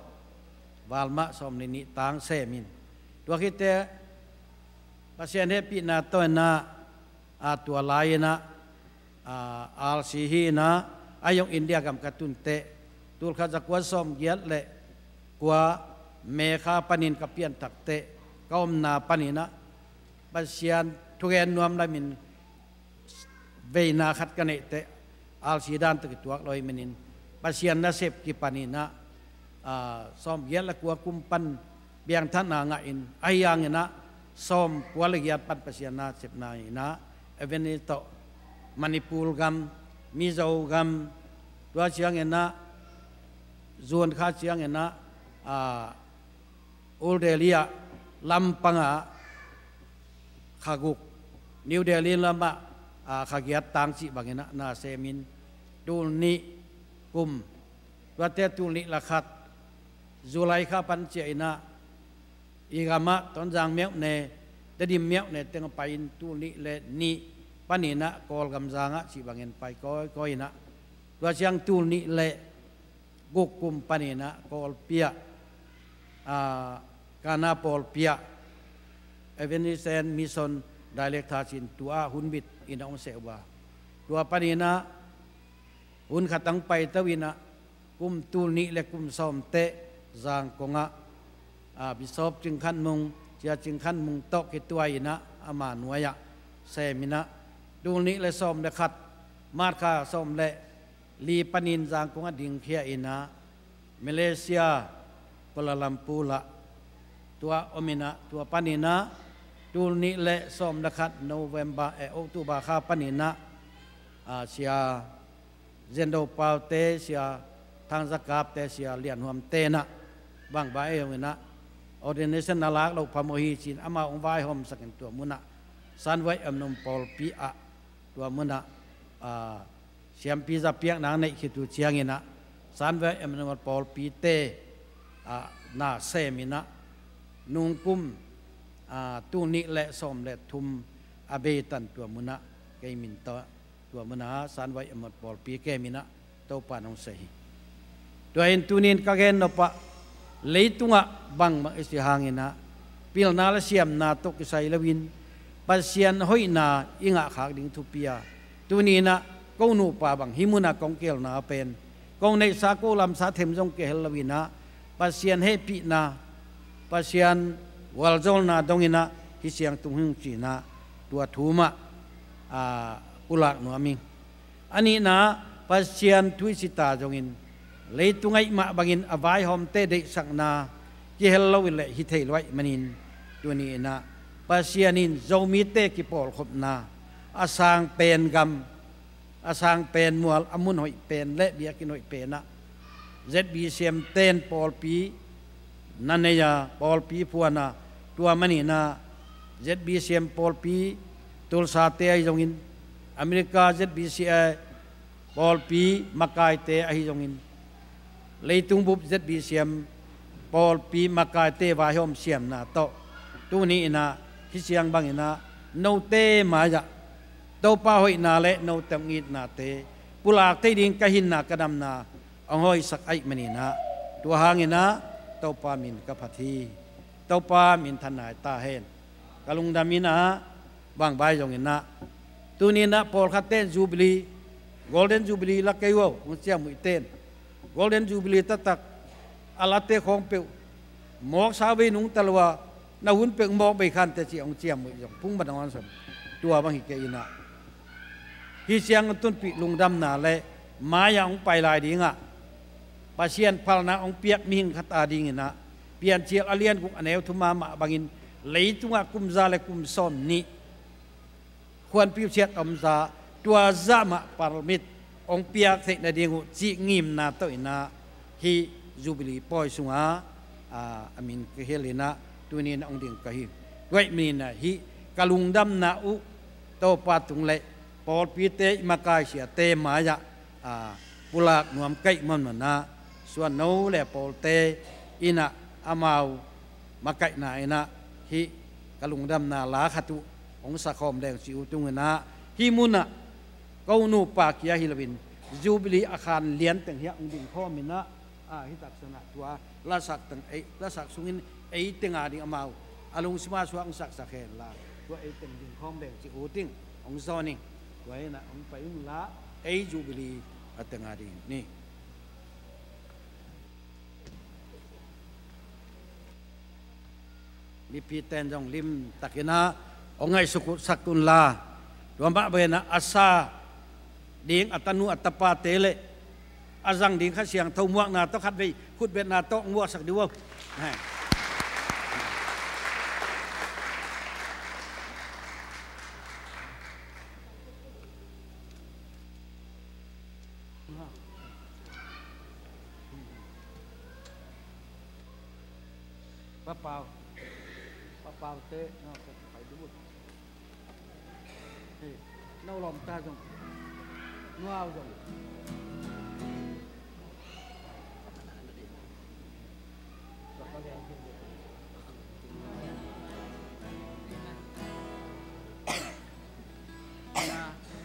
วาลมะสอมนี้ต่างเซมินตัวคิดเตะภาษาเนปินาตัวนะตัวลายนะอัลซีฮีนะอายองอินเดียกำกระตุนเตะตูลข้าจักวาสอมเกียรเละกว่าเมฆาปนินกับเปียนตักเตะก้อมนาปนินะปัสยานทุกแอนนวมได้มินเวนาขัดกันเตะอัลซีดานตะกิตัวลอยมินินปัสยานนาเซบกิปนินะสอมเกียรละกว่ากุมปันเบียงท่านนางอินอายังนะสอมกว่าละเกียรปันปัสยานนาเซบนายนะเอเวนิโตมณิปูรกรรมมิโซกรรมตัวเชียงเงินนะส่วนข้าเชียงเงินนะอุลเดลียลำปังะขากุกนิวเดลีลำบะขาเกียรตังสิบางเงินนะนาเซมินตูนิกุมตัวเตตูนิละขัดจุลัยข้าปันเจนะอีกามะตอนจางเมียวเนแต่ดิมเมียวเนเต็งไปอินตูนิเลนีปานินะกอลกำจางะสิบางเงินไปก้อยนะตัวเชียงตูนิเลกุกกุมปานินะกอลเปียกานาปอลเปียเอเวนิเซนมิซอนไดเรกทาชินตัวหุนบิดอินองเสวาตัวปานินะหุนขัดตั้งไปตะวินะกุมตูนิเลกุมซอมเตะจางกงะบิชอบจึงขันมุงเจียจึงขันมุงโตกิตัวอินะอามาหน่วยเซมินะดูนี้เลยซ้อมเลยขัดมาดข้าซ้อมเลยลีปนินจางกงดิ่งเขียอินะมาเลเซีย กุลาลัมพูละตัวอมินะตัวปานินะตูนิเลสอมนักโนเวมบาออกตุบาคาปานินะเสียเจนโดปาวเตเสียทางสกาบเตเสียเลียนหวมเตนะบางใบเอาไว้นะออเดเนชันนาลักเราพามหิจินอามาองไว้หอมสักตัวมุนะสันไว้อำนมปอลปีอะตัวมุนะเสียมปีจะเปียกนางในขิตุเชียงเงินะสันไว้อำนมปอลปีเตนาเซมินะนุงกุมตูนิและสมและทุมอาเบตันตัวมุนะเกมินตัวมุนะสันไว้อำนมปอลปีเกมินะตัวปานองเสหิตัวเอ็นตูนินกะเกนนปะเลยตุงะบังมาอิสหางนะพิลนาละเสียมนาตกใส่ละวินปัสเซียนหอยนาอิงะขากดิ่งทุปียตัวนี้นะกนูปาบังหิมุนะกองเกลนาเป็นกองในสาโกลำสาเทมจงเกลละวินะปัสเซียนเฮปีนาปัสเซียนวอลจอลนาดงินะฮิเสียงตุงหึงจีนะตัวทูมะกุลาหนัวมิงอันนี้นะปัสเซียนทุยสิตาจงอินเลยตุงไอมาบังอินอวายหอมเตเดสักนาเจเฮลลวิเลฮิเทลไว้มันินตัวนี้นะปัสยานินโจมีเตกิปอลขบนาอาสังเป็นกรรมอาสังเป็นมัวอมุนหอยเป็นและเบียกินหอยเป็นนะเจ็ดบีเซียมเต้นปอลปีนันเนียปอลปีพัวนาตัวมันินะเจ็ดบีเซียมปอลปีตุลซาเตไอจงอินอเมริกาเจ็ดบีเซียปอลปีมักไกเตไอจงอินเลยตุงบุบเจ็ดบีเซียมปอลปีมักไกเตวาหอมเสียมนาโตตัวนี้นะที่เสียงบางนะโนเตมาจะโตป้าหอยนาเละโนเตมงีดนาเตปุลากเตดิงกะหินนากระดำนาองหอยสักไอมันีนะตัวหางนะโตป้ามินกับพัทีโตป้ามินทนายตาเฮนกะลุงดามินะบางใบจงนะตัวนี้นะพอลคัตเตนจูบิลีโกลเด้นจูบิลีลักเกยวมุเซียมุเตนโกลเด้นจูบิลีตักอาลาเตของเปียวหมอกสาวีนุงตะลวานาหุ่นเปียงมองไปขันแต่เจียงเจียมมือพุ่งบันวันสมตัวบางหิเกอินะฮิเสียงต้นปีลุงดำนาเลยมาอย่างไปลายดีงะปาเชียนพลนาองเปียกมิงขัตาดีงนะเปลี่ยนเชียงอเลียนกุกอเนวทุมาบางอินเลยตุงะกุมซาและกุมซ้อมนี้ควรพิเศษอมซาตัวซามะปาร์มิดองเปียกเสกนาดีงุจีงิมนาตัวอินะฮิจูบิลีปอยสุงาอามินเกเฮลินะตัวนี้นะองดิ่งกะฮิด้วยมีนะฮิกะลุงดำนาอุโตปาตุงเลปอลปีเตมากายเสียเตมายะปุลากนวมไก่มันมันนะส่วนโนเลปอลเตอินะอามาวมาไก่นาอินะฮิกะลุงดำนาลาขตุองสะคอมแดงสิอุตุงนะฮิมุนะกาวนูปากิยาฮิลวินจูบิลีอาคารเลียนแต่งเฮียองดิ่งข้อมินะฮิตักษณะตัวลาสักตั้งลาสักสุงินไอ้ติงอาดิงอมาอารมณ์สมาสว่างสักสักเห็นละตัวไอ้ติงดิ่งข้องแดงจิโอติงองซอนิงตัวไอ้นะองไปอุ้งละไอ้จูบิลีติงอาดิงนี่มีพีเตนจงลิมตักินะองไงสุกุสักุลลาตัวบ้าเบนะอาซาดิ่งอัตนุอัตปาเตเลอาจังดิ่งข้าเสียงทมัวนาต้องขัดไปขุดเบ็ดนาต้องมัวสักดีว่าป้าเปล่าเตะน่าจะไปดูเฮ้ยน่าลอมตาจงน่าจง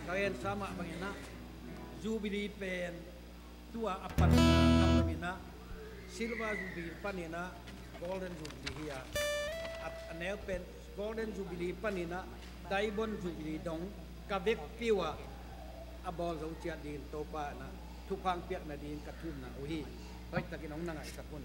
kalian sama bagaimana Jubilee pen tua apa nama bina Silver Jubilee panina Golden Jubilee ya anel pen Golden Jubilee panina Diamond Jubilee dong kavek piwa abol jauh ciat din topa na tukang piak na din katum na uhi baik tak inong nangai sapun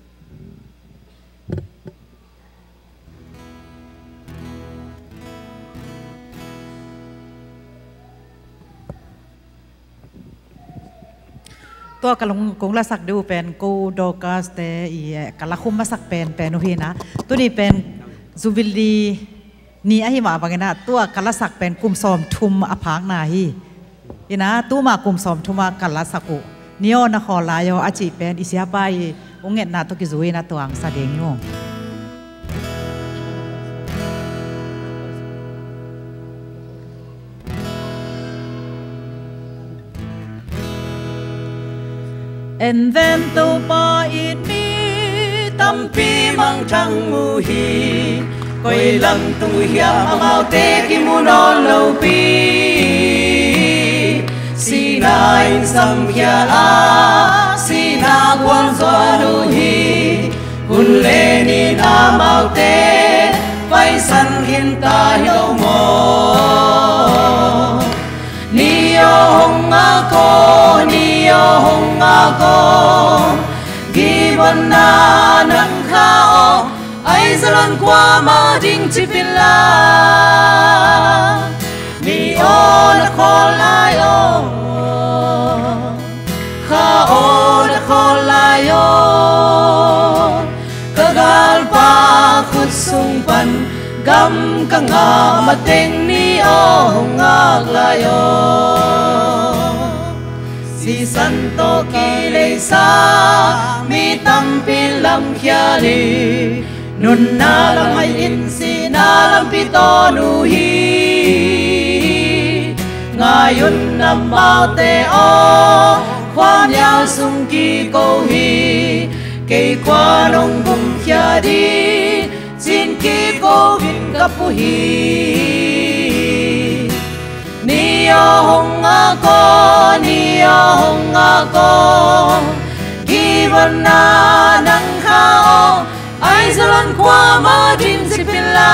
ตัวกะลงกงละสักดูเป็นกูโดกัสเตอีกะละคุมมาสักเป็นอุฮีนะตัวนี้เป็นจูบิลีนี่อหิมาบางนะตัวกะละสักเป็นกุมซอมทุมอภางนาฮีอีนะตัวมากุมซอมทุมากะละสักุนิโอนครลายอาจิเป็นอิเสียไปองเงนาตัวกิจุยนะตัวอังสะเดงอยู่And then tu pa ini tampi mang chang mu hi koi lang tu hiam amau te ki mu non lo pi si na in sam hia a si na quan zo nu hi hun le ni na mau te pai san hin ta hiu mo ni yo hong a ko ni yo hong a ko given na nang khao ai zalan qua ma ding chi pila ni o na khol lai o kha o na khol lai o kagal pa khut sung pan gam ka nga ma teng ni o ngak lai o si santo ki le sa mi tam pin lam khia li nun na lam hai in si na lam pi to nu hi ngayun nam bao te o khoan yao sung ki ko hi cây qua nông bum khia đi xin ki ko vin kapu hi ni yo hong a ko ni yo hong a ko given na nang khao ai zalan qua ma din si pila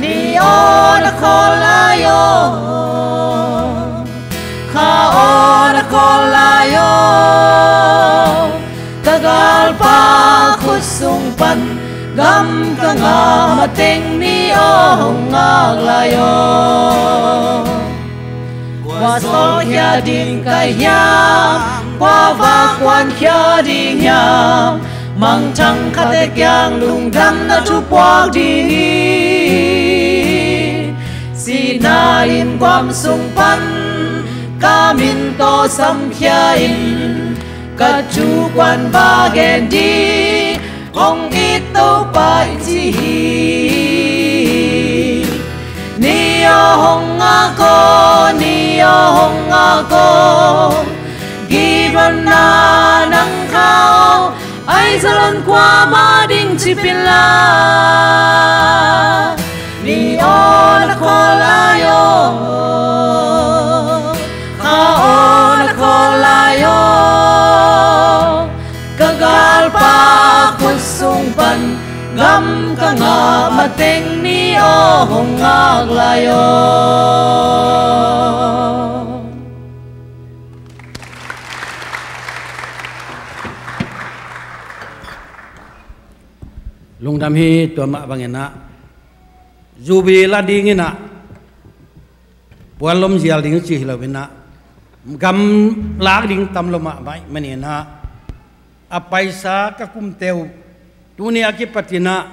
ni o na kola yo khao na kola yo kagal pa khut sung pan gam ka nga mateng ni o ngak layo qua so hia ding kai hiam qua va quan hia ding hiam mang chang khate kyang lung dam na chu puak ding si na in kwam sung pan kamin to sam hia in ka chu quan ba gen di ong ít tâu pai chi ni yo hong a ko ni yo hong a ko given na nang khao ai zalan qua ma ding chi pila ni o na ko la yo khao na ko la yo kagal pa sung pan gam ka nga mateng ni o hong ngak layo lung dam hi to ma bangena zubi la dingina pualom jial ding chi hilawina gam lak ding tam loma bai manina apai sa ka kum teu dunia ki patina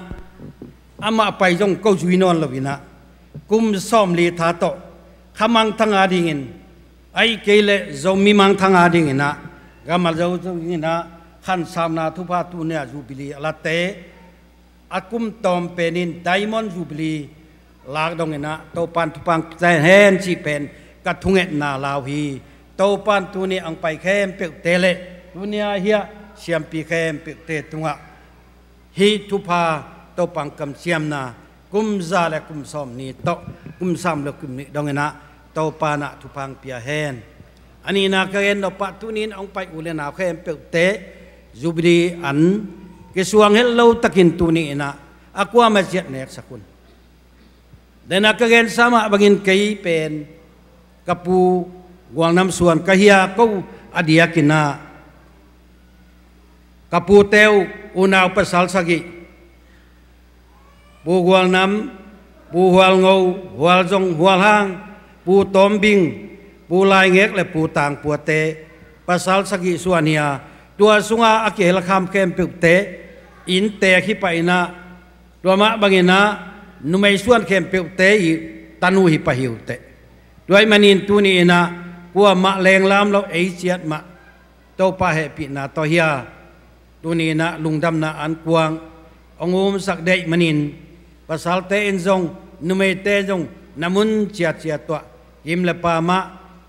ama apai jong ko juinon lovina kum som li tha to khamang thanga dingin ai kele zomi mang thanga dingina gamal zo dingina khan samna thupa tu ne jubili alate akum tom penin diamond jubili lag dongena to pan thupang sai hen chi pen ka thunget na law hi to pan tu ni ang pai khem pe tele dunia hia siam pi khem pe te tunga hi thupa to pang kam siam na kum za le kum som ni to kum sam le kum ni dongena to pa na thupang pia hen ani na ka en no pa tu nin ong pai u le na khem pe te jubri an ke suang hel lo takin tu ni na akwa ma jet nek sakun den akagen sama bangin kai pen kapu guang nam suan kahia ko adia kina kapu teu unaw pasal sagi pu guang nam pu hual ngau hual jong hual hang pu tom bing ปูลายเงกและปูต่างปัวเตภาษาสกิส่วนเนียตัวสุงาอเกลคำเข้มปุกเตอินเตขี้ไปนะตัวมะบางนะนุไม่ส่วนเข้มปุกเตอีตันูหิปะหิวเตด้วยมันินตัวนี้นะกัวมะแรงลามเราเอเจียดมะโตปะเหปินาโตเฮียตัวนี้นะลุงดำนะอันกวางองุมสักเดยมันินภาษาเตอินจงนุไม่เตจงนามุนเจียตัวยิมเลปามะ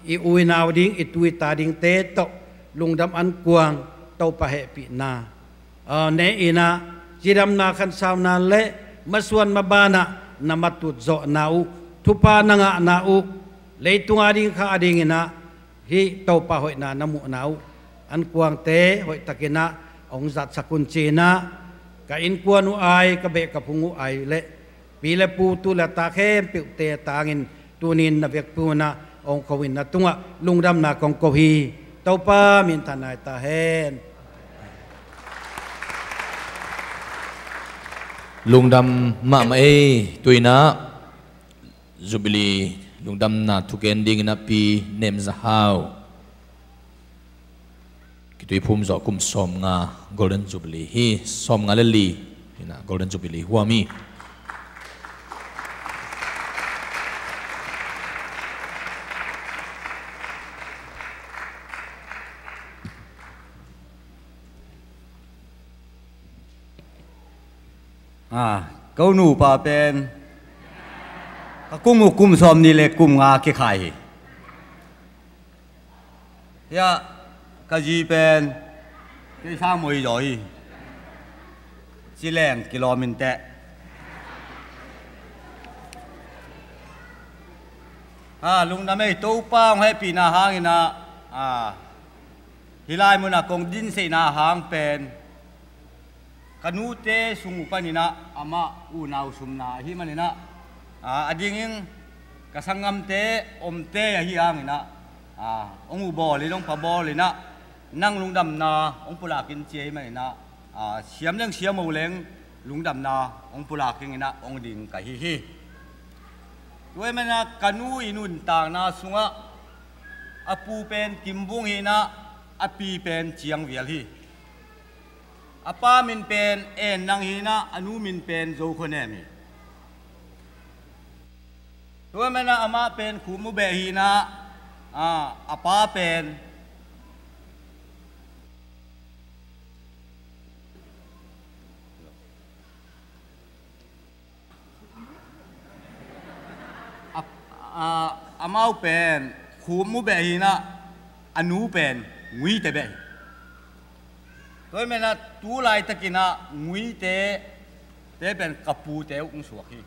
อีอุยนาวดิ้งอีตุยตาดิ้งเตโตลุงดำอันกวางโตปะเหปินาเนอินะจีดำนาขันสาวนาเละมาส่วนมาบานะนามาตุดโจนาอุทุปานังนาอุเลยตุงอาดิ้งข้าดิ้งนะฮิโตปะหอยนานามุนาอุอันกวางเตหอยตะกินะองจัดสกุลจีนะกะอินกวนอุไอกะเบกะพุงอุไอเละปีเลปูตุละตาเข้มปิวเตตางินตูนินนาเวกปูนะองควินนะตุงะลุงดำนากองโกฮีเต้าป้ามินทนายตาเฮนลุงดำมาไม่ตุยนะจูบิลีลุงดำนาทุกเอนดิ้งนะปีเนมซาฮาวกิตุยภูมิจอกุมสมงา Golden Jubilee ฮีสมงาเลลีนะ Golden Jubilee หัวมีเกาหนูป่าเป็นกุ้งมุกุ้มซอมนี่เลยกุ้มงาเกี่ยไข่ยะกะจีเป็นที่สร้างมวยจ่อยจีแรงกิโลมินเตะลุงน้ำไม่ตู้ป้างให้ปีนาหางนะฮิลายมุนกงดินเสนาหางเป็นกันูเตสุงปนินะอามาอูนาวสุมนาฮิมันนะอดีงิงกสังงามเตอมเตฮิอังนะองอุบอลเลยน้องปะบอลเลยนะนั่งลุงดำนาองปุลากินเจมันนะเสียมเรื่องเสียมูเล้งลุงดำนาองปุลากินนะองดิ่งกะฮิด้วยมันนะกันูอินุนต่างนาสุงะอปูเป็นกิมบุงฮินะอปีเป็นเจียงเวียลฮีอาป้ามินเป็นเอ็นนางฮีนะอนุมินเป็นโจคนเนมีตัวแม่นะอามาเป็นขุมุเบฮีนะอาป้าเป็นอามาเป็นขุมุเบฮีนะอนุเป็นงุยเตเบตัวแม่นะตัวลายตะกินะงุยเตเป็นกระปูเตอุ้งสวกี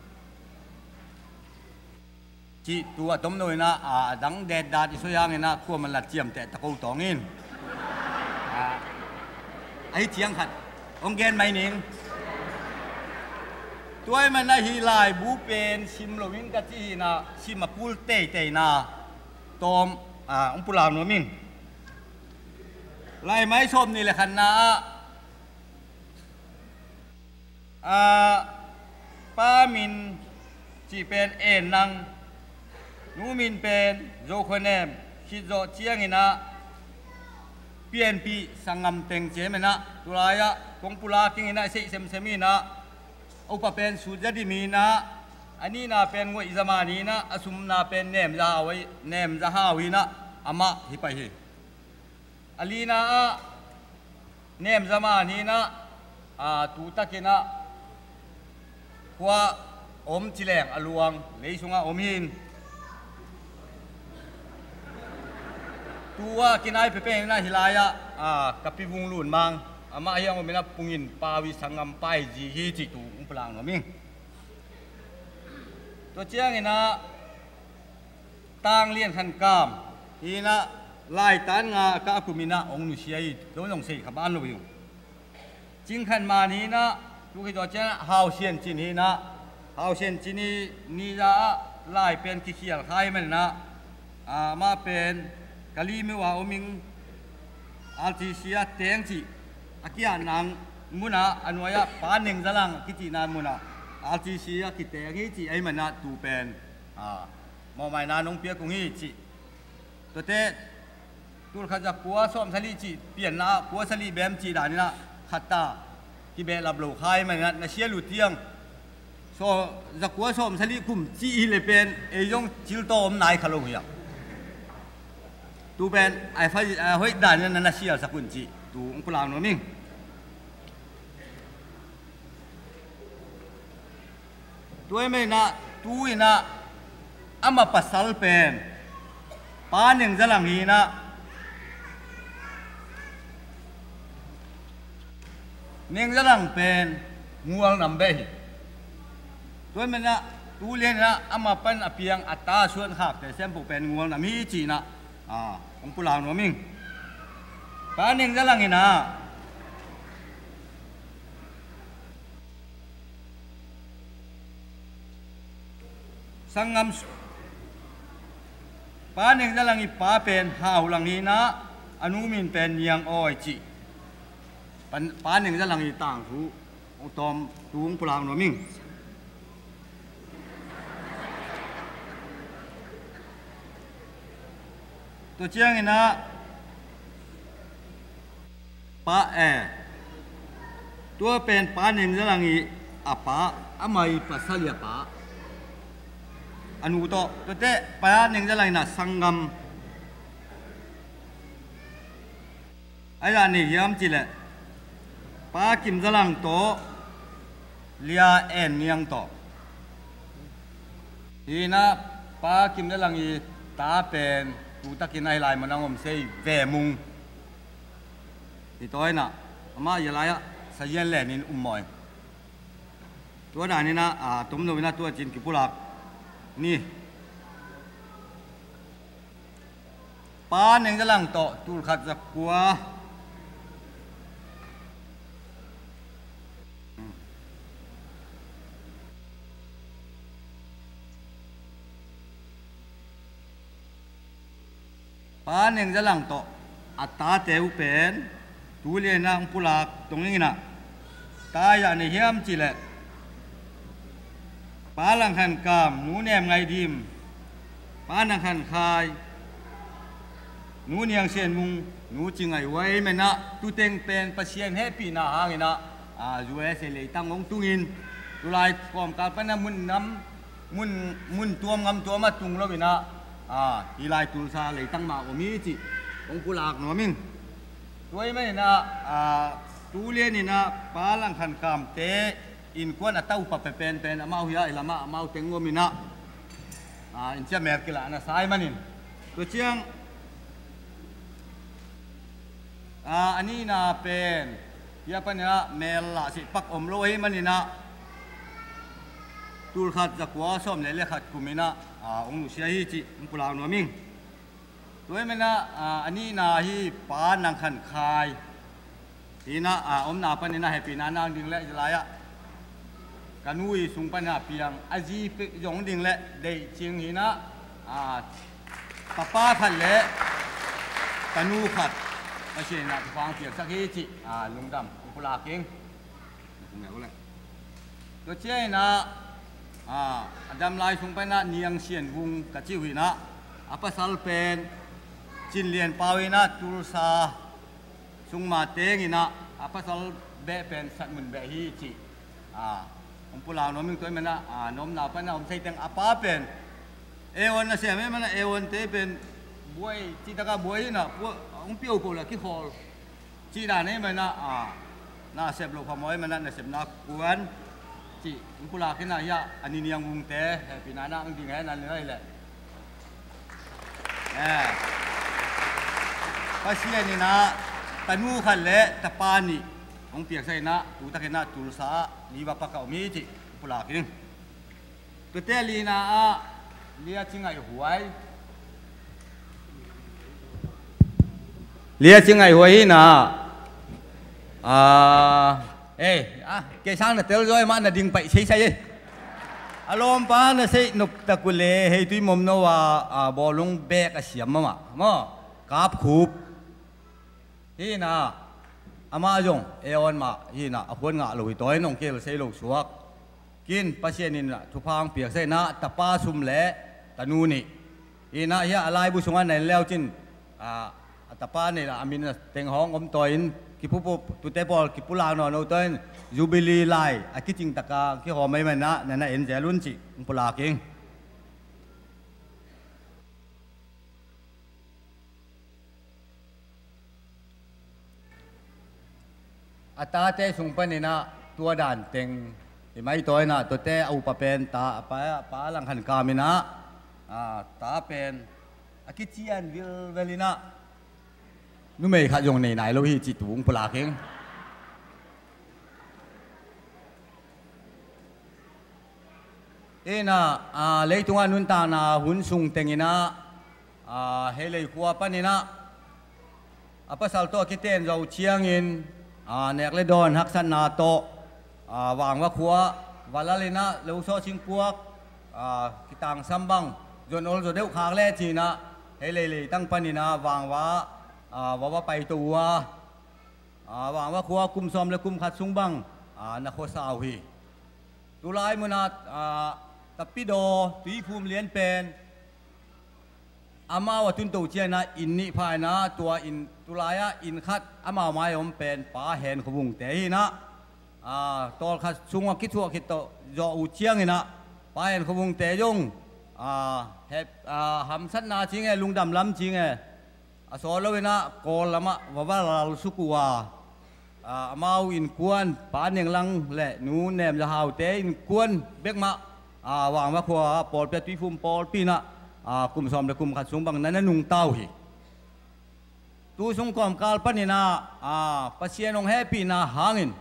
จีตัวต้มน้อยนะดังแดดดาดิสวยางนะขั้วมันละเจียมแต่ตะกูตองอินไอเจียงขัดองเกนไม่นิ่งตัวมันนะฮีลายบูเป็นชิมโลวินกะจีนะชิมมาปูลเตนะตอมองปุลาโนมินลายไม้ส้มนี่แหละคันนะป้ามินจีเป็นเอ็นนังนูมินเป็นโจคนเนมคิดโจเจียงนะเปลี่ยนปีสังงามเต็งเจมนะตัวลายะกงปุลากิงนะเซมมีนะอุปเป็นสุดดีมีนะอันนี้นะเป็นงวยอิจมานีนะอสุมนะเป็นเนมจะเอาไว้เนมจะหาวินะอามาฮิไปฮิอลีนะเนมจะมานีนะตูตะกินะขวาอมจิแรงอลวงเลยสุงะอมหินตัวกินไอเปเป็นนะฮิลายะกับปีวุงลุนมังอามาเฮียงมันนะปุงินปาวิสังงามไปจีฮีจิตูอุปลังนะมิงตัวเจียงนะต่างเลี้ยนขันกามฮีนะลายตันงากาคุมินะองนุเชียโดนลงสีขับบ้านเราอยู่จิงขันมานี้นะลูกที่ตัวเจ้าฮาวเชียนจินีนะฮาวเชียนจินีนี่จะลายเป็นขี้เขียลคายมันนะมาเป็นกะลีไม่ว่าอมิงอัลติเซียเตียงจีอากิอานังมุนะอันวายปานหนึ่งจะลังกิจินานมุนะอัลติเซียกิเตงจีไอมันนะตูเป็นมอไม่นานงเปียกงฮีจี ตัวเต้ตูลขัดจากกัวส้มสลีจีเปลี่ยนนะกัวสลีแบมจีด่านี่นะขัดตาที่เบลลับโลคายมันนะเชียลุเตียงโซจากกัวส้มสลีกุ่มจีเลยเป็นไอยงจิลโตมนายขลุ่มอย่างตูเป็นไอไฟเฮ้ยด่านนี่นะเชียสักคนจีตูองค์พลางโนมิงตัวไม่นะตูนะอามาปัสสัลเป็นป้าหนึ่งจะหลังฮีนะหนึ่งจะหลังเป็นงูอังนำเบยตัวไม่นะตูเรียนนะอามาเป็นอเพียงอัตตาส่วนหักแต่เส้นผูกเป็นงูอังนำมีจีนะองค์พลางโนมิงป้าหนึ่งจะหลังฮีนะสังงามป้าหนึ่งจะลังอีป้าเป็นหาวลังอีนะอนุมินเป็นยังอ้อยจีป้าหนึ่งจะลังอีต่างทูองตอมตูงปลางหนอมิงตัวเชียงอีนะป้าตัวเป็นป้าหนึ่งจะลังอีอาป้าอามาอีปัสสาวะป้าอนุโตตัวเตะป้าหนึ่งจะไรนะสังกมไอ้ด้านนี้ย้ำจีเลยป้ากิมจะลังโตเลียเอ็นยังโตทีนะป้ากิมจะลังอีตาเป็นตูตะกินไอไลมันนั่งอมเซยเวมุงที่ตัวน่ะมาอย่าไรอะสายเย็นแหล่นินมอยตัวด่านนี้นะตุ้มโนวินะตัวจินกิปุรักนี่ป้าหนึ่งจะลังโตตูลขัดจักกัวป้าหนึ่งจะลังโตอัตตาเตวเป็นตูเลียนะปุลักตรงนี้นะตายอย่างนี้เฮียมจีเลยป้าลังขันกามหนูแนมไงดิมป้านังขันคายหนูเนียงเชียนมุงหนูจึงไงไว้แม่นะตูเต็งเป็นประเชียนเฮปีนาหางนะอยู่เสเลยตั้งงงตุงินตุลายความการปั้นน้ำมุนน้ำมุนตัวงำตัวมาตุงแล้ววินะทีลายตุลซาเลยตั้งมาโอมีจิองกุลากหนอมิงตัวไม่นะตูเลียนี่นะป้าลังขันกามเตอินควนอัตตาอุปเป็นอามาหุยาอิลามาอามาอุเตงโงมินะอินเชียเมร์กิลานะสายมันินตัวเชียงอันนี้นะเป็นยาปนินะเมลละสิปักอมโลหิมันินะตูลขัดจากวัวส้มเลยเลี้ยขัดกุมินะองนุเชียฮิจิองกุลาโนมิงตัวไม่นะอันนี้นะฮีป้านังขันคายทีนะอมนาปนินะเฮปีนานางดึงและจะไรอะกันวุ้ยสุงปัญหาเพียงอาจียงดิ่งและเดจิงหินะป้าขัดและกันวุ้ขัดมาเชียนะฟังเสียงสักทีจิลุงดำอุปราเก่งตรงไหนก็เลยตัวเชี่ยนะดำลายสุงปัญหาเนียงเชียนวุงกัจจิวินะapa sal pen chin lian pawina tulsa sungma tengina apa sal be pen sat mun be hi chi om pula no ming toy mana nom na pa na om sai teng apa pen ewon na se me mana ewon te pen buai chi ta ka buai na om piu ko la ki hol chi da ne mana na sep lo phamoi mana na sep na kuan chi om pula ki na ya ani niang wung te pinana ang ding hai nan le leภาษีนี่นะตะนูขันเละตะปานี่องเปียกใส่นะตูตะเกนะตูสาลีบะปะกะมีจิปุลากินตัวเตลีนะเลียจิงไงหวยเลียจิงไงหวยนะเกช่างน่ะเตลจ้อยมาน่ะดิ่งไปใช่อารมณ์ป้าเนี่ยใช่นุบตะกุเลให้ตุยมมโนว่าบอลงแบกเสียมมากราบคูบฮีน่ะอามาจงเอวันมาฮีน่ะอควรงะลุยตัวน้องเกลใส่ลูกสวกกินปัสเซียนินน่ะทุพางเปียกใส่นะตะป้าซุ่มแหละตะนูนี่ ina ya alai bu sungan nei leo chin atapa nei la amin teng hong om toin ki pu tu te pol ki pula no no toin jubilee lai akiting taka ki ho mai mai na na en jalun chi pula king atate sungpanina tua dan teng mai toy na to te au pa pen ta pa lang han kamina ta pen akichian vil velina nu mei kha yong nei nai lo hi chi tung pula kheng ena leitunga nun ta na hun sung tengina helei khuwa panina apa salto kiten zo chiangin nek le don hak san na to wang wa khuwa walalina lo so ching puak kitang sambang jon ol zo deu khak le chi na helei le tang panina wang wa pai tuwa wang wa khuwa kum som le kum khat sung bang na kho sao hi tu lai muna tapido tui phum lien pen ama wa tun to chia na in ni phai na tua in tulaya in khat ama mai om pen pa hen khubung te hi na tol khat sungwa ki thua ki to zo u chiang ina pa hen khubung te jong hep ham sat na ching e lungdam lam ching e so lo na kol lama wa lal sukuwa amau in kuan pa neng lang le nu nem ja hau te in kuan bek ma wang wa khwa pol pe tui phum pol pi na kum som le kum khat sung bang nan nung tau hi tu sung kom kal panina pasien ong happy na hangin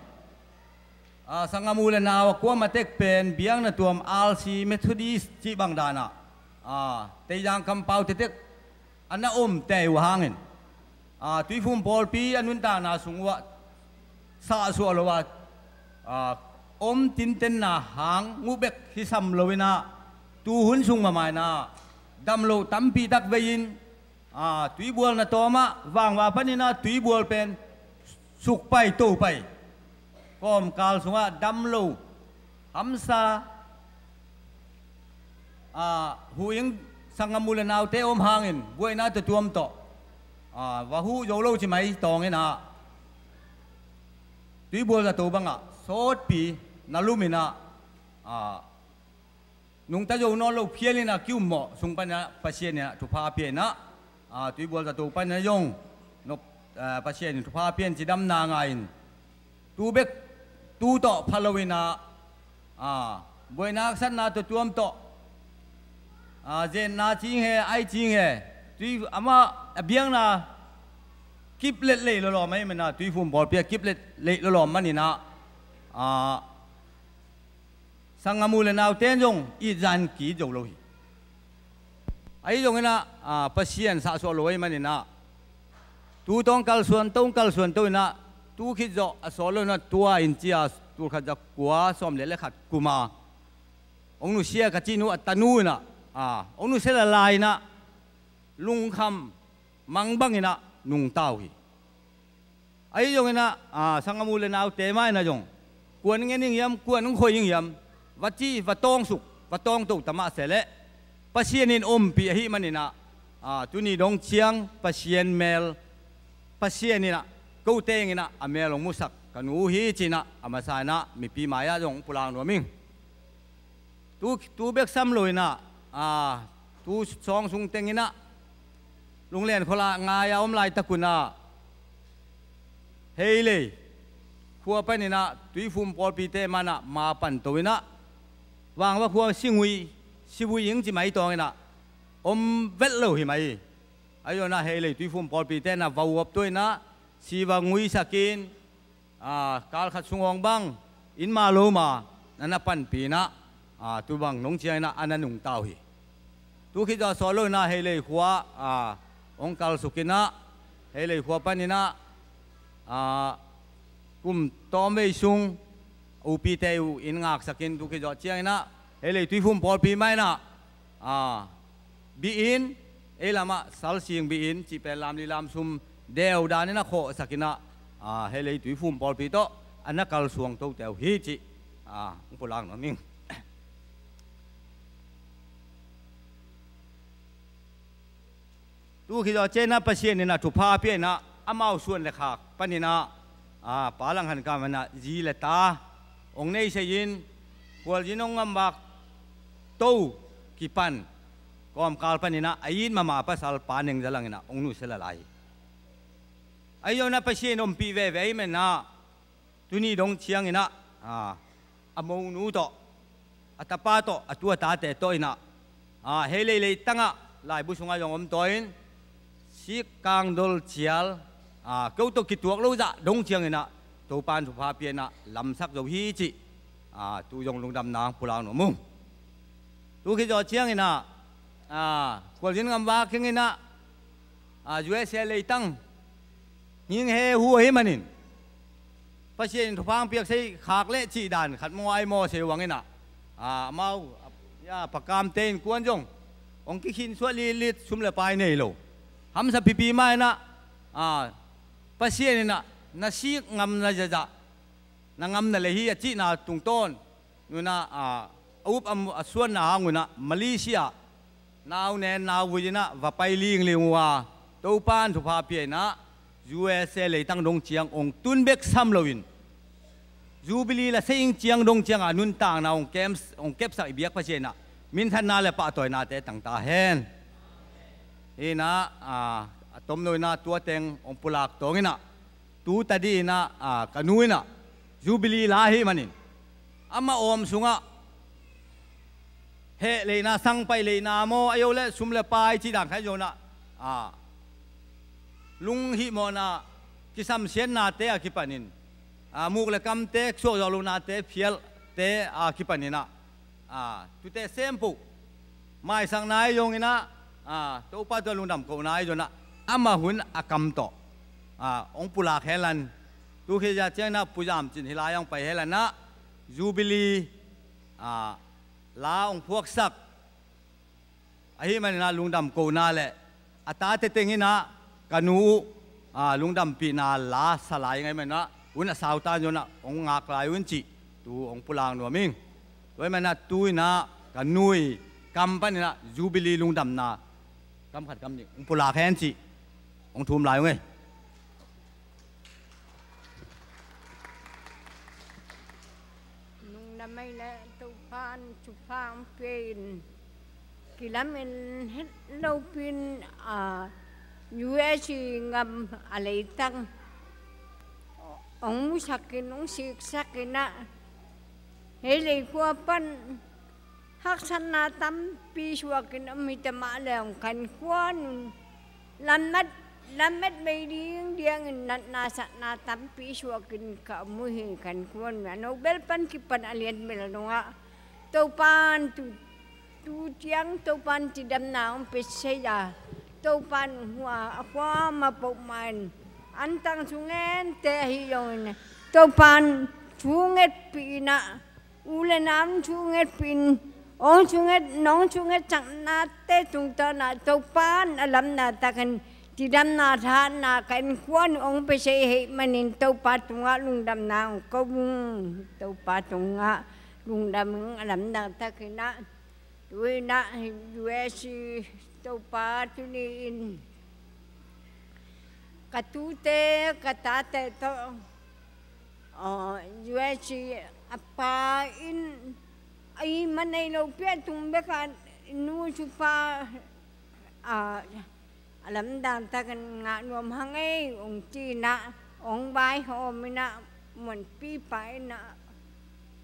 sangamule na wa kwa matek pen biang na tuam RC Methodist chi bang dana te yang kam pau te tek anna te wa hangin tui phum pol pi anun ta na sungwa sa su lo wa tin ten na hang ngu bek hi sam lo na tu hun sung ma mai na dam lo tam pi tak vein tui bual na toma wang wa panina tui bual pen suk pai to pai kom kal sunga dam lo hamsa huing sangamula naw te om hangin buai na to tuam to wa hu yo lo chi mai tong ena tui bual na to banga sot pi nalumina nung ta yo no lo phielina kyu mo sung pa na pasien na tu pha pien na tui bol ta tu pa na yong no pasien tu pha pien chi dam na ngain tu bek tu to phalowina boina san na to tuam to jen na ching he ai ching he tui ama abiang na kip let le lo lo mai mena tui phum bol pia kip let le lo lo manina sangamule naw ten jong i jan ki jo lo hi ai jong na pasien sa so loi manina tu tong kal suan to na tu khi jo so lo na tua in chia tu kha ja kwa som le khat kuma ong nu sia ka chi nu atanu na ong nu se la lai na lung kham mang bang ina nung tau hi ai jong na sangamule naw te mai na jong kuan nge ning yam kuan ng khoi ing yamวัจีวัตองสุกวัตองตุตมาเสร็จปัสเซียนินปีหิมันนี่นะตุนีดงเชียงปัสเซียนเมลปัสเซียนนี่นะกูเตงนี่นะอเมลงมุสักกันหูฮีจีนะอามาสายนะมีปีมายาดงปุลางรัวมิงตูเบกซ้ำเลยนะตูซองสุงเตงนี่นะลุงเลียนคนละงายาอมลายตะกุนะเฮ้ยเลยขัวไปนี่นะตุยฟุมปอลปีเตมานะมาปั่นตัวนะวางว่าขัวสิงวิยิงจีไม่ตองนะเวทเลวหิไหมไอ้ยนะเฮเลยตุยฟุมปอลปีเตนะวาวบตัวนะสีวางวิสักินการขัดสงองบังอินมาโลมานั่นนะปั่นปีนะตัวบังน้องเชียนะอันนั้นนุ่งเต้าหิตัวคิดว่าสโลนะเฮเลยขัวองค์การสุกินะเฮเลยขัวปั่นนี่นะกุมตอมไม่ซุงอุปีเตวอินงักสักินทุกข์จอดเชียงนะเฮเลยตุยฟุมพอลปีไม่นะบีอินลามาสัลซิงบีอินจีเป็นลามลีลามซุมเดวดานี่นะโคสักินะเฮเลยตุยฟุมพอลปีโตอันนักการสวงโตเตวฮีจิอุปลังนั่นมิง ตู้คิดว่าเจน่าประเชียนี่นะทุพาเพียนะอามาส่วนเลยค่ะปนินะปาลังหันกามันนะจีเลตาองค์นี้เสียินพวกยินองงำบักตู้กิปันกอมกาลปนินะอายินมาภาษาปานึงจะลังนะองค์นู้เสละลายอายุนะประเชียนอมปีเวเวมันนะตุนีดงเชียงนะอามงนูโตอัตปาโตอัตัวตาเตโตอินะเฮเลเลตั้งะลายบุษงายองอมโตอินสิกางดลเชียลเขาตัวกิตัวเราจะดงเชียงนะตัวปานสุภาพเพียนะลำสักเราฮีจิตัวยงลงดำนางพุลาวหนุ่มตัวกิจเชียงนะคนยินงำว่าเข่งนะUSA เลยตั้งยิงเฮหัวเฮมันนินประเทศทุพางเปียกใส่ขากเละจีดันขัดมวยมอเสวังนะเมาปากกามเต้นกวนจงองค์กินสวดลิดชุมเลปายเนี่ยโลทำสับปีไม่นะประเทศนี่นะนาซีงำนาจะนางำนั่นเลยฮีจีน่าตุงต้นนู่นนะอุบส่วนนางูนะมาเลเซียนาวเนนนาววินะว่าไปลิงเลี้ยงว่าตัวปานทุพาเปียนะ USA เลยตั้งดงเชียงองตุนเบกซัมลวินจูบิลีละเสียงเชียงดงเชียงนุนต่างนะองเก็บสักเบียกประเทศนะมินทันนาเลปะต่อยนาเตตั้งตาเห็นนะตมโนยนะตัวเต็งองปุลากตรงนี้นะตูตัดีนะกันนุยนะจูบิลีลาฮิมันินอามาอมสุงะเฮเลยนะสังไปเลยนะโมอายุเลสุมเลปายจีดังใครโยนะลุงฮิโมนากิสัมเชียนนาเตะกิปันินมุกเลกัมเตะโซจอลูนาเตะเพียลเตะกิปันินะตุเตะเซมปุไม่สังนายยงนะตัวปัจจุบันลุงดำกูนายจนะอามาหุ่นอากัมโตองปุลาเฮลันตัวเฮียเจ้านะปุจามจินฮิลายังไปเฮลันนะจูบิลีลาองพวกสักไอ้มันนะลุงดำกูนาแหละอัตราเตติงนะกันนูลุงดำปีนาลาสลายไงมันนะอุ่นสาวตาโยนะองงากลายอุ่นจิตัวองปุลางนัวมิงด้วยมันนะตุยนะกันนุยกำปั้นนะจูบิลีลุงดำนากำขัดกำนี่องปุลาแค้นจิองทุ่มลายไงลุงดำไม่ละตุพานจุพามเป็นกิลามินเฮโลปินUS งำอะไรตั้งองมุสักกินองสิกสักกินะเฮลิกัวปันฮักษณะตั้มปีชัวกินมิตรมาแล้วกันควนลำมัดไม่ดีเดียงนัดนาสันาตั้มปีชัวกินกับมุหิกันควนแม่โนเบลปันกิปันอเลียนเมลนงะตัวปันตูเจียงตัวปันที่ดำน้ำไปเสียตัวปันหัวความมาปกมันอันตั้งชุงเงินเตะหิยงตัวปันชุงเงินปีนะอุเลน้ำชุงเงินปีนองชุงเงินน้องชุงเงินจังนาเตะตุงตานาตัวปันอลัมนาตะกันที่ดำนาทานนากันควนองไปเสียมันนินตัวปันตุงะลุงดำนาก็มุงตัวปันตุงะลุงดำอลัมนาตะกันนะด้วยนะUSตัวปาตุนีนกตูเตกตาเตโตUS อปาอินไอมันในโลกเปียตุงเบกันนูชุปาลำดังตะกันงานรวมหังไอองจีนะองใบหอมินะเหมือนปีไปนะ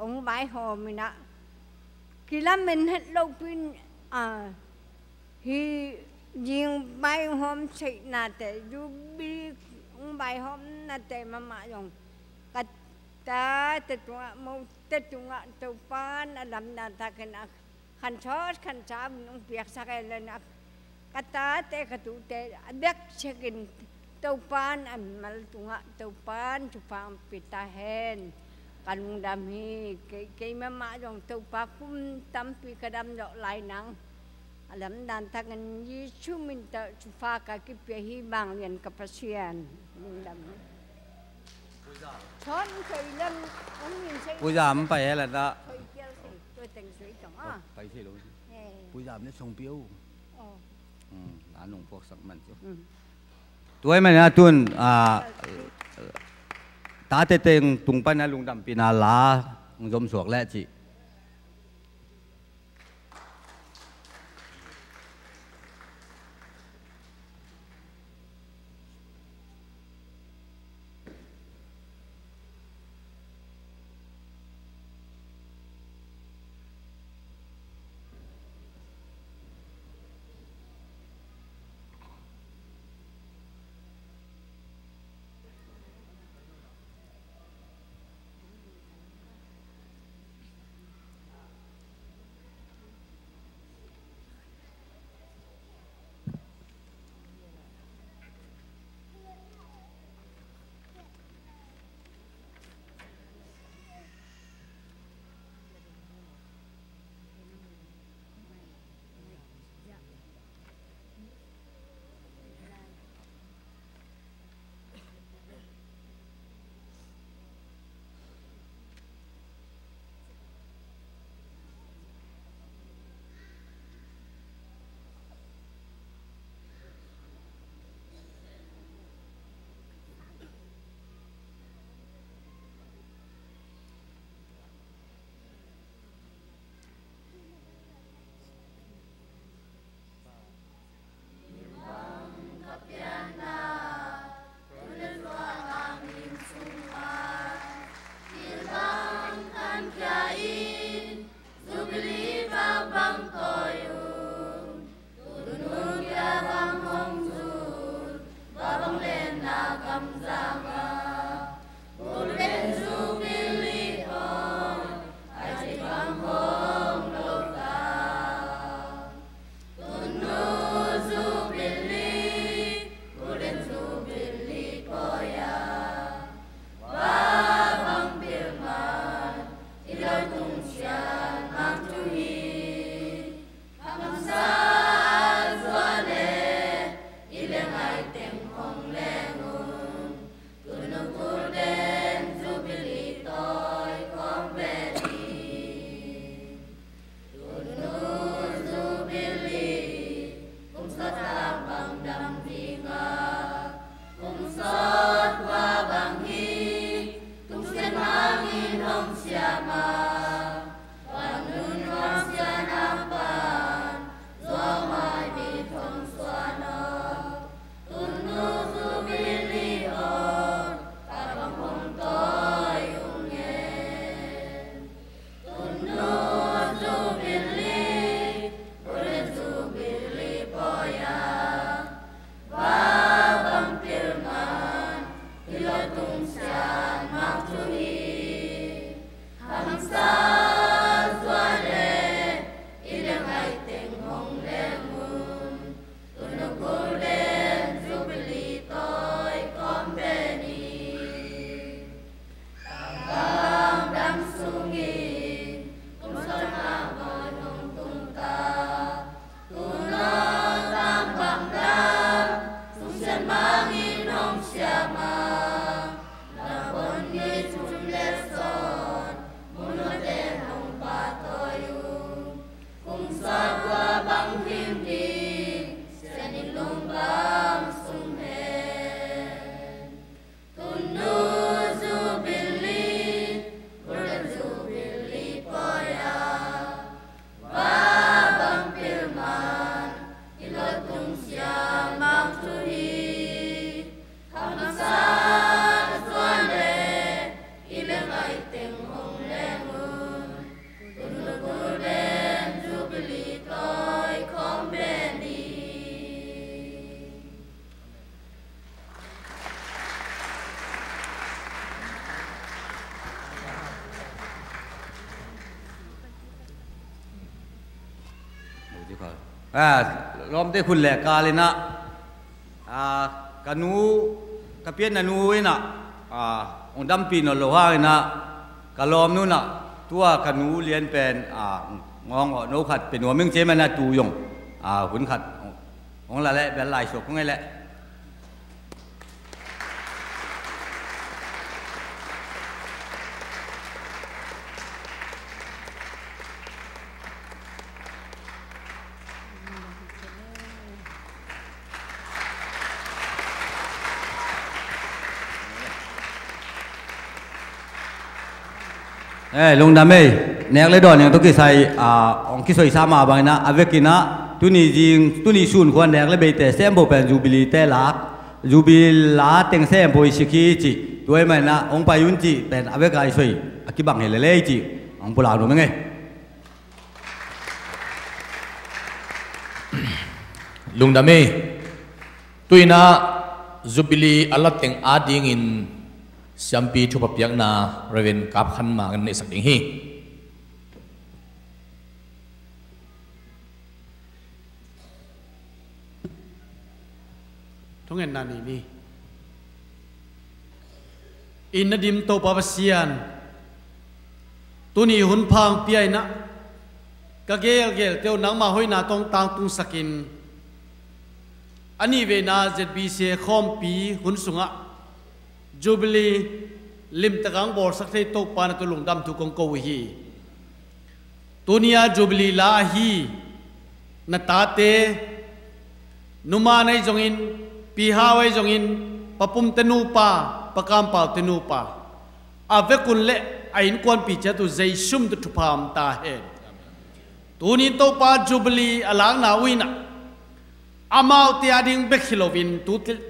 องใบหอมินะกิลามินเฮโลปินฮียิงใบหอมใส่นาแต่ยูบีใบหอมนาแต่มาอย่างกัดตาแต่ตัวมูแต่ตัวตัวปานอลัมนาตากันขันชอดขันชามน้องเปียกสักเลยนะกัดตาแต่กระตุแต่เด็กเช็กินตัวปานอันมาตัวปานจุฟามปิตาเฮนกันมุงดำฮีเกยมาอย่างตัวปาคุ้มตั้มปีกระดำดอกลายหนังalam dan tangan Yesus minta cufa kaki piahi bang lian kepasian dam chon khơi lân ông nhìn thấy bây giờ mới phải là đó khơi kêu thì tôi tình suy chồng á phải thế luôn bây giờ nó sông piêu ร้านหนุ่งพวกสักมันสิตัวมันนะตุนตาเต็งตุงปันนะลุงดำปีนาลาจมสวกและจิล้อมได้คุณแหลกกาเลยนะกันูกระเพี้ยนนูไว้นะองดำปีนโลหะไว้นะกะล้อมนู้นนะตัวกันูเรียนเป็นงองโนขัดเป็นหัวมึงเจมันนะตูยงหุ่นขัดของละแหละเป็นลายศกของไงแหละ ลุงดำเอ้เนกเลยดอนอย่างตุกิใส่องคิดสวยสามาบางนะอเวกินะตุนีจิงตุนีสูนควรเนกเลยเบเตเซมโบเป็นจูบิลีเตลักจูบิลาเต็งเซมโบอิชิคิจิด้วยมันนะองไปยุนจิเป็นอเวกายสวยกิบังเฮเลเลจิองปุลาหนูมั้งไงลุงดำเอ้ตุยนะจูบิลีอัลลัตเต็งอาดิงอินสัมปีทุบเปียกนาเรเวนกับขันมากันในสักดิ่งฮีทุกเงินนานี่อินนดิมโตปาปเซียนตัวนี้หุ่นพังเปียนะกะเกลเตียวนังมาห้อยนาตรงตางตุงสกินอันนี้เวนาเจ็ดปีเสียคอมปีหุ่นสุงะจูบิลีลิมตะกังบอลสักเทโตปานตุลุงดำทุกงโกวีตัวนี้จูบิลีลาฮีนาตาเตนุมาในจงอินปีฮาวจงอินปะปุ่มเตนูปาปะกามเป่าเตนูปาอาเวกุลเละไอ้นกวนปีเจตุใจชุ่มตุทุพามตาเฮตัวนี้โตปาจูบิลีอลังนาวินะอามาเตียดิงเบกฮิโลวิน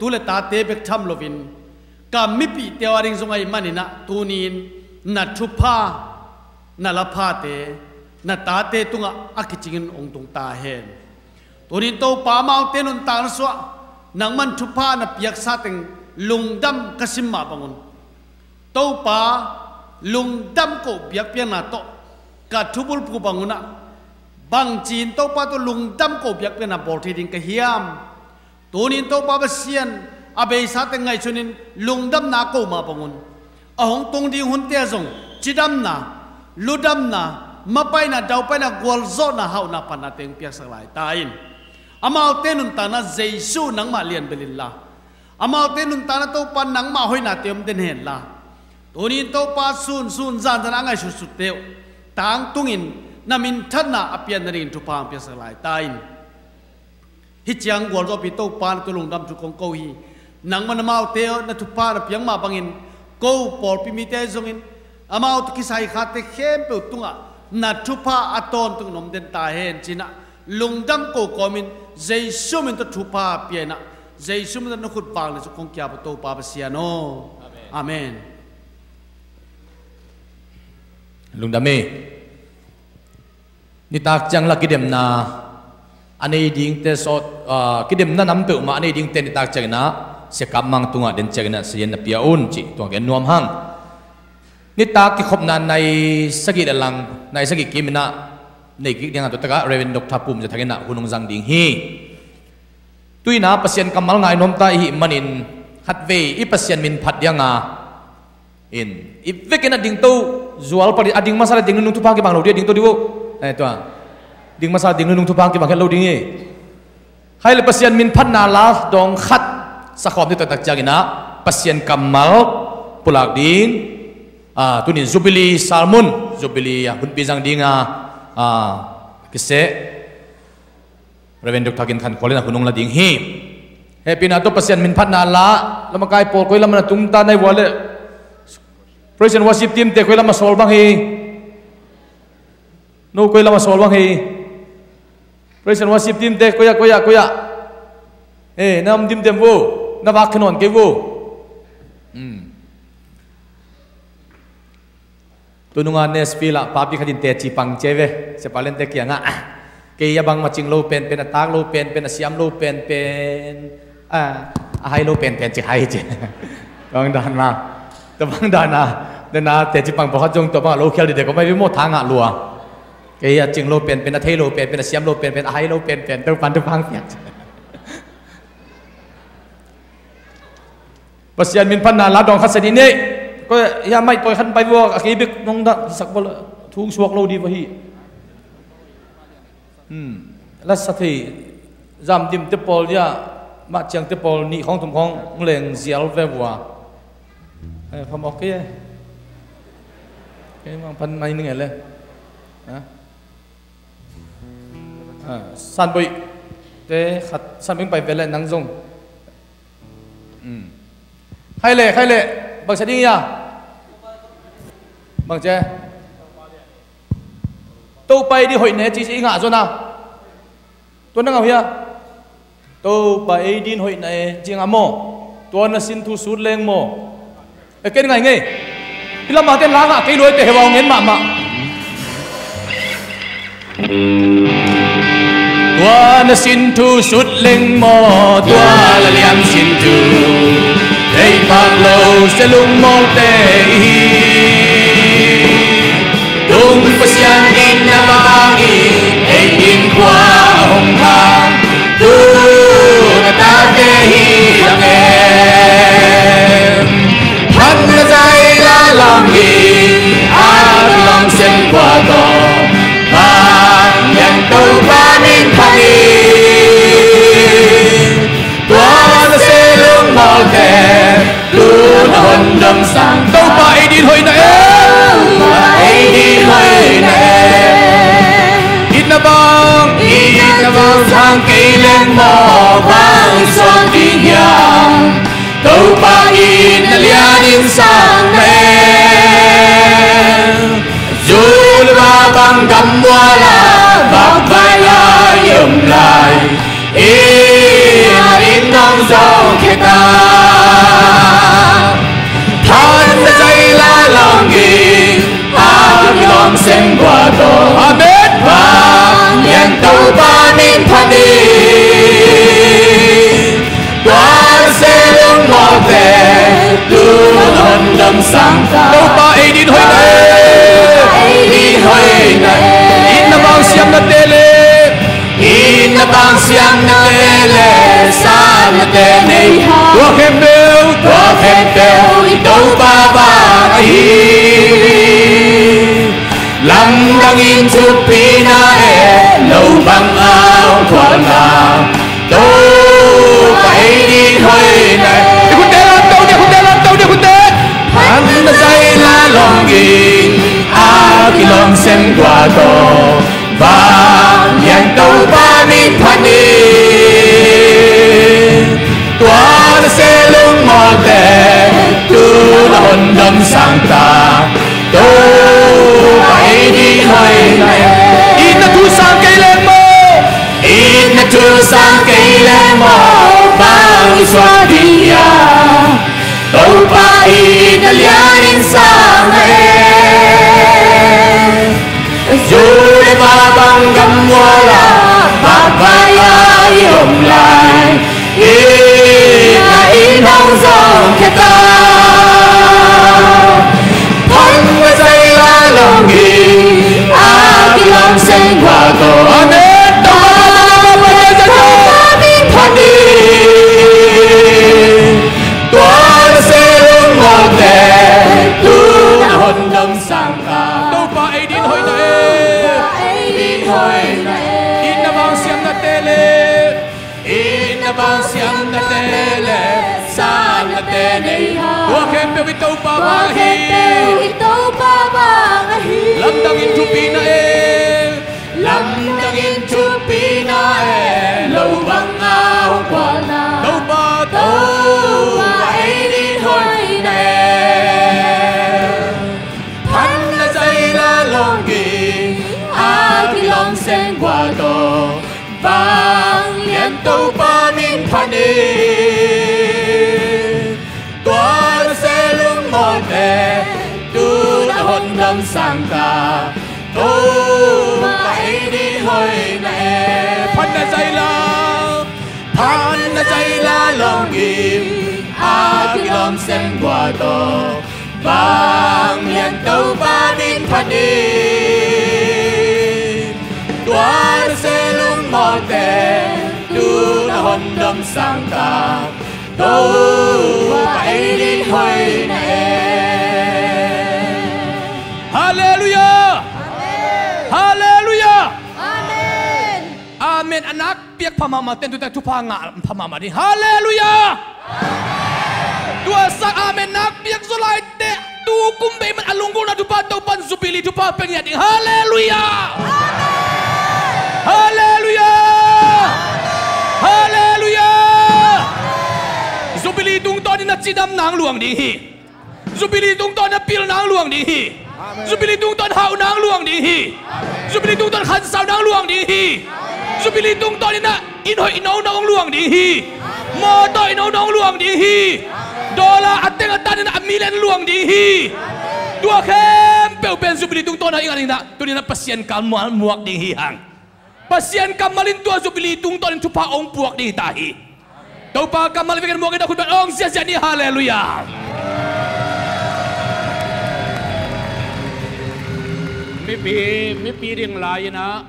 ตุเลตาเตเบกทัมโลวินกามิปีเตียวริงสงไอมันนะตัวนี้นัดทุพานัลพาเตนัดตาเตตุงอักจิงองตุงตาเฮนตัวนี้โตปามาเตนุนตานสวะนังมันทุพานับยักษ์สัตงลุงดำกสิมมาบังุนโตปาลุงดำก็ยักษ์เปียนาโตกัดทุบุลผู้บังุนะบางจีนโตปาตัวลุงดำก็ยักษ์เปียนาบอลที่ดิงกะเฮียมตัวนี้โตปาเบเซียนอาเบย์สัตงไงชนินลุงดำนาโกมาบังุนอาหงตรงดีหุ่นเตียจงจิดำนาลุดำนามาไปนาดาวไปนากวลโซนาเฮานาปนาเตงเปียกสักหลายตายนอามาเตนุนตานะเจซูนังมาเลียนเบลินลาอามาเตนุนตานะโตปันนังมาหอยนาเตียมเดนเห็นลาตัวนี้โตปาซุนจานจะนั่งไงสุดเตียวต่างตุงินนามินทันนาอภิญนรินทุพามเปียสลายตายฮิจยังกวลโตปิโตปานตุลุงดำจุกงโกฮีนังมันมาเตียวนัทุพานอภิยังมาบังอินโกปอลปิมิเตจงอินอามาตุกิสัยขาเตเข้มเปิดตุงะนัทุพาอัตอนตุงนมเดนตาเห็นจีน่ะลุงดำโกกอมินใจชุ่มมันตุพาเปียนะใจชุ่มมันนักขุดบางเลยจุกงเกียบโตปาเปเซียโนอาเมนลุงดำเมนี่ตากจังลักกิเดมนาอันนี้ดิ้งเตสอดกิเดมนั่นน้ำเปล่ามาอันนี้ดิ้งเตนี่ตากจังนะเสกัมมังตุงะเดินจังนะเสียนเปียอุนจิตัวแกนนวมหังนี่ตากที่ขบนานในสกิดลังในสกิกิมินะในกิจงานตัวตะกะเรเวนดอกทับปุ่มจะทำกันนะหุ่นงจังดิ้งฮีตุยนะเปอร์เซ็นต์กำมัลไงนมตาหิมันินฮัดเวอีเปอร์เซ็นต์มินพัดยังงาอินอีเวกินะดิ้งตู้jual pada ading masalah ding nung tupang ki bang lo dia ding tu dibu tuan ding masalah ding nung tupang ki bang lo ding ye hai le pasien min phan na la dong khat sakhom ni tak jagina pasien kamal pulak ding tu ni zubili salmon zubili ya hun pisang dinga kise reven dok takin khan kolena hunung la ding hi he pina to pasien min phan na la lamakai pol koi lamana tungta nai wale Praise and worship team te koi lama sol bang hi no koi lama sol bang hi Praise and worship team te koya nam dim tem wo na bak khanon ke wo tununga nes pila papi khadin te chi pang cheve se palen te kia nga ke ya bang maching lo pen atak lo pen asiam lo pen hai lo pen chi hai che bang dan maตัวบางดานะเดินนาแต่จีปังบอกเขาจงตัวบางโลเคลดีเด็กก็ไม่รู้หมดทางอ่ะลัวเกี่ยจริงโลเป็นอาเทโลเป็นอาเซียมโลเป็นไอโลเป็นตัวปันตัวพังเสียปัสยานมินพันนาลาดองคัสดินเนี่ยก็ยังไม่ตัวขันไปวัวขี้บิ๊กน้องดักสักบ่ทุ่งสวกโลดีวะฮีแล้วสักทีจำดิมเตปอลเนี่ยมาเชียงเตปอลนี่ของถุงของเล่งเสียลเววัวพอบอกแกมันพันไม่นึงเลยนะสันบุยเตะขัดสันเป็นไปเป็นเลยนังซงใครเลยบางชนิดยาบางเจ้ tàu bay đi hội nè chỉ ngã rồi nào tôi đang ngồi here tàu bay đi hội này chỉ ngã mò tôi nó xin thu sút lên mò cái ngày nghe đi làm mà tên lá ngã cái đuôi để vào nghén mà tôi nó xin thu sút lên mò tôi là liam xin thu đây bạc lâu sẽ lung mong tê tung pasian in na bangi ay in qua hong kang tu na ta te hi lang em han na zai la long hi a long sen qua to ba yang tâu ba min phani tua na se lung mong te tu na hon dam sang tâu ba ai đi hồi nãy đi hơi nè ít na bang sang cây lên mò vang xuân đi nhang tàu ba in na lian in sang nè dù ba bang gam mua la bạc vai la yếm lại in nong gió khe ta than na dây la lòng nghi lòng sen qua to amen vang yang tàu ba min phani toan se lung mò te tu non đâm sang tàu ba ai đi hồi này in na bang siam na tele in na bang siam na tele sa na te nei tua khem bêu tàu ba ba ai lam đang in chụp pina e lâu băng áo khoan nào đâu phải đi hơi này đi khun tê lan đâu đi khun tê hắn đã say la lòng gì a ki lòng sen qua to và yang tàu ba min phani tua na se lung mò te tu na hon dam sang ta đâu phải đi hơi này in na thu sang cây lên mò bang xóa đi ya đâu phải na lian in sang dù để ba bang gam mua la bạc vai ai ôm lại in hong gió khe ta lòng nghi a ki lòng sen qua to amen đâu ba min phani toan se lung mò te tu na hon dam sang ta đâu ba ai din hoi nai in na bang siam na tele sa na te nei tua khem pe tau pa ba hi lam dang in chu pina e lâu băng áo qua na đâu ba ai đi hồi nè hắn na dây la lòng gì a ki lòng sen qua to vang liên tàu ba min phani toan se lung mò te tu na hon dam sang ta đâu phải đi hồi nè phan na dây la lòng im a ki lòng sen qua to vang liên tàu ba min phani toan se lung mò te tu na hon dam sang ta đâu phải đi hồi nè Hallelujah Hallelujah Amen anak piak pamama ten tu tu panga pamama di Hallelujah tua sak amen nak piak zolai te tu kumbe man alungkul na tu pa tau pan zupili tu pa pengyat di Hallelujah Hallelujah Hallelujah Zupili tung to ni na chidam nang luang ding hi Zupili tung to na pil nang luang ding hi Zupili tung to hau nang luang ding hi จุบิลีตุงตอนขันสาวนังลวงดีฮีจุบิลีตุงตอนนี้นะอินหอยอินน้องลวงดีฮีมอต่อยน้องลวงดีฮีดอลลาร์อัตเตงอัตตานี่นะมีเลนลวงดีฮีตัวเข้มเปลวเป็นจุบิลีตุงตอนนั้นอีกอันนึงนะตัวนี้นะpasien kamu muak di hang pasien kamalin tua jubilee tung ton tupa ong puak di tahi tau pa kamal vegan muak ida kudan ong sia ni haleluya mi pi ring lai na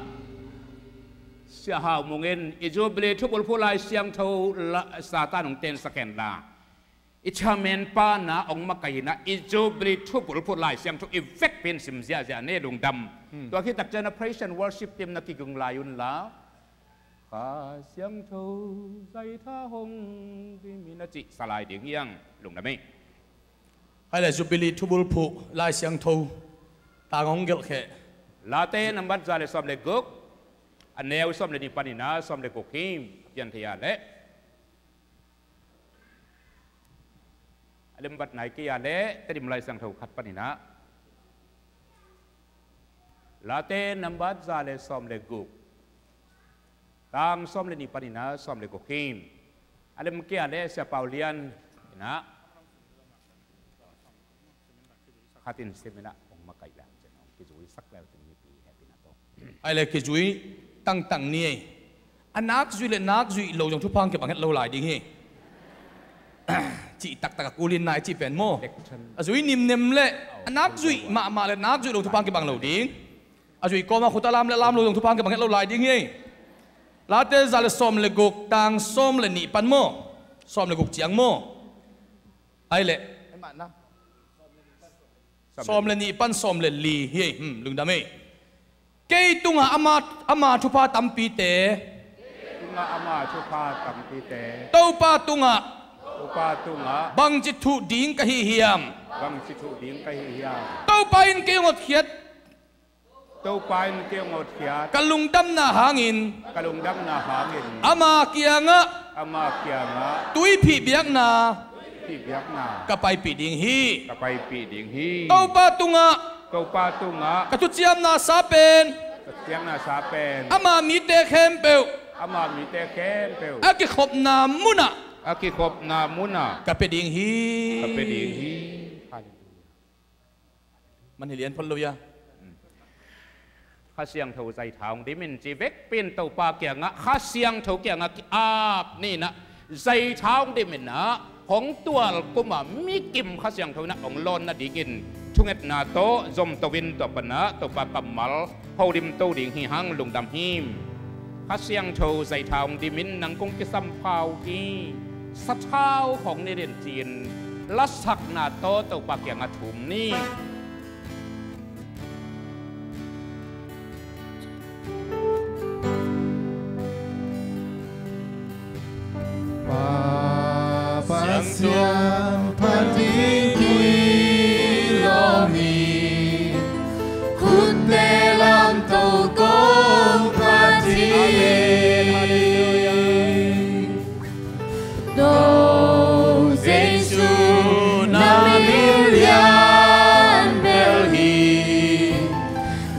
sia ha mungen i jubilee thupul phulai siang tho satan ong ten second la ichamen pa na ong makai na i jubilee thupul phulai siang tho effect pen sim sia ne lung damตัวที่ตักเจนะ praise and worship เต็มนักกิจงลายุนละข้าเสียงโทใจท่าหงที่มีนจิสลายเดียงยังลงได้ไหมให้เลยจุบิลีทุบุลผูลายเสียงโทตางงเกลเขลาเต้นำบัตรจะเลยสอมเลกุกอันแนวสอมเลนิปานินาสอมเลกุกิมยันทยาเละอันบัตรไหนกี่ยาเละแต่ดิมลายเสียงโทขัดปานินาลาเต้นำบัตรจะเลยสอมเลกุกtang som le ni panina som le kokim alem kia le sia paulian na khatin semina ong makai la chen ong ki jui sak la tin ni pi happy na to ai le ki jui tang ni anak jui le nak jui lo jong thu phang ke bang het lo lai ding hi chi tak kulin nai chi pen mo a jui nim nem le anak jui ma le nak jui lo thu phang ke bang lo ding a jui ko ma khutalam le lam lo jong thu phang ke bang het lo lai ding hiลาเตจัลสอมเลกุกตังสอมเลนิปันโมสอมเลกุกเจียงโมไอเล่สอมเลนิปันสอมเลลีเฮ้ยลุงดามีเกยตุงอามาทุพาตัมปีเตตุงอามาทุพาตัมปีเตเต้าปาตุงอาบังจิตุดิ้งกะฮิฮิยามเต้าปาอินเกยงอดเขียดตัวปายนเกี่ยวงดเขียดกะลุงดำนาหางินอามาเกียงะตุยผีเบียกนากะไปปีดิงฮีเต้าปาตุงะกะตุเจียมนาซาเป็นอามามีเตเข้มเปวอากิขบนามุนะกะไปดิงฮีมันเรียนพลลุยาข้าเสียงเท่าใจทางดิมินจีเวกเป็นตัวปากเกียงะข้าเสียงเท่าเกียงะอาบนี่นะใจทางดิมินนะของตัวกุมามีกิมข้าเสียงเท่านะของลอนนะดีกินทุ่งเอ็ดนาโตจมตวินตัวปนะตัวปากกำมัลพอดิมตัวดิ่งหิหังลุงดำหิมข้าเสียงเท่าใจทางดิมินนังคงกิสัมภาวกีสัทธาของในเรียนจีนลักษักนาโตตัวปากเกียงะถุมนี่Pasien patinggi lomi Kut dalam togong pati Do Jesu namilian belhi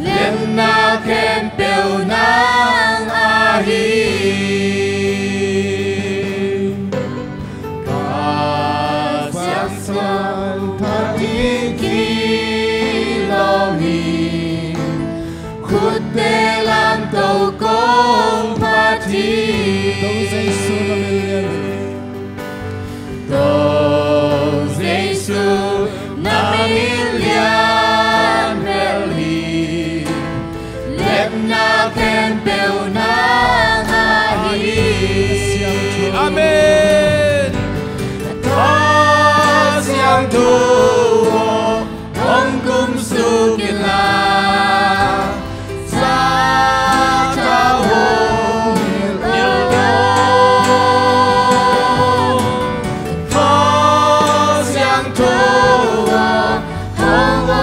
Lemna kempel nang ahi dalam togong pati Do Jesu namilian belhi Lemna kempel nang ahi Amin Tos yang tuwo Hong kum sukila Hong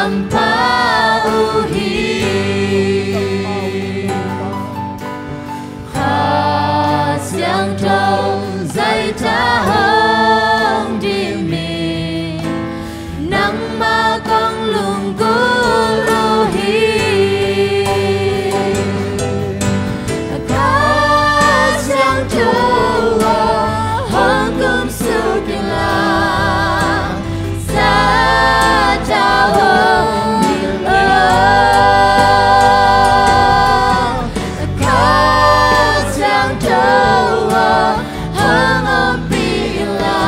tanpa uhi khas yang trong dây ta hông đi mi nắng ma con lùng cú uhi khas yang trong hông cùng su kinh la sa chào hông miền khas yang trong hông ôm pi la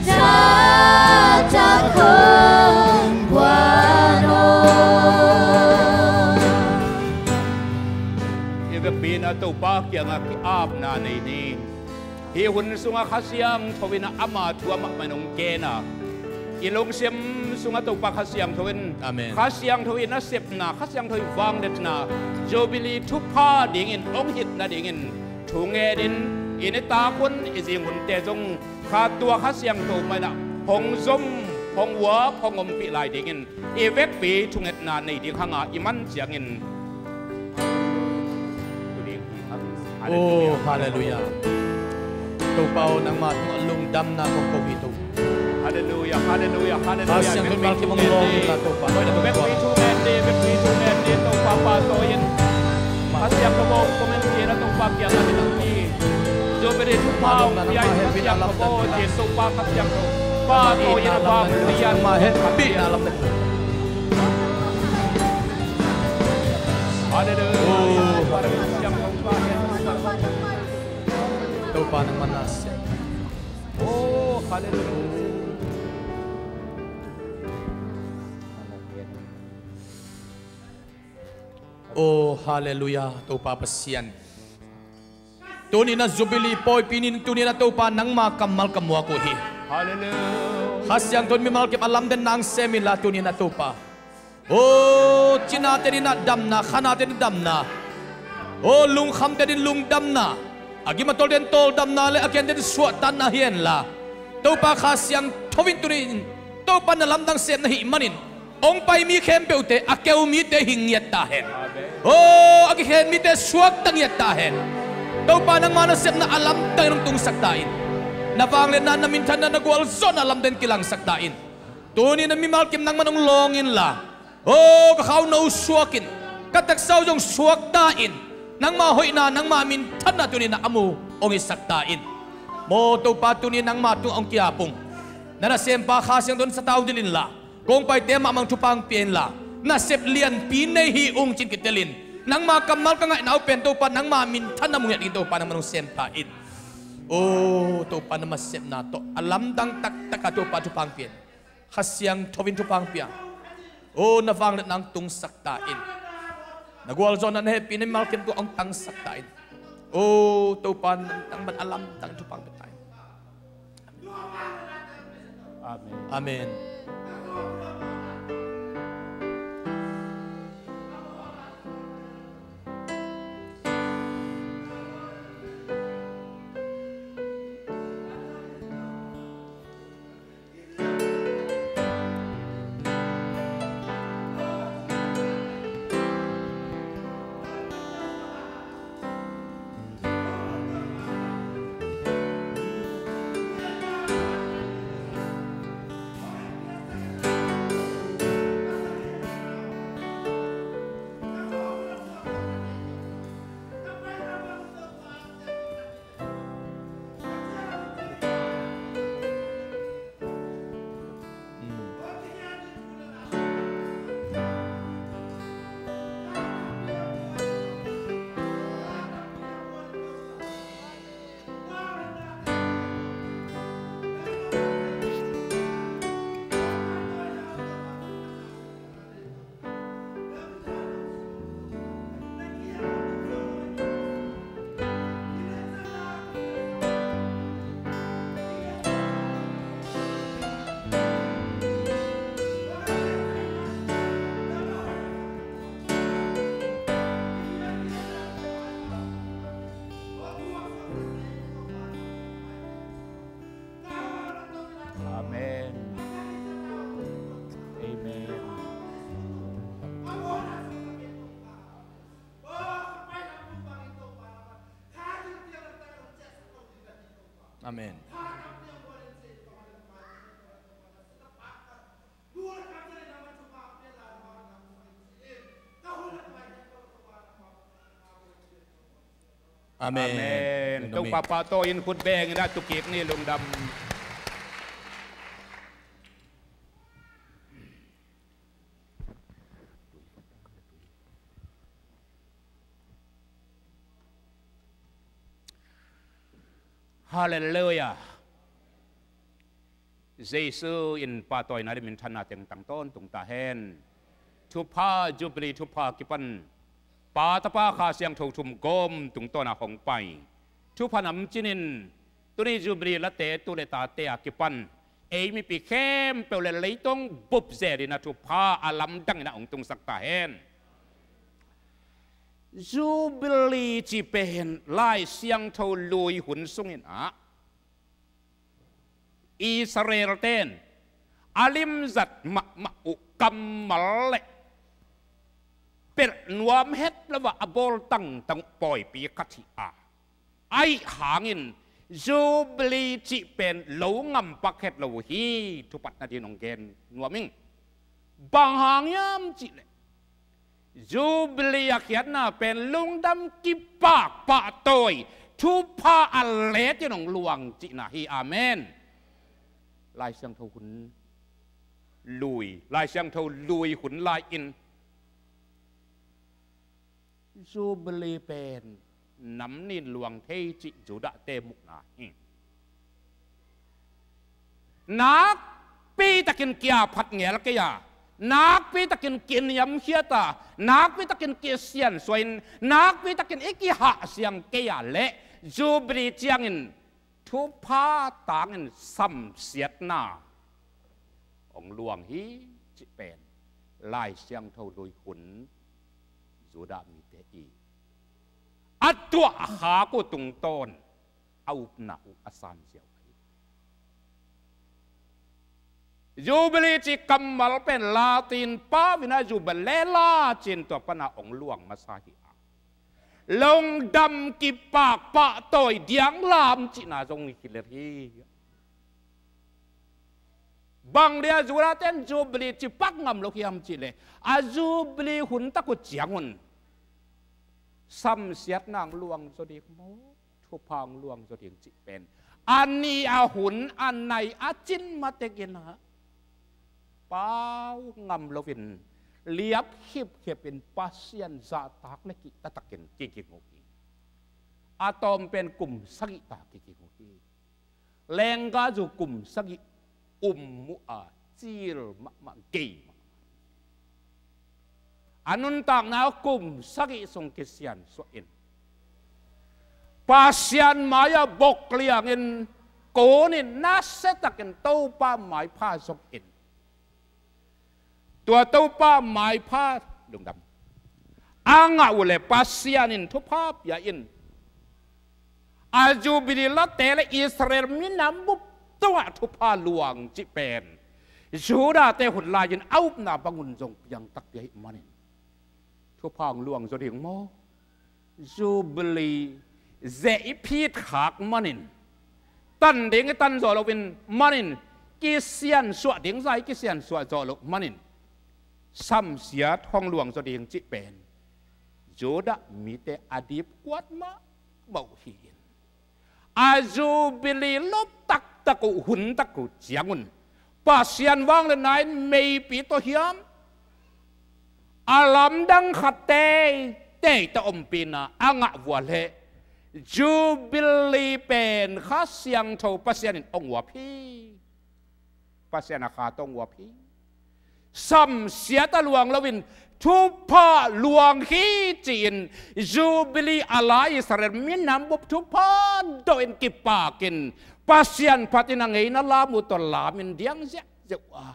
sa cha không qua nô Ibe pina to pa kya nga ki ap na nei ni hi hun sunga khasyang thowina ama thua ma manong kena ilong sem sunga to pa khasyang thowin amen khasyang thowin na sep na khasyang thoi wang det na jobili thu pha ding in ong hit na ding in thunge din in ta kun izing hun te jong kha tua khasyang to ma na hong zom hong wa hong om pi lai ding in e vek pi thunget na nei ding hanga iman chiang in Oh, hallelujah. Tau pau nang matung alung dam na kong kong ito. Hallelujah, hallelujah, hallelujah. Asyang kun malki mong long ita tau pa. Bek pi tu men de tau pa pa to yin. Asyang ko komenti na tau pa kya na ni. Jo bere tu pa ya asyang ko je tau pa kasyang ko. Pa to yin ba riyan ma het pi na lam na. Hallelujah. Tau pa ng manas. Oh, hallelujah. Oh, hallelujah. Tau pa pasian. Tuni na zubili poy pinin tuni na tau pa nang makamal kamwa ko hi. Hallelujah. Hasyang tun mi malkim alam den nang semila tuni na tau pa. Oh, chinate ni na damna, khanate ni damna. Oh, lung khamte din lung damna. Agi matol den tol damna le agen den suatan na hien la. Tau pa khasyang thowin tunin. Tau pa na lamdang sem na hi manin. Ong pai mi khem peute akeu mi te hingyat tahen. Oh, agi khem mi te suak tangyat tahen. Tau pa nang mana sem na alam tang tung saktain. Navang le na namintan na nagwal zon alam den kilang saktain. Tuni na mi malkim nang manong longin la. Oh, kakaw na usuakin. Kataksaw yung suwaktain. Nang mahoy na, nang mamintan na tunin na amu ong isaktain. Mo to pa tunin nang matung ang kiapong. Nanasempa kasyang doon sa tao din la. Kung pa'y tema amang tupang pien la. Nasep lian pinay hiong chinkitelin. Nang makamal ka nga inaupen to pa nang mamintan na mong yan ito pa naman ang sempain. Oh, to pa na masep na to. Alam dang tak-taka to pa tupang pien. Kasyang towin tupang pien. Oh, navanglet ng tung saktain. Nagwal zon na happy na malkin ko ang tang saktain. Oh, tupan ang alam tang tupang betay. Amen. Amen. อาเมนอาเมนตุกปาปาโตอินคุดแบงนะตุกเก็กนี่ลุงดำฮาเลลูยาเจซูอินปาโตยนาดิมินธนาเต็งตังต้นตุงตาเฮนทุพาจูบลีทุพากิปันปาตปาคาเสียงถูกทุมกลมตุงต้นอาของไปทุพานำจินินตุนี้จูบลีละเตตุเลตาเตอากิปันเอมีปีเข้มเปลเลเลยต้องบุบเจรินะทุพาอาลัมดังนะองตุงสักตาเฮนจูบลีจีเป็นลายเสียงเท่าลุยหุ่นสุงินอะอิสราเอลเต้นอาลิมจัดมะอุกัมมัลเลเป็นนวมเฮ็ดแล้วว่าอบอลตั้งปล่อยปีกัติอาไอหางินจูบลีจีเป็นเหลวงำปักเฮ็ดเหลวฮีทุปัตนาทีนองเกนนวมิงบางหางยามจีเลจูบลีอาเขียนน่ะเป็นลุงดำกิปากปะโตยทุพาอัลเลที่นองหลวงจีนาฮีอาเมนลายเสียงเท่าหุ่นลุยลายเสียงเท่าลุยหุ่นลายอินจูบลีเป็นน้ำนินหลวงเทจิจุดะเตมุกนานักปีตะกินเกียผัดเงลเกียนักปีตะกินกินยำเขียตานักปีตะกินเกียเสียนสวยนักปีตะกินเอกิหะเสียงเกียเละจูบลีเจียงินทุพาต่างกันซ้ำเสียดหน้าองหลวงฮีจิเป็นลายเสียงเท่าโดยขุนจูดามีเตอีอัดตัวหากุตุงต้นเอาหน้าอุสานเสียวจูบลีจิกัมมัลเป็นลาตินป้าวินาจูบเลลาจินตัวปนาองหลวงมาซาฮิลงดำกิปากปะต่อยเดียงลามจีน่าจงฮิเลรีบางเดียจูราเต้นจูบลีจิปักงำโลกยามจีเลอาจูบลีหุ่นตะกุเจียงหุ่นซ้ำเสียดนางลวงสดีกโมทุพางลวงสดีจิเป็นอันนี้อาหุ่นอันไหนอาจินมาเตกินฮะเป้างำโลวินเลียบขีบเขียเป็นปัสยันซาตากเล็กตะตะเกินกิกิงกีอะตอมเป็นกลุ่มสกิตากิกิงกีแรงกาจูกลุ่มสกิมุอาจีลมะเกยอันนั้นต่างนาวกลุ่มสกิสงกิเซียนสวอินปัสยันมายาบกเลียงินโกนินนัสเซตะกันโตป้าหมายผ้าสกอินตัวเต้าป้าหมายผ้าดงดำอ่างอุเลปัสยานินทุพาพยาอินอาจูบิลิละเตเลอิสราเอลมินำบุบตัวทุพาหลวงจิเป็นจูดาเตหุ่นลายินเอาหน้าบังุนจงยังตักยัยมันทุพาหลวงจะเรียงโมจูบิลีเจพีดขากมันตันเด้งตันจอลวินมันกิเซียนสวดเด้งใจกิเซียนสวดจอลมันซ้ำเสียท้องหลวงแสดงจิเป็นโจดะมีแต่อดีตกวดมาเบาหินอาจูบิลีลบตักตะกุหุ่นตะกุเจียงุนปัสยันว่างเลยนายไม่ปีตัวเฮียมอาลัมดังขัดเตตะอมปีนาอ่างวัวเลจูบิลีเป็นข้าเสียงโทปัสยันองวัวพี่ปัสยันขาตองวัวพี่ซ้ำเสียตะลวงละวินทุพาลวงฮีจีนจูบิลีอะไรอิสราเอลมินำบุบทุพาโดยกิปากินปัสยันพัตินังเงินลามุตลามินเดียงเสียจะว่า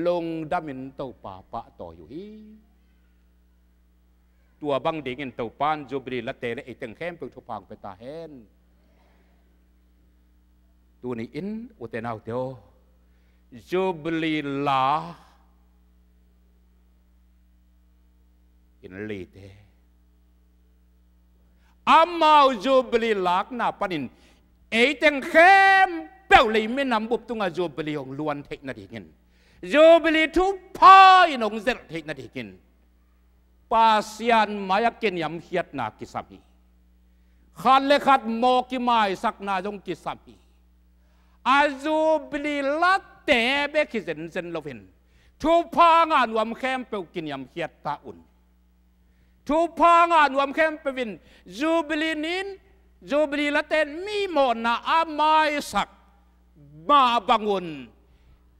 ลงดามินเต้าป่าปะต่ออยู่ฮีตัวบังเด็กเงินเต้าปานจูบิลีละเตะไอตึงเข้มเป็นทุพางไปตาเห็นตัวนี้อินอุเทนเอาเดียวจูบิลีลาอินลีเตอามาจูบลีลักนาปนิน เอตังเข้มเปล่าเลยไม่นำบุบตุงจูบิลีของล้วนเทคนาดีกินจูบิลีทุบพายนงเซลเทคนาดีกินปาเซียนมายักเกนยำเฮียดนากิสามีขัดเลขัดโมกิไมสักนาจงกิสามีอาจูบิลีลัดเตะเบกิเซนเซนโลวินทุบพางานวมเข้มเปล่ากินยำเฮียดตาอุ่นทุบพางานวมเข้มเปวินจูบิลีนินจูบิลีละเตนมีโมนาอาไมสักมาบังุน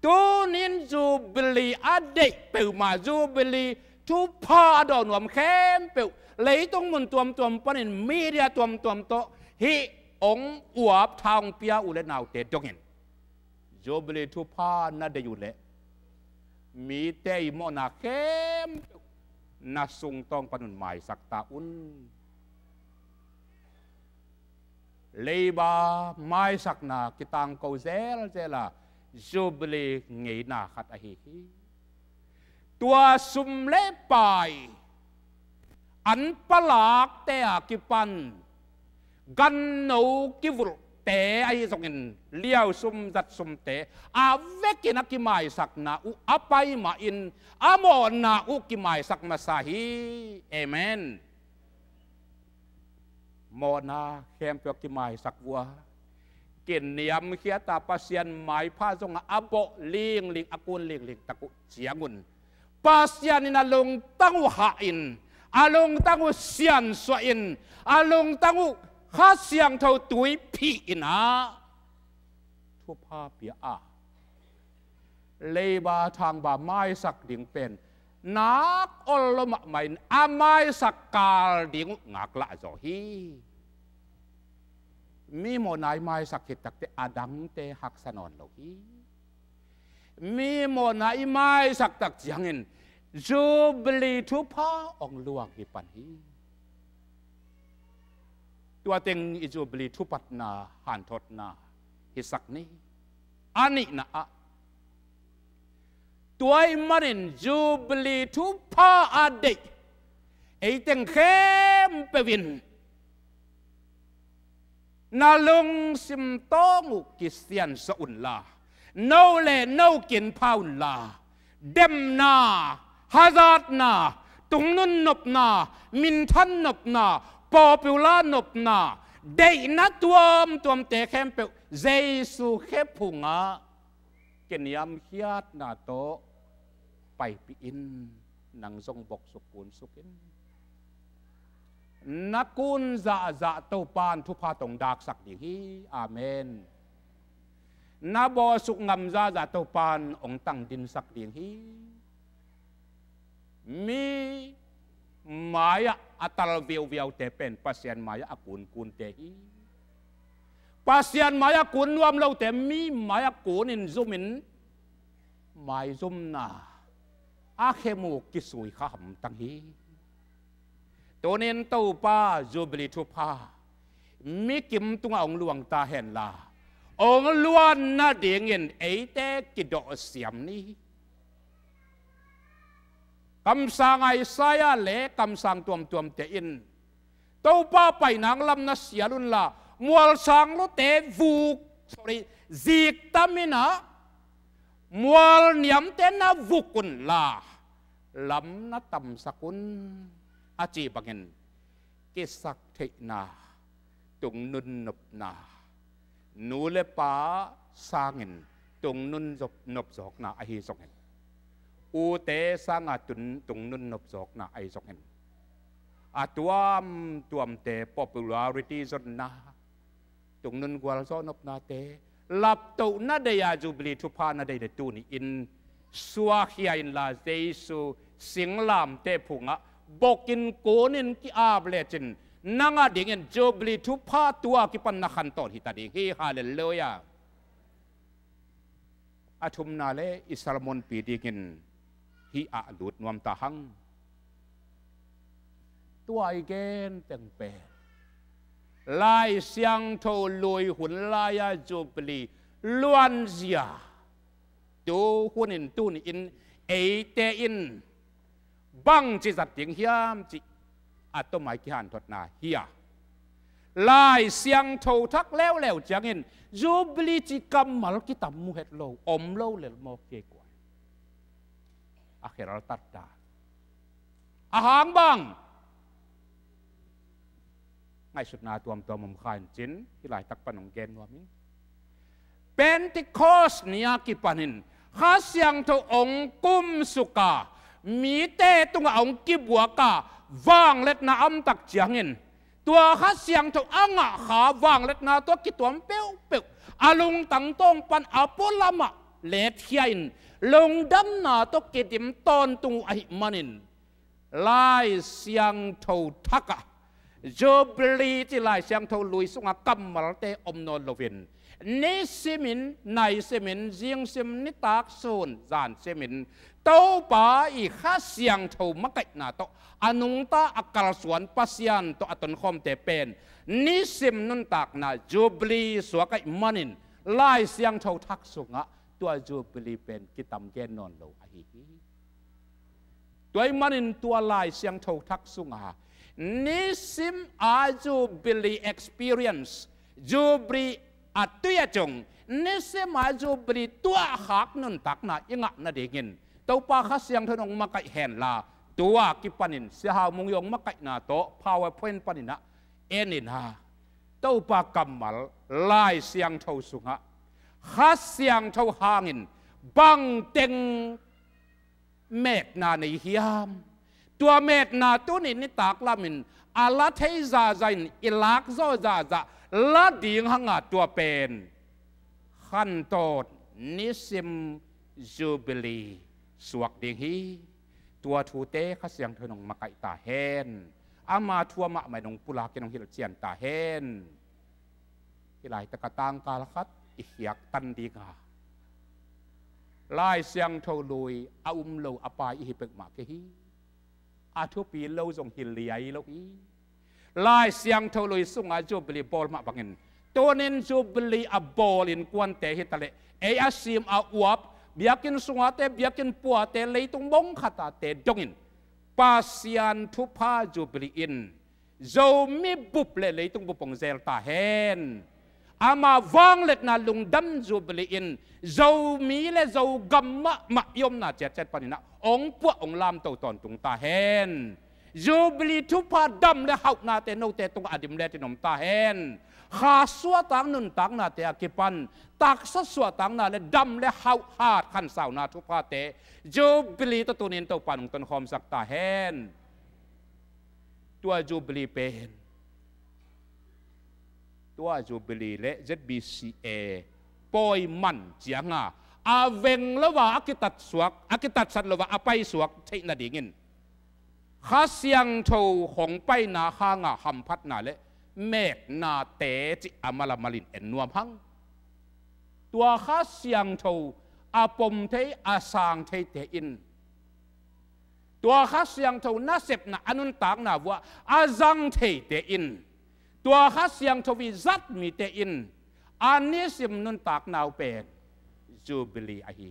ตัวนินจูบิลีอดีตเปล่ามาจูบิลีทุบพาดอนวมเข้มเปล่าเลยต้องมุนตัวปนินมีเดียตัวโตฮิองอวบทางเปียอุเลนาวเตจงเห็นจูบิลีทุบพานาเดยุเลมีเตยโมนาเข้มนาสุงต้องปนุนหมายสักตาอุนเลยบาไม้สักนากิตังเกาเซลเจล่าจูบลีเงยนาขัดอหิตัวสุมเล่ไปอันปลากเตะกิปันกันนูกิวเตะไอ้สองเงินเลี้ยวสุมจัดสุมเตะอาเวกินักกิไม้สักนาอุอภัยมาอินอามอนาอุกิไม้สักมาสาฮีเอเมนโมนาเข้มเปียกกิไม้สักวัวกินเนียมเขียตาปัสยันไม้ผ้าทรงอาโปลิงอากุลลิงตะกุเสียงุนปัสยันนินาลงตั้งหาอินอาลงตั้งเสียนสวยอินอาลงตั้งข้าเสียงเท่าตุยพีอินะทุพาเปียอาเลยบาทางบาไม้สักดิ่งเป็นนักอลมะไม่อาไม้สักกาลดิ่งงักละจอฮีมีโมนายไม้สักหิตักเตอดังเตหักสนอนโลฮีมีโมนายไม้สักตักจังเงินจูบลีทุพาองลวงฮิปันฮีตัวเต็งอิจูบลีทุปัตนาหันทดนาฮิสักนี้อันนี้นะตัวไอ้มารินจูบลีทุพาอดีตไอ้เต็งเข้มเปวินนาลงสิมโตมุกิเซียนสอุนลาโนเลโนกินพาอุนลาเดมนาฮาซาดนาตุงนุนนบนามินทันนบนาปอปิวลานบนาเดยนัดตัวมเตะเข้มเปวเจสุเขพุงะเกณยามเฮียดนาโตไปปีอินนังทรงบกสุกุลสุกินนักกุนจะเต้าปานทุพาตงดักสักดีฮีอาเมนนาบอสุกงำจะเต้าปานองตั้งดินสักดีฮีมีมายาอัตลเวียวเตเป็นปัสยันมายากุนเตฮีปัสยันมายากุนรวมเราแต่มีมายากุนินซุมินมายซุมนาอาเคมูกิสุยข้ามตั้งฮีตัวเน้นเต้าป้าจูบลีทุพามีกิมตุงองหลวงตาเห็นลาองล้วนน่าเดียงเงินไอเตกิดอเสียมนี้คำสั่งไอ้สายเล่คำสั่งตัวเตอินเต้าป้าไปนางลำนัสยาลุนละมัวสั่งลุเตฟูจีกตามินะมัวเนียมเตนะฟุกุนละลำนัตตำสกุลอาจีบังเงินเกสักเทนาตุงนุนนบนานูเลป้าสร้างเงินตุงนุนนบจอกนาไอฮิสกเงินอูเตสร้างตุงนุนนบจอกนาไอสกเงินตัวมเต popularity จนนาตุงนุนกวาลซอนบนาเตลับตุนาเดียจูบลีทุพานาเดียตูนี่อินสวาขีอินลาเจสุสิงลามเตพุงะบอกินโกนินกิอาบเลจินนังอดิ่งจูบลีทุพาตัวกิปันนักขันตอนฮิตาดิฮีฮาเลลูยาอาทุมนาเลอิสลามนปีดิ่งฮีอาลุดนวมตาหังตัวไอเกนเต็งเปลายเสียงโทลุยหุ่นลายจูบลีล้วนเสียดูหุ่นอินตูนอินเอเตอินบังจิจัดยิงเฮียมจิอัตโตไมกิฮันทดนาเฮีย ลายเสียงโททักแล้วจังเงินจูบลีจิกรรมมัลกิตามุเฮตโลอมโลเลลโมเกกวยอาเครัลตัดดาอาหางบังไงสุดนาตัวมุมขายจินที่หลายตักปนองเกนว่ามิเป็นติคอสเนียกิปันินข้าเสียงโทองกุมสุกามีเตตุงองกิบวกาวางเล็ดนาอัมตักจังเงินตัวข้าเสียงโทอ่างขาวางเล็ดนาตัวกิตัวเปียวอาลุงตั้งตงปันอาปุลามะเล็ดเฮียนลงดำนาตัวกิดิมตอนตุงอหิมันินลายเสียงโททักจูบลีที่ลายเสียงโทลุยสุงกัมมัลเตอมโนโลวินนิสิมินในเซมินจิงซิมนิตากโซนจานเซมินโตป้าอีข้าเสียงโทมักไกนาโตอนุงตาอักลสวนปัสยันโตอัตนคอมเตเป็นนิสิมนุนตากนาจูบลีสวกไกมันินลายเสียงโททักสุงะตัวจูบลีเป็นกิตามเกนนอนโลอหิตัวมันินตัวลายเสียงโททักสุงะนิสิมอาจูบลี experience จูบลีอัตตุยจงนิสิมาจูบลีตัวหักนุนตักนายังะนาเดงินตัวปาข้าเสียงทนงมาไกเห็นลาตัวกิปันินเสียหามุงยงมาไกนาโต PowerPoint ปันินะเอ็นินฮาตัวปากัมมัลลายเสียงเท่าสุงะข้าเสียงเท่าหางินบังเต็งเมกนาในฮิยามตัวเมกนาตัวนี้นิตากลามินอาลาเทซาใจนอิลักโซซาซาลาดีงหังตัวเป็นขันโตดนิสิมจูบิลีสวกดิงฮีตัวทูเตข้าเสียงเธอนงมาไกตาเฮนอามาทัวมะไม่นงปุลากินงฮิลเจียนตาเฮนที่หลายตะกตังกาลคัดอิขยักตันดีงาลายเสียงเท่าลุยอาโลอปายอิฮิเปกมาเกฮีอาทุปีโลจงฮิลเลียโลฮีลายเสียงเท่าลุยสุงอาจูบลีบอลมาบังเงินตัวนินจูบลีอับบอลินกวนเตฮิตะเลเออาซิมอาอวบเบียกินสุงอาเตเบียกินปัวเตเลยตุงบงขัตาเตดงอินปัสยันทุพาจูบลีอินโจมีบุบเลยตุงบุปงเซลตาเฮนอามาวังเล็ดนาลุงดัมจูบลีอินโจมีเลโจกัมมะมะยมนาเจ็ดปานินะองปัวองลามเต่าตอนตุงตาเฮนจูบลีทุพาดัมเลหาวนาเตโนเตตุงอดิมเลตินมตาเฮนข้าสวตังนุนตังนาเตอกิปันตักสวตังนาเลดัมเลหาวหาดขันสาวนาทุพาเตจูบลีตัวนินตัวปันต้นคอมสักตาเฮนตัวจูบลีเป็นตัวจูบลีและ ZBCA ปอยมันเจียงอาเวงละว่าอากิตัดสวกอากิตัดสัตว์ละว่าอาไปสวกใช่นาดีเงินข้าเสียงโทของไปนาข้างหัมพัดนาเลเมกนาเตจิอามาลามาลินเอ็นนวมหังตัวข้าเสียงโทอาปมเทอาสางเทเตอินตัวข้าเสียงโทน่าเสพนาอนุนตากนาว่าอาจังเทเตอินตัวข้าเสียงโทวิจัดมีเตอินอันนี้สิมนุนตากนาวเป็นจูบิลีอาฮี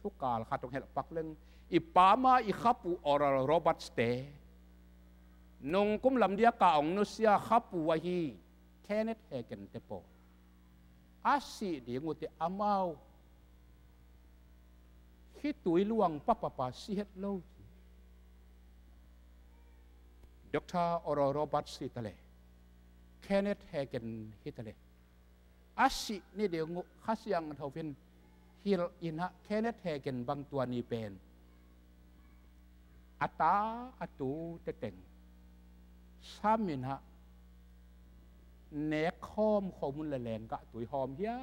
ทุกกาลข้าต้องเห็นปักเรื่องอีปามาอีขับปูออร์โรบัตสเตนงกุมลำเดียกาองนุเซียขับปูวาฮีแค่เน็ตเฮกันเตโปอาศิเดียงอุตอามาวคิดตุยลวงปะปะปะสิเฮตโลดร.ออร์โรบัตสิตะเลแค่เน็ตเฮกันฮิตะเลอาศินี่เดียงข้าเสียงทวินฮิลอินะแค่เน็ตเฮกันบางตัวนี้เป็นอัตตาอัตูเตต็งสามินฮะเนคคอมข้อมูลแรงกะตุยหอมเฮีย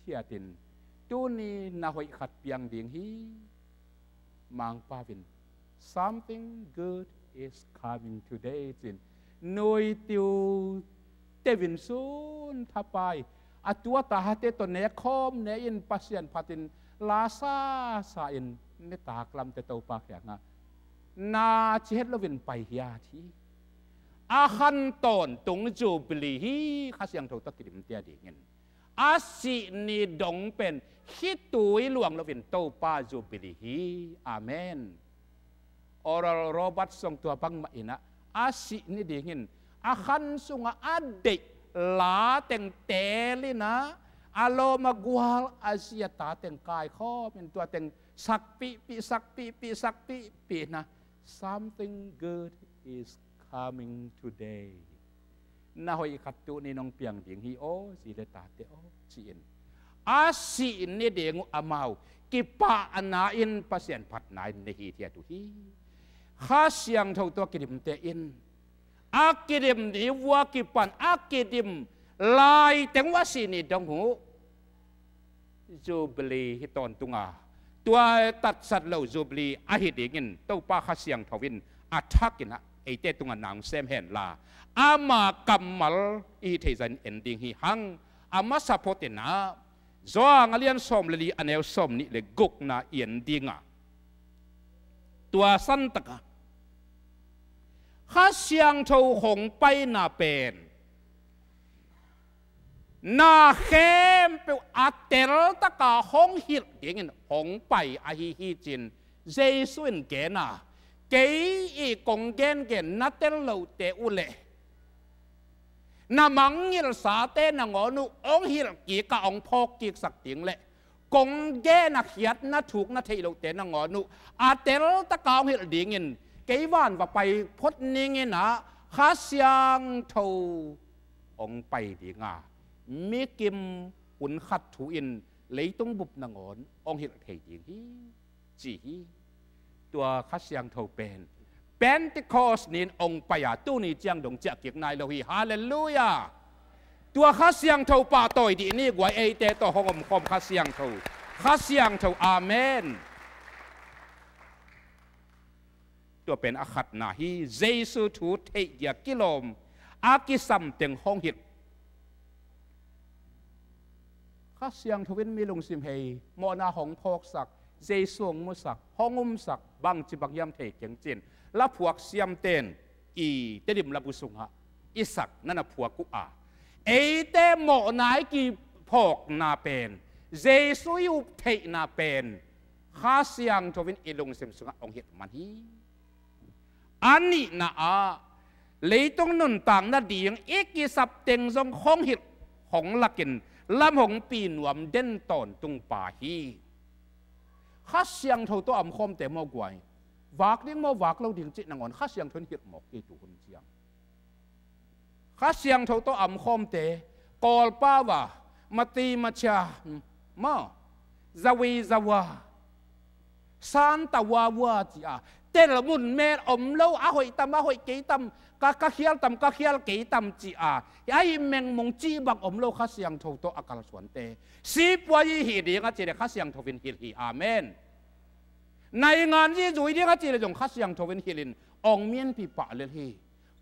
เทียตินตัวนี้น่าหอยขัดเปียงดิ่งฮีมังปาวิน something good is coming today จินหน่วยติวเตวินซูนทับไปอัตัวตาฮัตเตตัวเนคคอมเนอินปัสยันพัตินลาซาซาอินเนตากลัมเตโตปากอย่างนะนาเช็ดลวินไปเฮียทีอาขันตอนตรงจูบลีฮีข้าเสียงโทตะกิมเตียดีเงินอาศินีดงเป็นคิดตุยหลวงลวินโตปาจูบลีฮีอาเมนออร์โรบัตส่งตัวบังมาอินะอาศินีดีเงิน อาคันสุงอาเด็กลาเต็งเตลินะอาโลมากวาลอาเซียตาเต็งกายข้อเป็นตัวเต็งสักปีสักปีนะ something good is coming today น่าหอยขัดตัวนี่น้องเปียงเดียงฮีโอสิเลตาเตโอจีนอาสินนี่เดียงอามาวกิปะอนาอินปัสยันพัดนายในฮีเทียตุฮีข้าเสียงเท่าตัวกิดิมเตอินอากิดิมดีวัวกิปันอากิดิมลายแต่ว่าสินี่ดงหูจูบลีฮิตอนตุงาตัวตัดสัตว์เหล่าจูบลีอาฮิดิงินตัวป้าข้าเสียงทวินอาทักินะไอเตตุงานางเซมเห็นลาอามากัมมัลอีเทจันเอ็นดิ้งฮีหังอามาสะโพตินะจางเลียนสมลีอันเอลสมนี่เลยกุกนาเอ็นดิ้งตัวสันตะข้าเสียงโชว์หงไปนาเป็นนาเข้มเปอัตเตลตะกาหงหิดเดียงหงไปอาฮิฮิจินเจสุนเกน่าเกอีกงเกนเกนนัตเตลโลเตอุเลนามังฮิลสาเตนงอนุองฮิลกีกะองพอกกีสักติงเละกงเกนักยัดนัถูกนัทเทโลเตนงอนุอัตเตลตะกาฮิลเดียงเกยวันว่าไปพดนิงนะข้าเสียงโทองไปดีงามีกิมอุ่นขัดถูอินเลยต้องบุบนางอนองหิลเทียงฮีจีตัวข้าเสียงโทเป็นติคอสนินองไปอ่ะตู้นี้เจียงดงเจียกิกนายโลฮีฮาเลลูยาตัวข้าเสียงโทป่าต่อยดีนี่กว่าเอเตต่อหงมคมข้าเสียงโทอาเมนตัวเป็นอาคัดนาฮีเจสุทูเทียกิโลมอากิซัมเต็งห้องหิดข้าเสียงทวินมีลงสิมเฮมอนาหงพอกสักเจสวงมุสักห้องอุมสักบังจิบักยามเทเกียงจินและพวกเสียมเตนอีเตดิมลาบุสุงฮะอิสักนั่นน่ะพวกกุอาเอเตหมอนายกีพอกนาเป็นเจสุยุเทนาเป็นข้าเสียงทวินอีลงสิมสุงองหิดมันฮีอันนี้นะเลยต้องนุนต่างนาดีงเอกกิสับเต็งทรงห้องหิดของลักินลำหงปีนวมเด่นตอนตุงป่าฮีข้าเสียงเท่าตัวอำคมแต่มอกวยวากดิ้งมอวากเราดิ้งจิตนางอนข้าเสียงทนหิดหมอกอีตุคนเสียงข้าเสียงเท่าตัวอำคมแต่กอลป้าวะมาตีมาชามาซาวีซาวาซานตาวาวาจีอาเตลมุนเมรอมเล่าอาหอยตำอาหอยเกยตำกะเขียลตำกะเขียลเกยตำจีอาไอแมงมงจีบักอมเล่าข้าเสียงโทโตอากาศสวนเตสีปวยหีดีงาจีเดข้าเสียงโทวินฮิลฮีอาเมนในงานที่จุยดีงาจีเดจงข้าเสียงโทวินฮิลินองเมียนปีปะเลฮี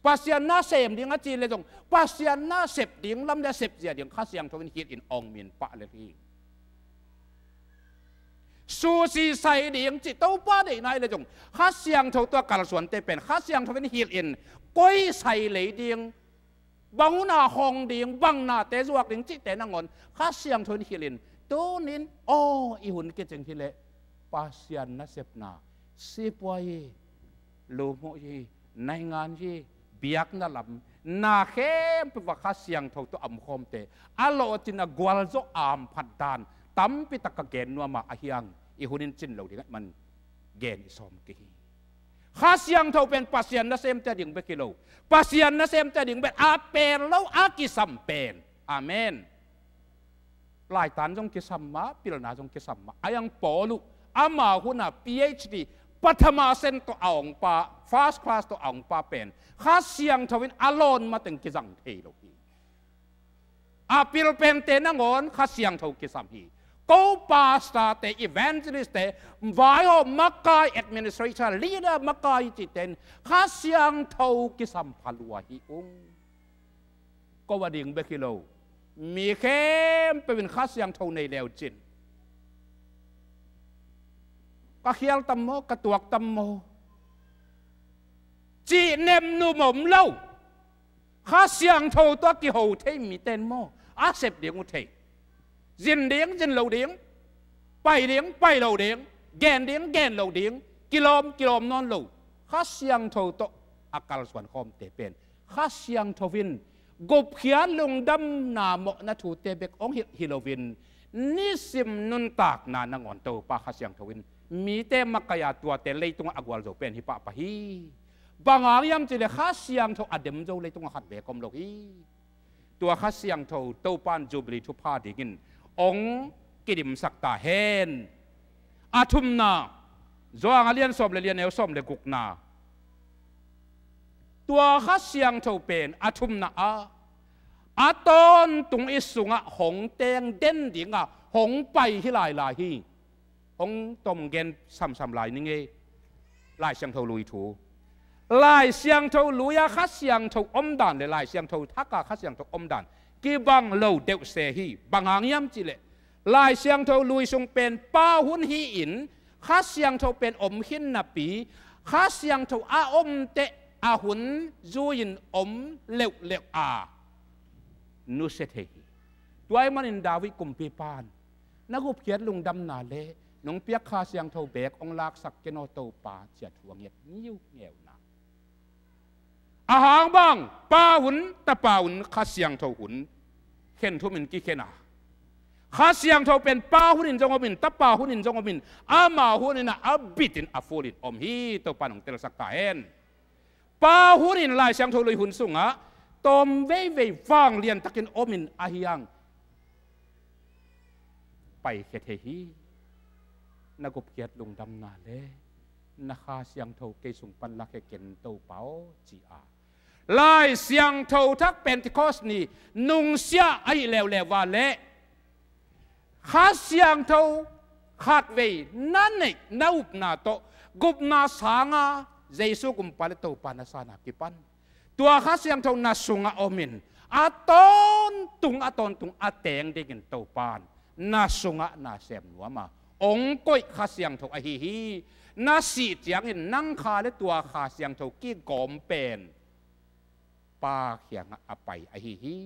ปัสยานาเสมดีงาจีเลจงปัสยานาเสพดิ้งลำเดเสพเจียดิ้งข้าเสียงโทวินฮิลินองเมียนปะเลฮีสูสีใส่เดียงจิตเต้าป้าได้ไหนเลยจงข้าเสียงเท่าตัวกาลสวนเตเป็นข้าเสียงเท่าเป็นฮีลอินก้อยใส่เลยเดียงบังหน้าห้องเดียงบังหน้าเตจวกเดียงจิตแต่นางอนข้าเสียงเท่าเป็นฮีลอินตัวนินโอ้อีหุ่นเกจิงทีเละปาเซียนนัสเซปนาสิปวยลูโมยีในงานยีเบียกนั่นลำนาเข้มเป็นว่าข้าเสียงเท่าตัวอัมคมเตอโลจินกวลโจอามพัดดานตั้มปิตกเกณฑ์นัวมาอาเฮียงอีหุ่นจินเหล่านี้มันเกณฑ์สมกีข้าเสียงเท่าเป็นปัสยันนัสเซมจะดิ่งไปกิโลปัสยันนัสเซมจะดิ่งไปอาเป็นแล้วอากิสัมเป็นอาเมนหลายตันจงกิสัมมาพิลนาจงกิสัมมาอายังปอลุอามาหุ่นอ่ะ PhD ปัทมาเซนตัวอ่างปา First Class ตัวอ่างปาเป็นข้าเสียงเท่าเป็นอารอนมาถึงกิจังเทโลฮีอาพิลเป็นเตนังอนข้าเสียงเท่ากิสัมฮีกูปาสตาเตอีเวนต์ลิสเตวายอมักกายแอดมินิสทรัชันลีดเดอร์มักกายจิตเตนข้าเสียงเท่ากิสัมพัลวะฮิองก็ว่าดิ่งเบกิโลมีเข้มเป็นข้าเสียงเท่าในเลวจินก็เขียลตัมโมกระตวกตัมโมจีเนมนูหม่อมเล่าข้าเสียงเท่าตัวกิโฮเทมีเตนโมอาเซบเดียงอุเทจินเดียงจินเหลาเดียงไปเดียงไปเหลาเดียงแกนเดียงแกนเหลาเดียงกิโลมนอนเหลาข้าเสียงเท่าตัวอากาศส่วนคอมเตเป็น ข้าเสียงทวินกบเขียนลงดำนาหมนาถูเตเบกองฮิโลวินนิสิมนุนตากนานงอนโตปาข้าเสียงทวินมีเตมักกายตัวเตเลยตุงอากวลโจเป็นฮิปะปะฮีบางอายามจิเลข้าเสียงทอเดมโจเลยตุงขัดเบกอมโลฮีตัวข้าเสียงทโตปานจูบลีทุพาดิกินองกิดิมสักตาเฮนอาทุมนาจวงเลียนสมเลียนเอวสมเลกุกนาตัวข้าเสียงเท่าเป็นอาทุมนาอาตอนตุงอิสุงะหงเตงเด่นดิ่งะหงไปที่ลายลายที่หงตมเกนซ้ำลายนี่ไงลายเสียงเท่าลุยถูลายเสียงเท่าลุยข้าเสียงเท่าอมดันเลยลายเสียงเท่าทักกะข้าเสียงเท่าอมดันกีบังเลวเดวเซฮีบางหางย้ำจิเลลายเสียงเท่าลุยทรงเป็นป้าหุนฮีอินข้าเสียงเท่าเป็นอมหินนาปีข้าเสียงเท่าอาอมเตอาหุนจูยินอมเล็วนุเสเทฮีตัวไอ้มันอินดาวิกุมปีปานนักอุปเกียรลุงดำนาเลน้องเปียกข้าเสียงเท่าเบกองลากสักเกนอโตปาเจียดหัวเงียบนิ้วเงียวนาอาหางบังป้าหุนตะป้าหุนข้าเสียงเท่าหุนเข็นทุมินกี่เขนาข้าเสียงเท่าเป็นป้าหุนินจงอมินตะป้าหุนินจงอมินอามาหุนินอาบิดินอาฟูลินอมฮีตัวปานของเตลสักกาเอ็นป้าหุนินลายเสียงเท่าเลยหุนสุงะตอมเว่ฟังเลียนตะกินอมินอาฮิยังไปเขเทฮีนักบเกียรติลุงดำนาเลนักข้าเสียงเท่าเกสุงปันลักเกนเต้าเปาจีอาลายเสียงเท่าทักเป็นที่คอสนี่นุงเสียไอเลวว่าเละข้าเสียงเท่าขาดเวนั่นเองนาอุปนาโตกุบนาสางาเจสุกุมปาเลโตปานาสานากิปันตัวข้าเสียงเท่านาสุงาอมินอาตอนตุงอาเตงเด็กินโตปานนาสุงานาเสมนัวมาองก้อยข้าเสียงเท่าอหิฮีนาสีเจียงเห็นนั่งคาและตัวข้าเสียงเท่ากี้กอมเป็นปาเขียงอไปอหิฮี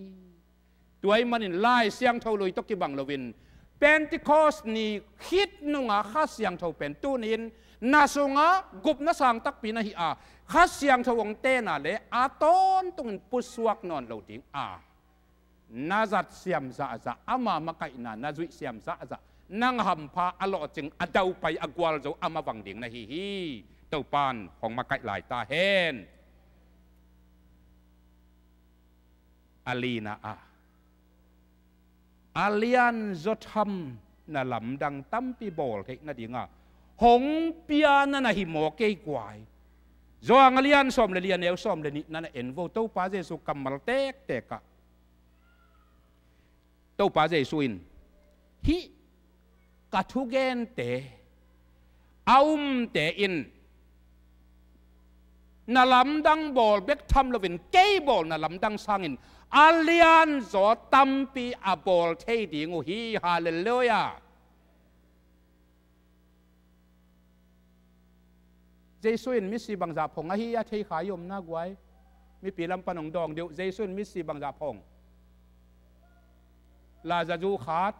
ตัวไอ้มันไล่เสียงเท่าลุยตกิบังลวินเป็นที่คอสนี่คิดนุงข้าเสียงเท่าเป็นตู้นินนาสุงะกุบนาสังตักปีนาฮิอาข้าเสียงเท่าวงเตน่ะเลยอาตอนตุงปุสวกนอนเหล่าดิ้งนาจัดเสียมซาซาอามามาไก่นาจุยเสียมซาซานั่งหำพาอลอจึงอดาวไปอากวาลเจ้าอามาวังดิ้งนะฮิฮิเต้าปานของมาไก่หลายตาเห็นอาลีนาอาเลียนจดทำน่ะลำดังตั้มปีบอลเทน่ะดีงาหงเปียนั่นน่ะหิมอเกยกวายจวงอาเลียนสอมเลียนเอวสอมเลนี่นั่นเอ็นโวเต้าป้าเจสุกัมมัลเตกะเต้าป้าเจสุอินฮิกัทุเกนเตเอาเตอินน่ะลำดังบอลเบกทำละวินเกยบอลน่ะลำดังสังอินอาเลียนจอตัมปีอาบอลเทดิงูฮีฮาเลลูยาเจสุนมิสซีบังจาพงฮียาเทขายมนักไว้มีปีลำปนองดองเดียวเจสุนมิสซีบังจาพงลาจะจูขาด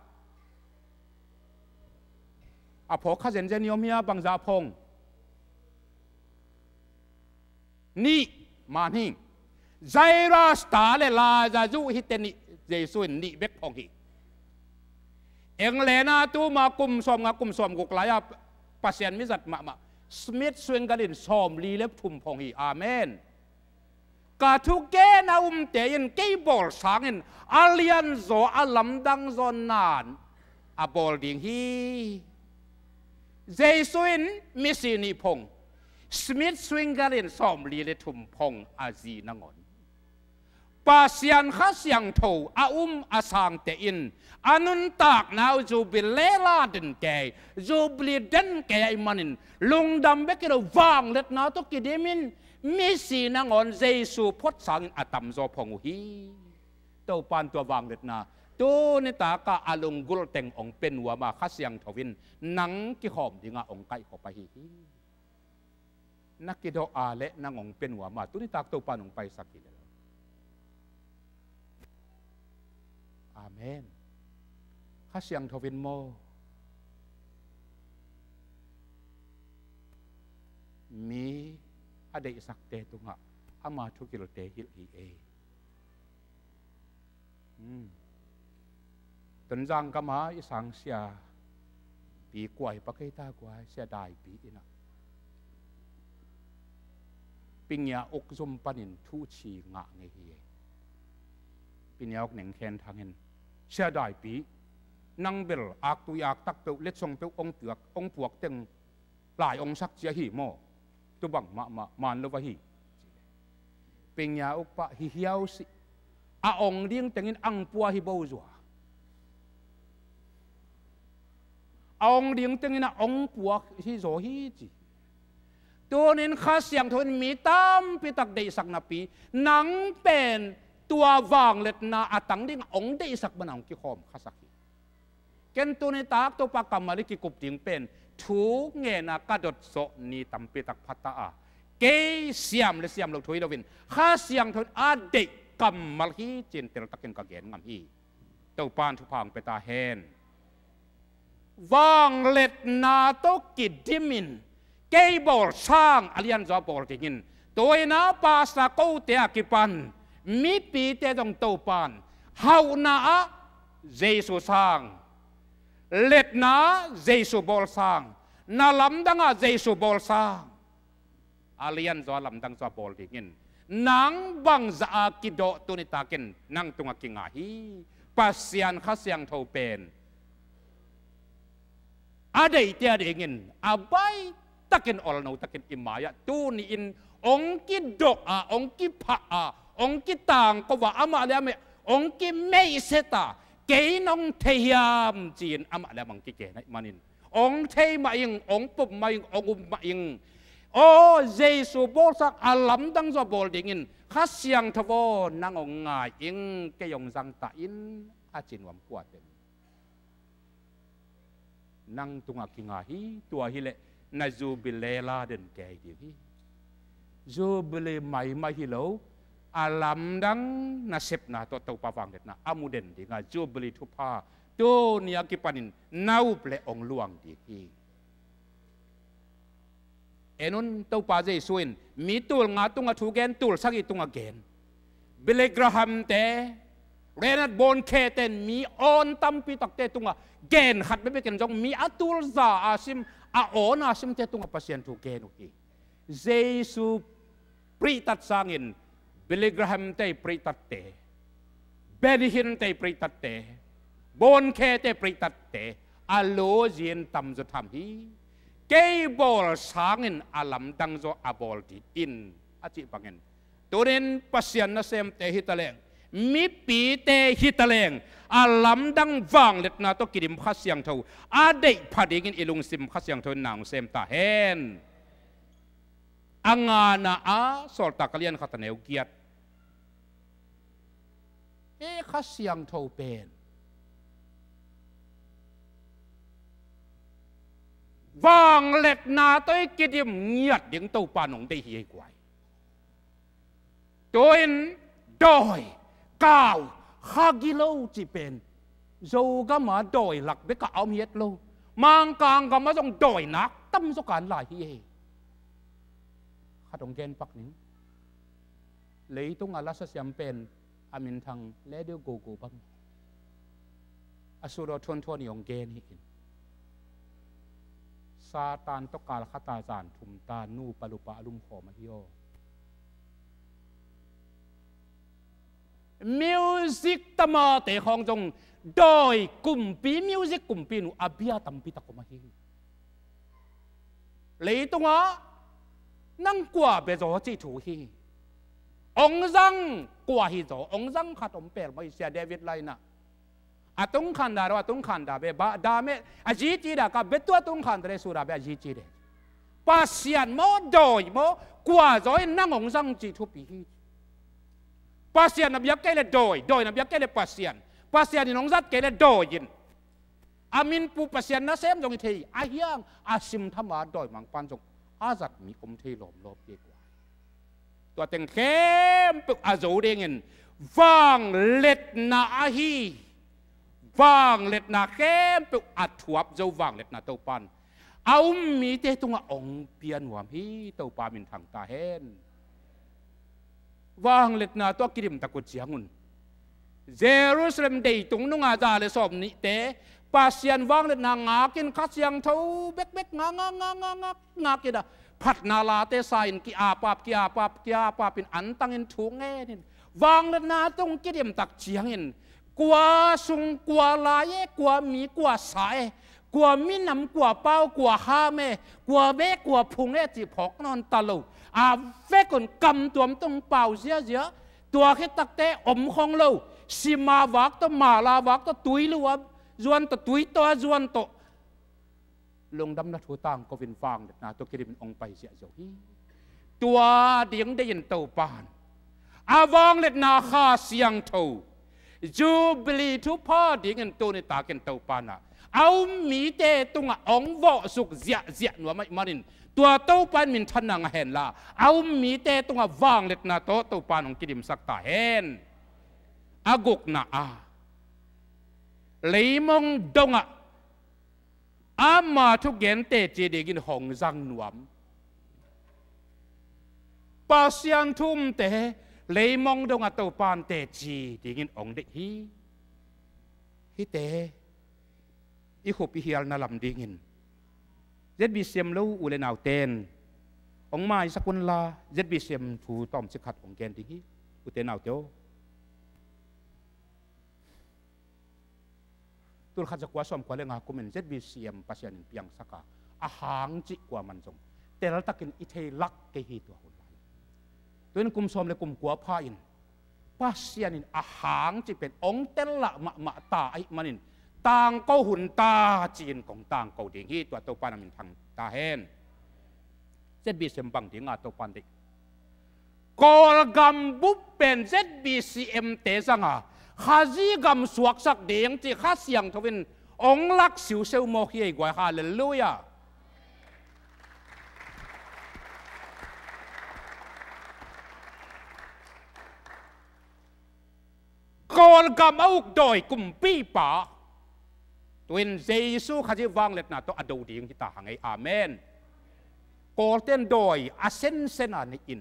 อภอข้าเจนเจนิยมฮียบังจาพงนี่มานี่ใจราสตาเลลาจะจูฮิตนิเจสุนนี่เบกพงฮีเอ็งเลนาตูมากุมสมกุกลายปัสยันมิจัดมาสมิธสวิงกันดินสอมลีเล็บทุมพงฮีอาเมนกาทุกเกนาเตยินเกย์บอลสังอินอาเลียนโซอาลัมดังโซนานอาบอลดิงฮีเจสุนมิสินีพงสมิธสวิงกันดินสอมลีเล็บทุมพงอาจีนังอนปัสยันข้าเสียงโถอาอาสังเตอินอานุนตากนาวจูบิเลลาดินแกจูบิลดันแกไอมันินลุงดำเบกิโรวางเล็ดนาตุกิเดมินมิสีนางอนเจสูพดสังอาตัมโซพงฮีเต้าปานตัววางเล็ดนาตัวนิตากาอาลงกุลเต็งองเป็นหัวมาข้าเสียงทวินนังกิหอมดิงาองไก่ขอไปฮีนักกิโดอาเละนางองเป็นหัวมาตัวนิตากเต้าปานองไปสักกิเลอาเมนข้าเสียงทวินโมมีอเดสักเตตุงะ อามาทุกิโลเตฮิลฮีเอตนจังก็มาอีสังเสียปีกวยปะเกตากวยเสียดายปีอินะปิญญาอกจมปันินทุชีงะเงฮีปิญญาอกหนึ่งแคนทางเห็นเสียดายปีนังเบลอักตุยอักตักเปวเล็ดทรงเปวองเปลือกองปวกเต็งหลายองสักเจียหีโมตุบังมันลวะฮีปิญญาอกปะฮิเฮียวสิอาองเลี้ยงแต่งินอังปัวฮิโบจัวองเลี้ยงแต่งินองปัวฮิโซฮีจีตัวนี้ข้าเสียงทนมีตามพิตักได้สักนาปีนังเป็นตัววางเล็ดนาอัตังดิ้งองได้สักบันองกิคอมข้าสักเกณฑ์ตัวนี้ตากตัวปากกรรมมาลิกิกุบดิ้งเป็นทุกเงินกระโดดโซนีตัมพิตักพัตตาเกยเสียมเลยเสียมเราถอยเราวินข้าเสียงทนอาเด็กกรรมมาลีจินเตลตักเกินกเกณฑ์งามฮีตัวปานทุพังไปตาเฮนวางเล็ดนาโตกิดดิมินเกย์บอลสร้างอเลียนจอบอลที่กินตัวน้าภาษาเกาเตียกิปันมีปีเตจงตัวปานเฮานาเจสุสร้างเล็ดนาเจสุบอลสร้างนาลำดังเจสุบอลสร้างอเลียนจอลำดังจอบอลที่กินนังบังจะกิโดตัวนี้ตากินนังตุงกิงาฮีปัสยันข้าเสียงเท่าเป็นอะไรเตียเด้งินอาใบตักินอลนูตักินอิมายะตูนี่อินองกิดอกองกิพะองกิต่างก็ว่าอามาแล้วไม่องกิไม่เสตาเกยนองเทียมจีนอามาแล้วมังกิเกนัยมันินองเทมาอิงองปุ่มมาอิงองอุมมาอิงโอ้เจสุโบสักอาลัมดังจะบอลดิ่งินข้าเสียงทวนังองงายอิงเกยองสังตาอินอาจินวมปวดเต็มนังตุงกิงาฮีตัวฮิเลนาจูบิเลลาเดินแก่ดีฮีจูบิเลไม่ฮิโลอาลัมดังนาเซปนาตัวเต่าปาฟังเด็ดนาอามูเดนดีงาจูบิเลทุพาตัวนี้กิปันินนาอุเปลองลวงดีฮีเอ็นุนเต่าปาเจสุนมีตัวงาตุงทูเกนตัวสักอีตุงเกนบิเลกราฮัมเตเรนัดบนเคเตนมีออนตัมปีตักเตตุงเกนขัดไม่เป็นกันจงมีอัตุลซาอาซิมอาโอนอาซิมเตตุงปัสยันทูเกนุฮีเจสุปริตัดสางินบิเลกราฮัมเตปริตัดเตเบนิฮินเตปริตัดเตบนเคเตปริตัดเตอาโลจินตัมจะทำฮีเกย์บอลสางินอาลัมดังโซอาบอลดีอินอาจิบังเงินตัวเรนปัสยันนาเซมเตฮิตาเลงมีปีเตฮิตาเลงอาลัมดังวังเล็ดนาโตกิดิมข้าเสียงเท่าอาเดกพอดีกินอิลุงซิมข้าเสียงเท่านางเซมตาเฮนอังานาอาสอลตากเลียนขัตเนวเกียรข้าเสียงเท่าเป็นวังเล็ดนาโตกิดิมเงียดยังโตปานงได้เฮียกว่าตัวเองดอยก้าวข้ากิโลจีเป็นโจก็มาดอยหลักเบกเอาเมียดโลมังกางก็มาต้องดอยนักตั้มสการหลายที่ข้าต้องเกณฑ์ปักนี้เลยต้องอาลัสเสียมเป็นอามินทางเลเดโกโกบังอสุรทวนทวนยองเกณฑ์หินซาตานตกาลคตาจานทุมตานูปลุปะลุมขอมาฮิโอมิวสิกตมาเตะของจงโดยกลุ่มปีมิวสิกกลุ่มปีนูอาเบียตัมปีตะกมาฮิเลยตรงอ่ะนั่งกว่าเบจอจีถูฮีองซังกว่าฮีจอองซังขัดอมเปลไม่เสียเดวิดไลน่ะอาตุงขันดารว่าตุงขันดาเบบาดาเมอาจีจีดากับเบตัวตุงขันดาเรสุราเบอาจีจีเดปัสยันโมโดยโมกว่าจอยนั่งองซังจีทุปีฮีpasien na biak kele doi na biak kele pasien ni nong zat kele doin amin pu pasien na sem jong thei a hiang asim thama doi mang pan jong azat mi om thei lom lop ye kwa to teng khem pu azo dengin wang let na a hi wang let na khem pu athuap zo wang let na to pan au mi te tunga ong pian wam hi to pa min thang ta hen วางเล็ดนาตัวกิริมตะกุดเสียงุนเยรูซาเล็มเดย์ตรงนุ่งอาจาเลสอบนี้เตะปัสยันวางเล็ดนางากินคัดยังเท่าเบ็กงากินพัดนาลาเตสายนกีอาปาบเป็นอันตั้งอินถูงเงินวางเล็ดนาตรงกิริมตักเสียงอินกว่าสุงกว่าลายกว่ามีกว่าสายกว่ามีน้ำกว่าเป้ากว่าฮาเมกว่าเบกว่าพุงจีพอกนอนตะลุเฟกุนกำตัวมันต้องเป่าเสียตัวแค่ตักเตะอมของเราสิมาวักตัวมาลาวักตัวตุยหรือว่าจวนตัวตุยตัวจวนตัวลงดำนัดหัวต่างก็เป็นฟังเด็ดนาตัวกิริมองไปเสียเจ้าฮีตัวเดียงได้ยินเต่าปานวางเล็ดนาคาเสียงเท่าจูบลีทุกพ่อเดียงตัวในตาเกันเต่าปานะเอามีเตตุงองวอสุกเสียหนัวไม่มานินตัวเต้าปานมินทันนังเห็นละเอามีเตตุงวางเล็ดนาโตเต้าปานของกิริมสักตาเห็นอากุกนาเลยมองดงมาทุกเย็นเตจีเดกินหงจังหนวมปัสยันทุ่มเตเลยมองดงเต้าปานเตจีเดกินองเดฮีเตอีขบอีเฮียลนาลำดีเงินเจ็ดบีเซียมลู่อุเลนาวเตนองไม้สักุลลาเจ็ดบีเซียมถูต้อมสิขัดองแกนดีอุเตนาวเตียวตัวขัดจักว่าสมกว่าเรื่องกุมเนเจ็ดบีเซียมปัสยันเปียงสักอาหางจิกว่ามันจงแต่เราตะกินอิเทลักเกหิตัวหุ่นไหลตัวนี้กุมสมเลยกุมกัวพาอินปัสยันอาหางจิเป็นองเตลละมะตาไอมันินต่างก็หุ่นตาจีนของต่างเกาดีที่ตัวปานมินทางตาเห็นเจ็ดบีเซมบังที่งาตัวปานเด็กกอลกัมบุปเป็นเจ็ดบีซีเอ็มเตสังอาข้าจีกัมสวกสักเดียงที่ข้าเสียงทวินองลักสิวเซลโมฮีกว่าฮาเลลูยากอลกัมเอาดอยกุมปีป่าตัวเยซูข้าจะวางเล็ดนาตัวอดูดีที่ตาหังไออาเมนกอลเทนโดยอาเซนเซนานิอิน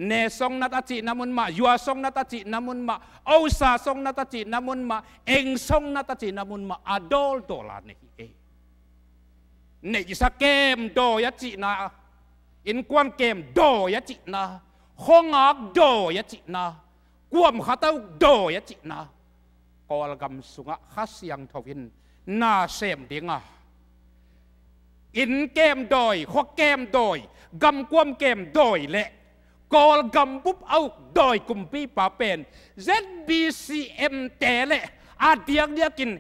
เนซองนัตจินามุนมายัวซองนัตจินามุนมาเอาซาซองนัตจินามุนมาเองซองนัตจินามุนมาอดอลโดลานี่เอเนจิสเกมโดยจินาอินกวนเกมโดยจินาฮงอักโดยจินากวมขัดเอาโดยจินากอลกำสุงะขัสยังทวินน่าเสมดิงอินเกมโดยข้อเกมโดยกำกวมเกมโดยเละกอลกำปุ๊บเอาโดยกุมปีป่าเป็น ZBCM เตเละอาเดียกเดียกิน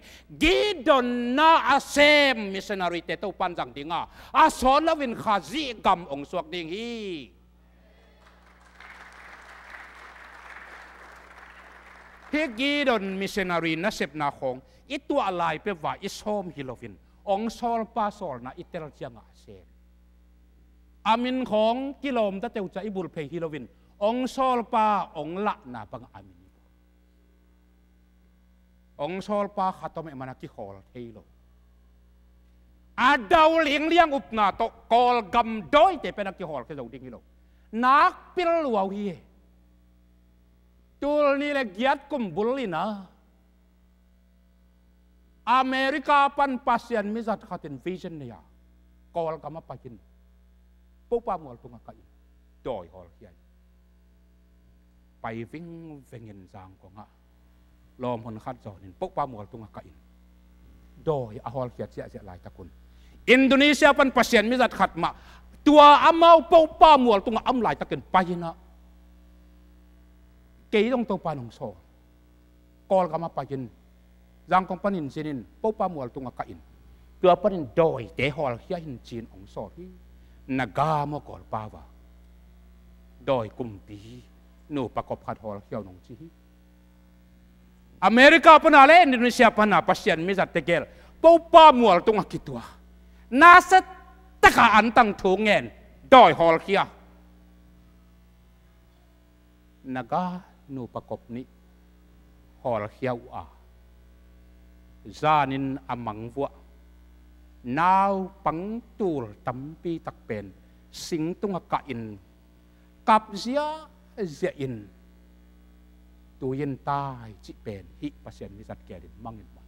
กีดอนนาอาเซมมิชนารีเตตุปันจังดิงอาสอนลวินขาจีกำองสวกดิงฮีเฮกีดอนมิชนารีนัเซปนาคงอิตัวอะไรเปว่าอิสโฮมฮิโลวินองซอลปาซอลนะอิเตลเจียงอาเซมอามินของกิโลมตะเตวจะอิบุลเพฮิโลวินองซอลปาองละนาปังอามินองซอลปาขัดตัวเมมันกิขอลเทโลอาดาวเลี้ยงเลี้ยงอุปนาโตกอลกำดอยแต่เป็นกิขอลแค่เราดิ้งฮิโลนักพิลวัวฮีตัวนี้เลยเกียรติกุมบุลลินะอเมริกาปันปัสยันมิจัดขัดอินฟิชันเนี่ยกอลกำมาปะกินปุ๊บปั๊บหมดตรงกันดอยฮอลเฮียไปวิ่งเงินจางกงะลมคนขัดจอนินปุ๊บปั๊บหมดตรงกันดอยฮอลเฮียเสียหลายตะกุนอินโดนีเซียปันปัสยันมิจัดขัดมาตัวอามาปุ๊บปั๊บหมดตรงอัมหลายตะกุนไปนะเกยต้องตัวปานของโซกอลกำมาปะกินจางกงปนินเซนินปุ๊บปั๊บหมดตรงกันตัวปนินดอยเตฮอลเฮียหินจีนของโซที่นักามกอลปาวะโดยกุมปีนูประกอบขัดหอลเขียวนงจีอเมริกาปนาเลอินโดนีเซียปนาปัสยันมิจัดเตเกลปูป้ามัวตรงกิตัวนาสตะกาอันตั้งทงเงินโดยหอลเขียนักานูประกอบนี้หอลเขียวจานินอมังวัวนาวปังตูลตัมปีตักเป็นสิงตุงกะอินกับเสียอิน ตัวเย็นตายจิเป็นฮิปัสยันมิจัดแก่ดินมังยินมัน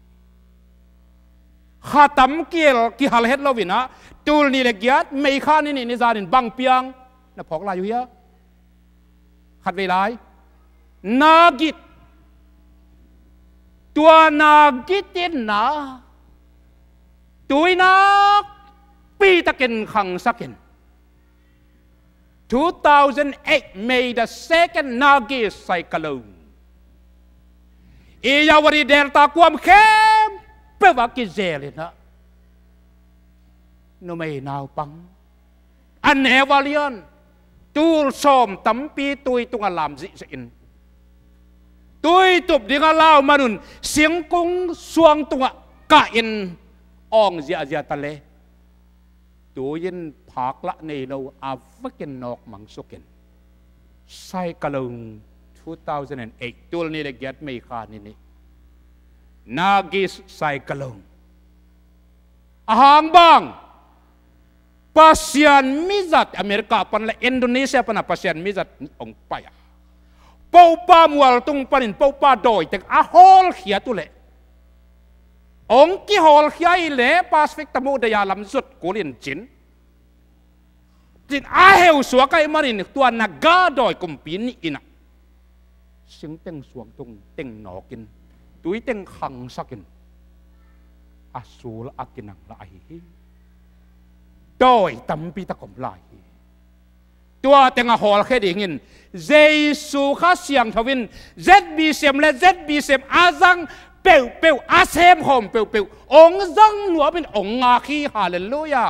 ข้าตำเกี่ยวกี่ฮัลเฮดลวินะตูนี่เล็กยัดไม่ข้านี่นิจารินบังเปียงน่ะพอกลายอยู่เยอะขัดเวลานากิตตัวนากิตินนะตัวนักปีตะเกินขังสักเกิน2008 made the second Nagi cyclone. Iyawari delta kuam kem pewakizeli na. No may now pang. Anevalian. Tul som tampi tuy tung alam zi sein. Tuy tup di ngalaw manun singkung suang tunga kain ong zia tale. Tuyin phak la nei lo avakin nok mangsukin sai kalung 2008 tul ni le get me kha ni nagis sai kalung ahang bang pasian mizat Amerika pan la Indonesia pan pasian mizat ong paya pau pa mual tung panin pau pa doi tek ahol khia tu le ong ki hol khia le Pacific tamu daya lam sut kulin chinจินอาเหวสัวก็ไอ้มารินตัวนักกาดอยกุมปีนี่อินะสิงเต็งสวงตรงเต็งหนอกินตุยเต็งขังสักินอาสูละอากินังละไอดอยตั้มปีตะกมลายตัวเต็งอาหอลแค่ดิ่งินเจสูข้าเสียงทวินเจ็ดบีเซมและเจ็ดบีเซมอาซังเปวอาเซมหอมเปวองซังหนัวเป็นองอาคีฮาเลลูยา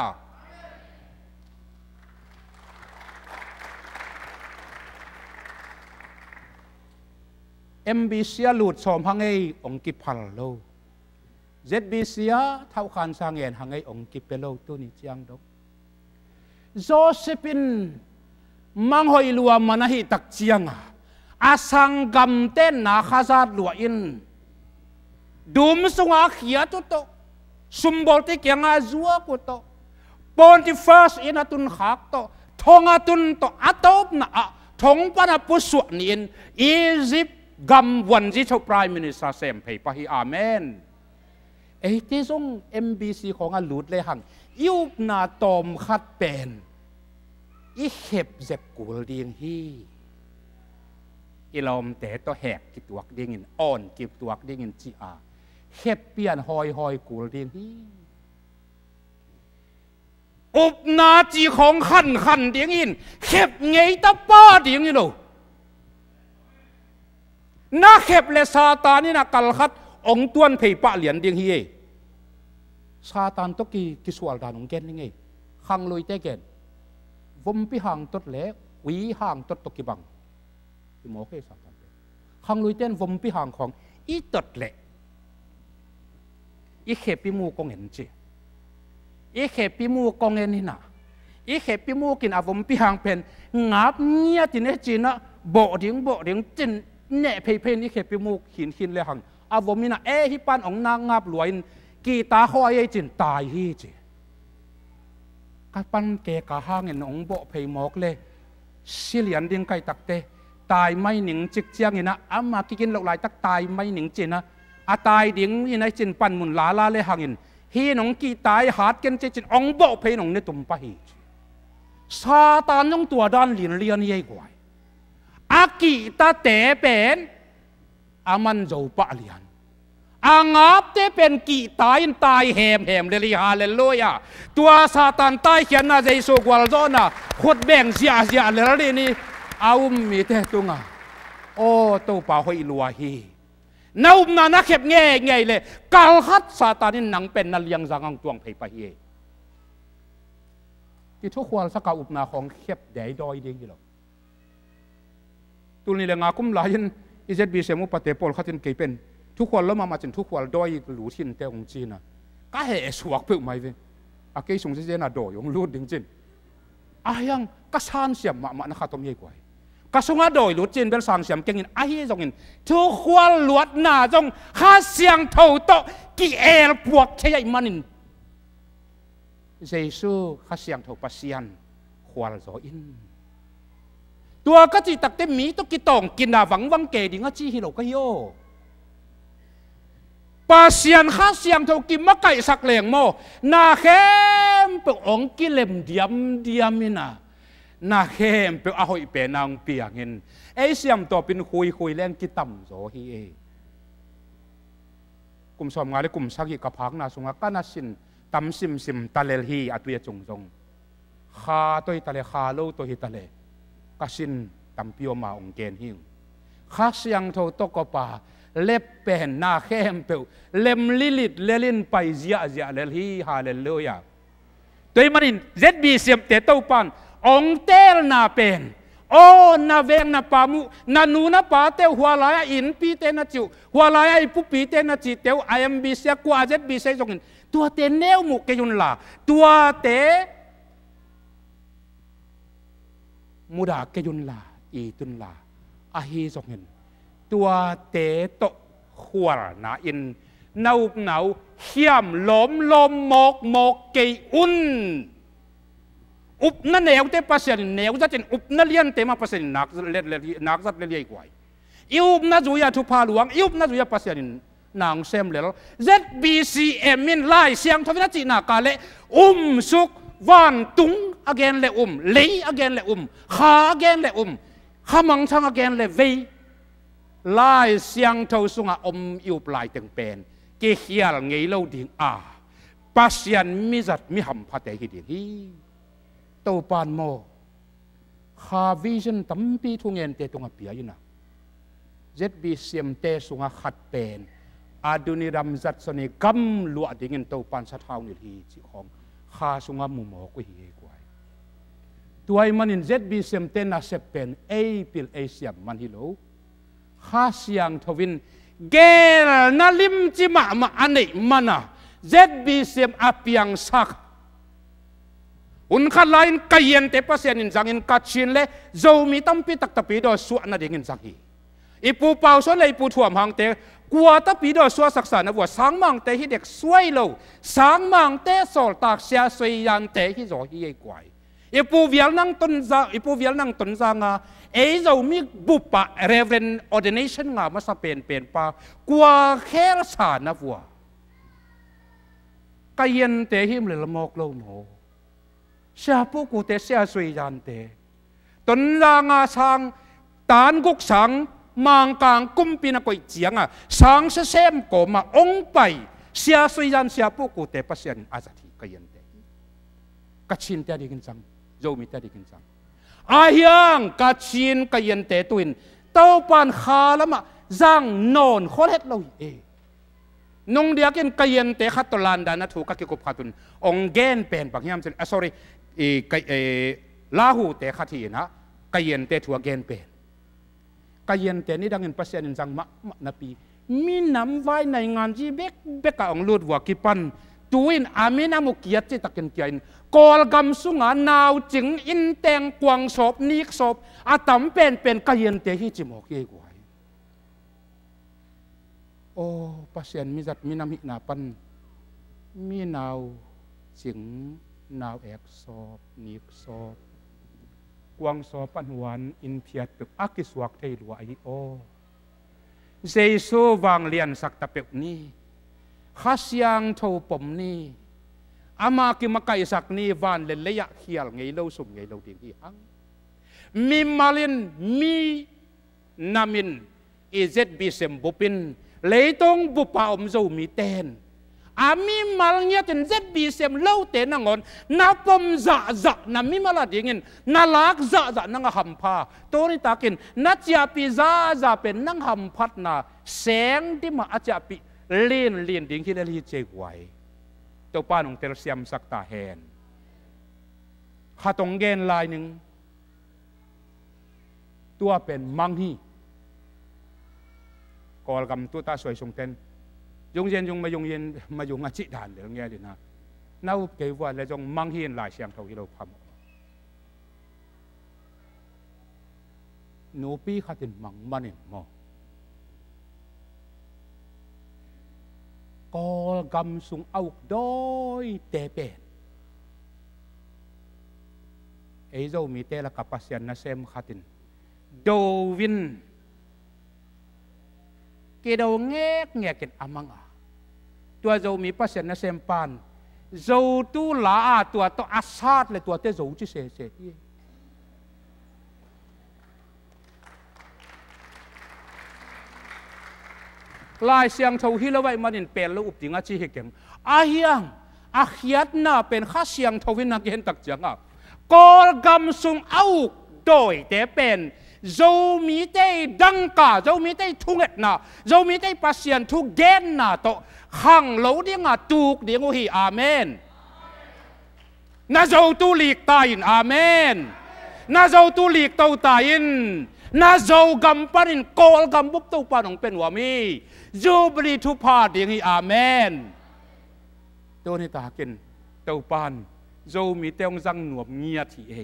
MBC หลุดสมหังไอองกิพัลโล ZBC เท่าขันสร้างเงินหังไอองกิเปโลตัวนี้จังดอกโจเซฟินมังหอยลัวมันหิตักเจียงอาสังกำเต้นนาคาซาดลัวอินดูมสงอาเขียตุโตสุมบอลที่เกียงอาจัวกุโตปอนที่ first อินตุนขักโตทงอาตุนโตอาตบนะทงปนาปุสุนินอียิปต์กำวันที่ชาว Prime Minister เซมเพย์ปะฮีอาเมนไอ้ที่ส่ง MBC ของอาลูดเลยหังยุบนาตอมขัดเป็นอีเห็บเจ็บกูลดิ่งฮีอีลอมแต่ตัวแหกกิตัวดิ่งินอ่อนกิตัวดิ่งินจีอาเห็บเปลี่ยนหอยกูลดิ่งฮีอุบนาจีของขันดิ่งอินเห็บไงตาป้าดิ่งอินโลนักเข็บเลซาตานนี่นักกัลขัดองตวนเพย์ปะเหรียญดิ่งฮีซาตานตกิสวลดานองเกนนี่ไงขังลุยเตเกนวมพิหังตดเล็กวีหังตดตกิบังที่หมอเคซาตานขังลุยเต้นวมพิหังของอีตดเล็กอีเข็บพิมูกงเงินจีอีเข็บพิมูกงเงินนี่นะอีเข็บพิมูกินอาวมพิหังเป็นงับเงียจินเอจีนะโบดิ่งจินเนี่ยเพนนี่เข็บพิมูหินเลยหังอาวมินะฮิปันองนางงับหลวยกีตาหอยจินตายฮีจีกปันเกกะห้างเงินองโบเพย์มอกเลยสิเลียนดิ่งไก่ตักเตตายไม่หนิงจิกเจียงนี่นะอามากินหลอกหลายตักตายไม่หนิงจีนะอาตายดิ่งนี่นะจินปันมุนลาเลยหังเงินฮีนองกีตายหาดกันจินองโบเพย์นองเนี่ยตุ่มไปซาตานน้องตัวด้านเลียนยัยกว่าอากีตาเตเป็นอามันโจปะเลียนอางับเตเป็นกีตายแหมเลยฮาเลลูยาตัวซาตานตายเขียนน่าจะโซกวาลโซน่ะขุดแบ่งเสียเลยนี่เอามีเตตุงอ่ะโอ้ตัวป่าหอยลัวฮีน่านักเข็บแง่เลยกาลฮัดซาตานนี่หนังเป็นนาเลียงสังตวงเพย์ไปฮีที่ทุกคนสักอุปนาของเข็บเดยดอยเดียงกี่หรอตัวนี้เลยงาคุ้มลายันอิเจบีเซมุปเตปอลขัดจินเกเป็นทุกคนแล้วมาจนทุกคนดอยหลูทินเตองจีน่ะก็เหสวกเปิดไม่เป็นอาเกยสงเจน่ะดอยองลูดดิ้งจินอายังก็สานเสียมมานะขัดต้มยี่กว่าก็สงอาดอยลูดจินเป็นสานเสียมเก่งอินอาเฮจงอินทุกคนลวดหน้าจงข้าเสียงเท่าโตกี่เอลปวดใช่ไหมมันอินเยซูข้าเสียงเท่าปัสยันควาลโซอิน ตัวก็จีตักเต็มมีตัวกิตองกินดาวังเกดิงจีฮิโลก็โยปาเซียนข้าเสียงทกิมมะไก่สักแหลงโมนาเข้มเปองกิเลมเดียมมินาเข้มเปอาหอยเปนางเปียเงินไอเสียมตัวเป็นคุยแรงกิต่ำโซฮีเอกลุ่มสมงานและกลุ่มสักยิกพักนาสงกันนาสินตำซิมตะเลฮีอัตุยจงข้าตัวตะเลข้าโลตัวฮิตะเลกสินตำพิโอมาองเกนหิงข้าเสียงทตกป่าเล็บเป็นนาเข้มเปลเล็มลิดเลลินไปเจียเลฮีฮาเลลูยาตัวมันเจ็ดบีเสียมเตต้าปันองเตลนาเป็นโอ้นาเวงนาปามุนานูนาปาเตหัวลายอินปีเตนาจิวหัวลายปุปีเตนาจิเตวไอเอ็มบีเสียกว่าเจ็ดบีเสียจงตัวเตเนวมุกยุนลาตัวเตมุดาเกยุนลาอีตุนลาอาฮีจงตัวเตโตหัวนาอินนาวเขียมลมหมกเกยอุนอุบนั่นเองเตปัสยานเนวจะเป็นอุบนั่นเลียนเตมาปัสยานนักสัตว์เลี้ยงกว่าอิอุบนั่นจุยาทุพาลวงอิอุบนั่นจุยาปัสยานนางเซมเลล ZBCM มินไล่เสียงทวินาจีนากาเลสุกวันตุง again เลเลย again เลข้า again เลข้ามังช่าง again เลเวไล่เสียงทวสุงอิอุบไล่ตึงเป็นเกี่ยวเงยเราดิ่งปัสยานมิจัดมิหำพัดเตหิดิ่งตัวปานโมข้าวิจันตั้มปีทุ่งเงินเตตุงเปียอยู่นะเจ็ดบีเสียมเตสุงขัดเป็นอาดุนิรัมจัดสนิกำลวดดิ่งเงินตัวปานสัตว์เฮานิลีจิของข้าสุงมุมหอกหิกวยตัวไอ้มันเจ็ดบีเสียมเตน่าเสพเป็นปิลเสียมมันฮิโลข้าเสียงทวินเกลนาลิมจิมาอันนี้มันนะเจ็ดบีเสียมอาเปียงสักอุนขัดไลน์กยันเตปัสยานินจังอินกัดชินเล่โจมีตั้มปีตักตะปีดอสวนาดิ่งอินจังฮีอีปูเป่าส่วนเลยปูถ่วมหางเตกัวตะปีดอสวสักษานะว่าสังมังเตฮิเด็กสวยโลสังมังเตสอลตักเสียสวยยันเตฮิโจฮีไอกวยอีปูเวียลนังตุนซาอีปูเวียลนังตุนซางาโจมีบุปผาเรเวนออเดเนชันงามาสเปนเป็นปากัวแค่สานะวัวกยันเตหิมเลยละมอกโลโมเสียผู้กูเตเสียสวยยันเตตนรางาสังตานกุกสังมังกางกุมปีนักวยเจียงสังเสมโกมาองไปเสียสวยยันเสียผู้กูเตปัสยันอาจารย์กยันเตกัดชินเตดิกินจังโจมีเตดิกินจังอาเฮียงกัดชินกยันเตตุนเต้าปานขาละมาจังนอนโคตรเฮ็ดเรานงเดียกินกยันเตขัดตลันดานะถูกกักิกุพัตุนองเกนเป็นปักยามเซนsorryลาหูเตขัดที่นะกยันเตถูกเกนเป็นกยันเตนี่ดังเงินปัสยานินจังมะนาปีมีน้ำไว้ในงานจีเบกองลูดวัวกิปันตูอินอามินามุกิยัตจิตะกินเกียนกอลกำสุงานาวจิงอินแตงกวางศพนิกศพอาตัมเป็นกยันเตฮิจิมอกเยกวยโอ้ปัสยานมิจัดมีน้ำหินาปันมีนาวจิงนาวเอกศพนิกศพกวางศพปันหวานอินเพียดเปกอากิสวักเทลวไอโอเจสูวางเลียนสักตะเปกนี้ข้าเสียงโทปมนี่อามากิมาไกสักนี่วันเลเลยะเขียลไงเล่าสุ่มไงเล่าดิ่งที่หังมีมาลินมีนามินอีเจ็ดบิเซมบุปินเลยต้องบุปผาอมโจมีเตนอามีมาลเงี้ยจนเจ็ดบิเซมเล่าเตนนังอนนับปมจะนามีมาลาดิ่งนาลักจะนังหำพาตัวนี้ตากินนัดจะปีจะเป็นนังหำพัดนาแสงที่มาอาจจะปีเลียนดิ่งที่ได้ลีเจกไว้ตัวป้าของเตลเซียมสักตาแหนข้าตรงเกนลายหนึ่งตัวเป็นมังฮีกอลกำตัวตาสวยทรงเต้นยงเย็นมายุงอาจิดานเดี๋ยวเงี้ยดินะน่าเกี่ยวว่าแล้วจงมังฮีนลายเสียงเท่าที่เราทำโนปีข้าตินมังมันเนี่ยมอกอลกำสุงเอาดอยเตเป็นเจ้ามีเตละกับปัสยันนาเซมขัดิน โดวินเกดเอาแงกแงกินอามังอ่ะตัวเรามีปัสยานะเซมปานเราตู้ลาตัวตัวอาซาดเลยตัวเตเราจีเสเสลายเสียงเท่าฮิลไว้มันเป็นแล้วอุปติงอาชีพเก่งอาเฮียงอาเฮียดน่ะเป็นข้าเสียงเท่าวินนักเห็นตักจังอ่ะกอลกำซุงเอาโดยแต่เป็นเรามีได้ดังกาเรามีได้ทุ่งเอ็ดน่ะเรามีได้ปัสยานทุกเกณฑ์น่ะต่อขังเราเดียงอ่ะตูกเดียงโอฮีอาเมนน่าเราตูลีกตายินอาเมนน่าเราตูลีกเต้าตายินน่าเรากำปั้นกอลกำบุบเต้าปานของเป็นว่ามีจูบลีทุพาเดียงฮีอาเมนตัวนี้ตากินเต้าปานเรามีเต้าจังหนวบเงียที่เอ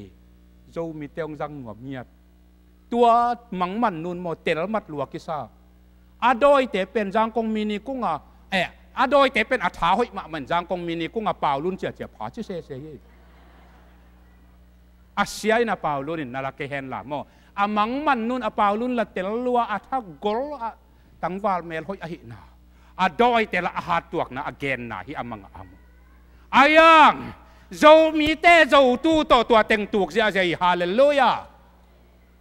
เรามีเต้าจังหนวบเงียตัวมังมันนูนโมเตลมัดลัวกิซาอาโดยแต่เป็นจางกงมินีกุ้งอ่ะอาโดยแต่เป็นอัฐาหอยมาเหมือนจางกงมินีกุ้งอ่ะเปล่าลุ่นเจียผาชิเซ่เซ่อาเซียนะเปล่าลุ่นนาลาเกเฮนลาโมอามังมันนูนอ่ะเปล่าลุ่นละเตลลัวอาทักกอลอ่ะตั้งวาลเมลหอยอหินาอาโดยแต่ละอาหารตัวนะอาเกนนะที่อามังอามุอายังเรามีแต่เราตู้ตัวเต็งตัวเสียใจฮาเลลูยา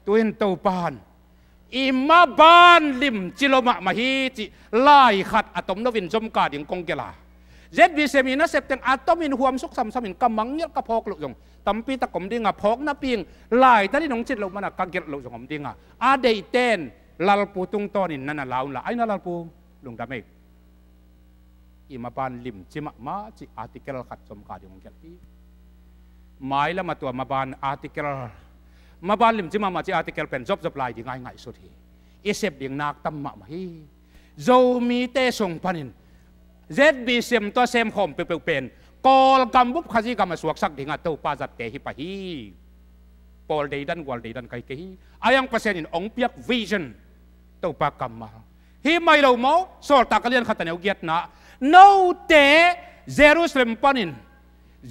ตัวเห็นเต้าปานอิมาบานลิมจิโลมามาฮีจิไล่ขัดอะตอมนวินจมกาดิงกงเกลาเจ็ดบิเซมินะเซปเต็งอะตอมินหวมสุกซ้ำๆมินกำมังเยอะกระพอกลุจงตั้มปีตะกมดิงอะพอกนับปิงไล่ตอนนี้น้องจิตเรามันอะกังเกลลุจงอมดิงอะอาเดย์เตนลาลปูตุงตอนินนั่นน่ะลาวละไอ้นั่นลาลปูลุงดำเอกอิมาบานลิมจิมาจิอาร์ติเกลขัดจมกาดิงกงเกลปีหมายละมาตัวมาบานอาร์ติเกลมาบานลิมจิมาจิอาร์ติเกลเป็นจบลายดีง่ายสุดที่เอเซบดิ่งนักตั้มมาฮีเรามีเตส่งพันินเจ็ดบีเซมตัวเซมหอมเป็นกอลกำบุบขจีกำมาสวกสักดิ่งตัวปาจัดเตหิปะฮีปอลเดดันวอลเดดันไกเกฮีอายังเปอร์เซ็นต์องเปียกวิชั่นตัวปากำมาฮีไม่เราโม่สอดตากเลียนขัดเนียวเกียรตินะโนเตเยรูซาเล็มพันิน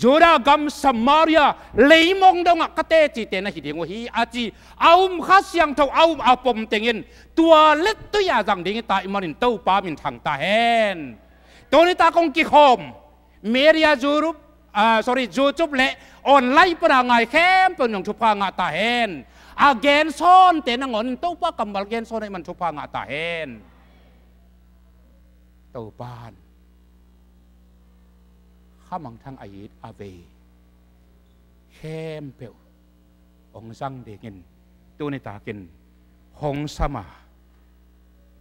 จูดากำสมาริยาเลยมองดงกเตจิเตนะฮิดิงวฮีอาจีเอาข้าเสียงเท่าเอาอาปมเตงินตัวเล็กตัวยาจังดิ่งตาอิมารินเต้าปามินทางตาเฮนตัวนี้ตากงกิคอมเมียจูรุจูจุบเละออนไลน์ปรางไงแคมเป็นอย่างชุพางาตาเฮนอาเกนซอนเตนังอนเต้าปากำบัลเกนซอนให้มันชุพางาตาเฮนเต้าปานข้ามังทางอายิดอาเวเข้มเปลวองซังเดงินตัวในตากินหงสมา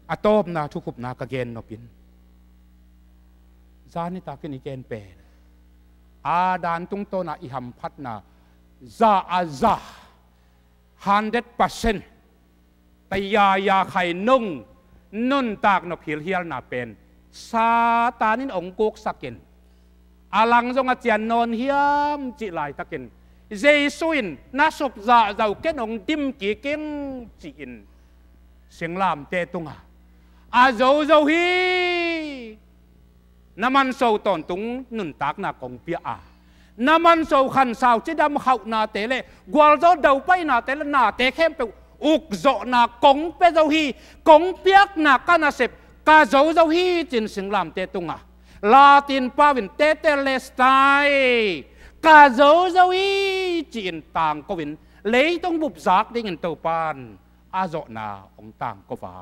อาตอบนาทุกุบนากะเกนนบินจานิตากินอีเกนเปรอาดานตุงโตนาอิหัมพัดนาซาอาซา100%แต่ยาไข่นุ่งนุ่นตากนพิลเฮียลนาเป็นซาตานินองกุกสักเกนอาลังจงอาเจียนนอนเฮียมจิไลตะกินเจสุอินนัสบจ่าเจ้าเกนองดิมกีเก่งจีอินเสียงลามเตตุงอาเจ้าฮีน้ำมันโซตอนตุงนุนตักนากงเปียอาน้ำมันโซขันสาวจิดำเขานาเตเลกวาลโจเดาไปนาเตลนาเตเข้มเปอุกโจนากงเปเจ้าฮีกงเปียกนากันาเซบกาเจ้าฮีจินเสียงลามเตตุงลาตินปาวินเตเตเลสไตกาโจอีจีนต่างก็วินเลยต้องบุบซักได้เงินเต้าปานอาโจนาองต่างก็ฟ้า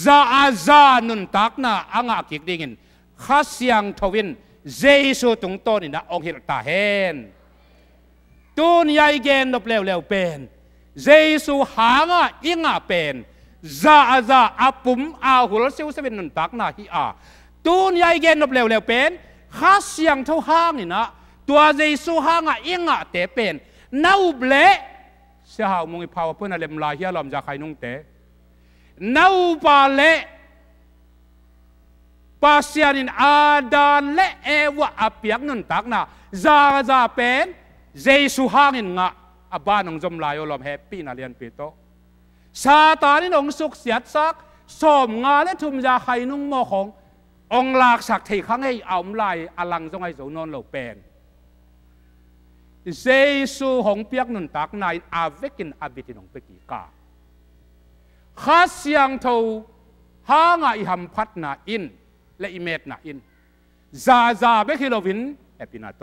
ซาอาซานุนตักนาอ่างกิกได้เงินข้าเสียงทวินเจสุตรงต้นนี่นะองเฮลตาเฮนตุนยายเกนนบเร็วเป็นเจสุหางาอิงาเป็นซาอาซาอาปุ่มอาหุลเซวเซวินนุนตักนาฮิอาตูนยายเกนนบเร็วเป็นข้าเสียงเท่าห้างนี่นะตัวเจสุห้างอิงะเตเป็นน่าอุบเละเสียหาวมงอิพาวเพื่อนเล็มลายเฮียลอมจากใครนุ่งเตน่าอุบาเละภาษาอินอาดานเละเอวะอภิยกนุนตักนะซาเป็นเจสุห้างอิงะอาบ้านองจมลายอลอมแฮปปี้นาเลียนปีโตซาตานี่องสุขเสียดซักสมงาและทุมยาใครนุ่งโมขององลากสักที่ข้างให้เอาลายอลังจงไอ้โสนนเหล่าเป็นเจสุของเปียกนุนตักนายอาเวกินอาบิตินองเปกีกา ข้าเสียงเท่าหางอิหัมพัดนาอินและอิเมตนาอินซาเบคิโลวินเอปินาโต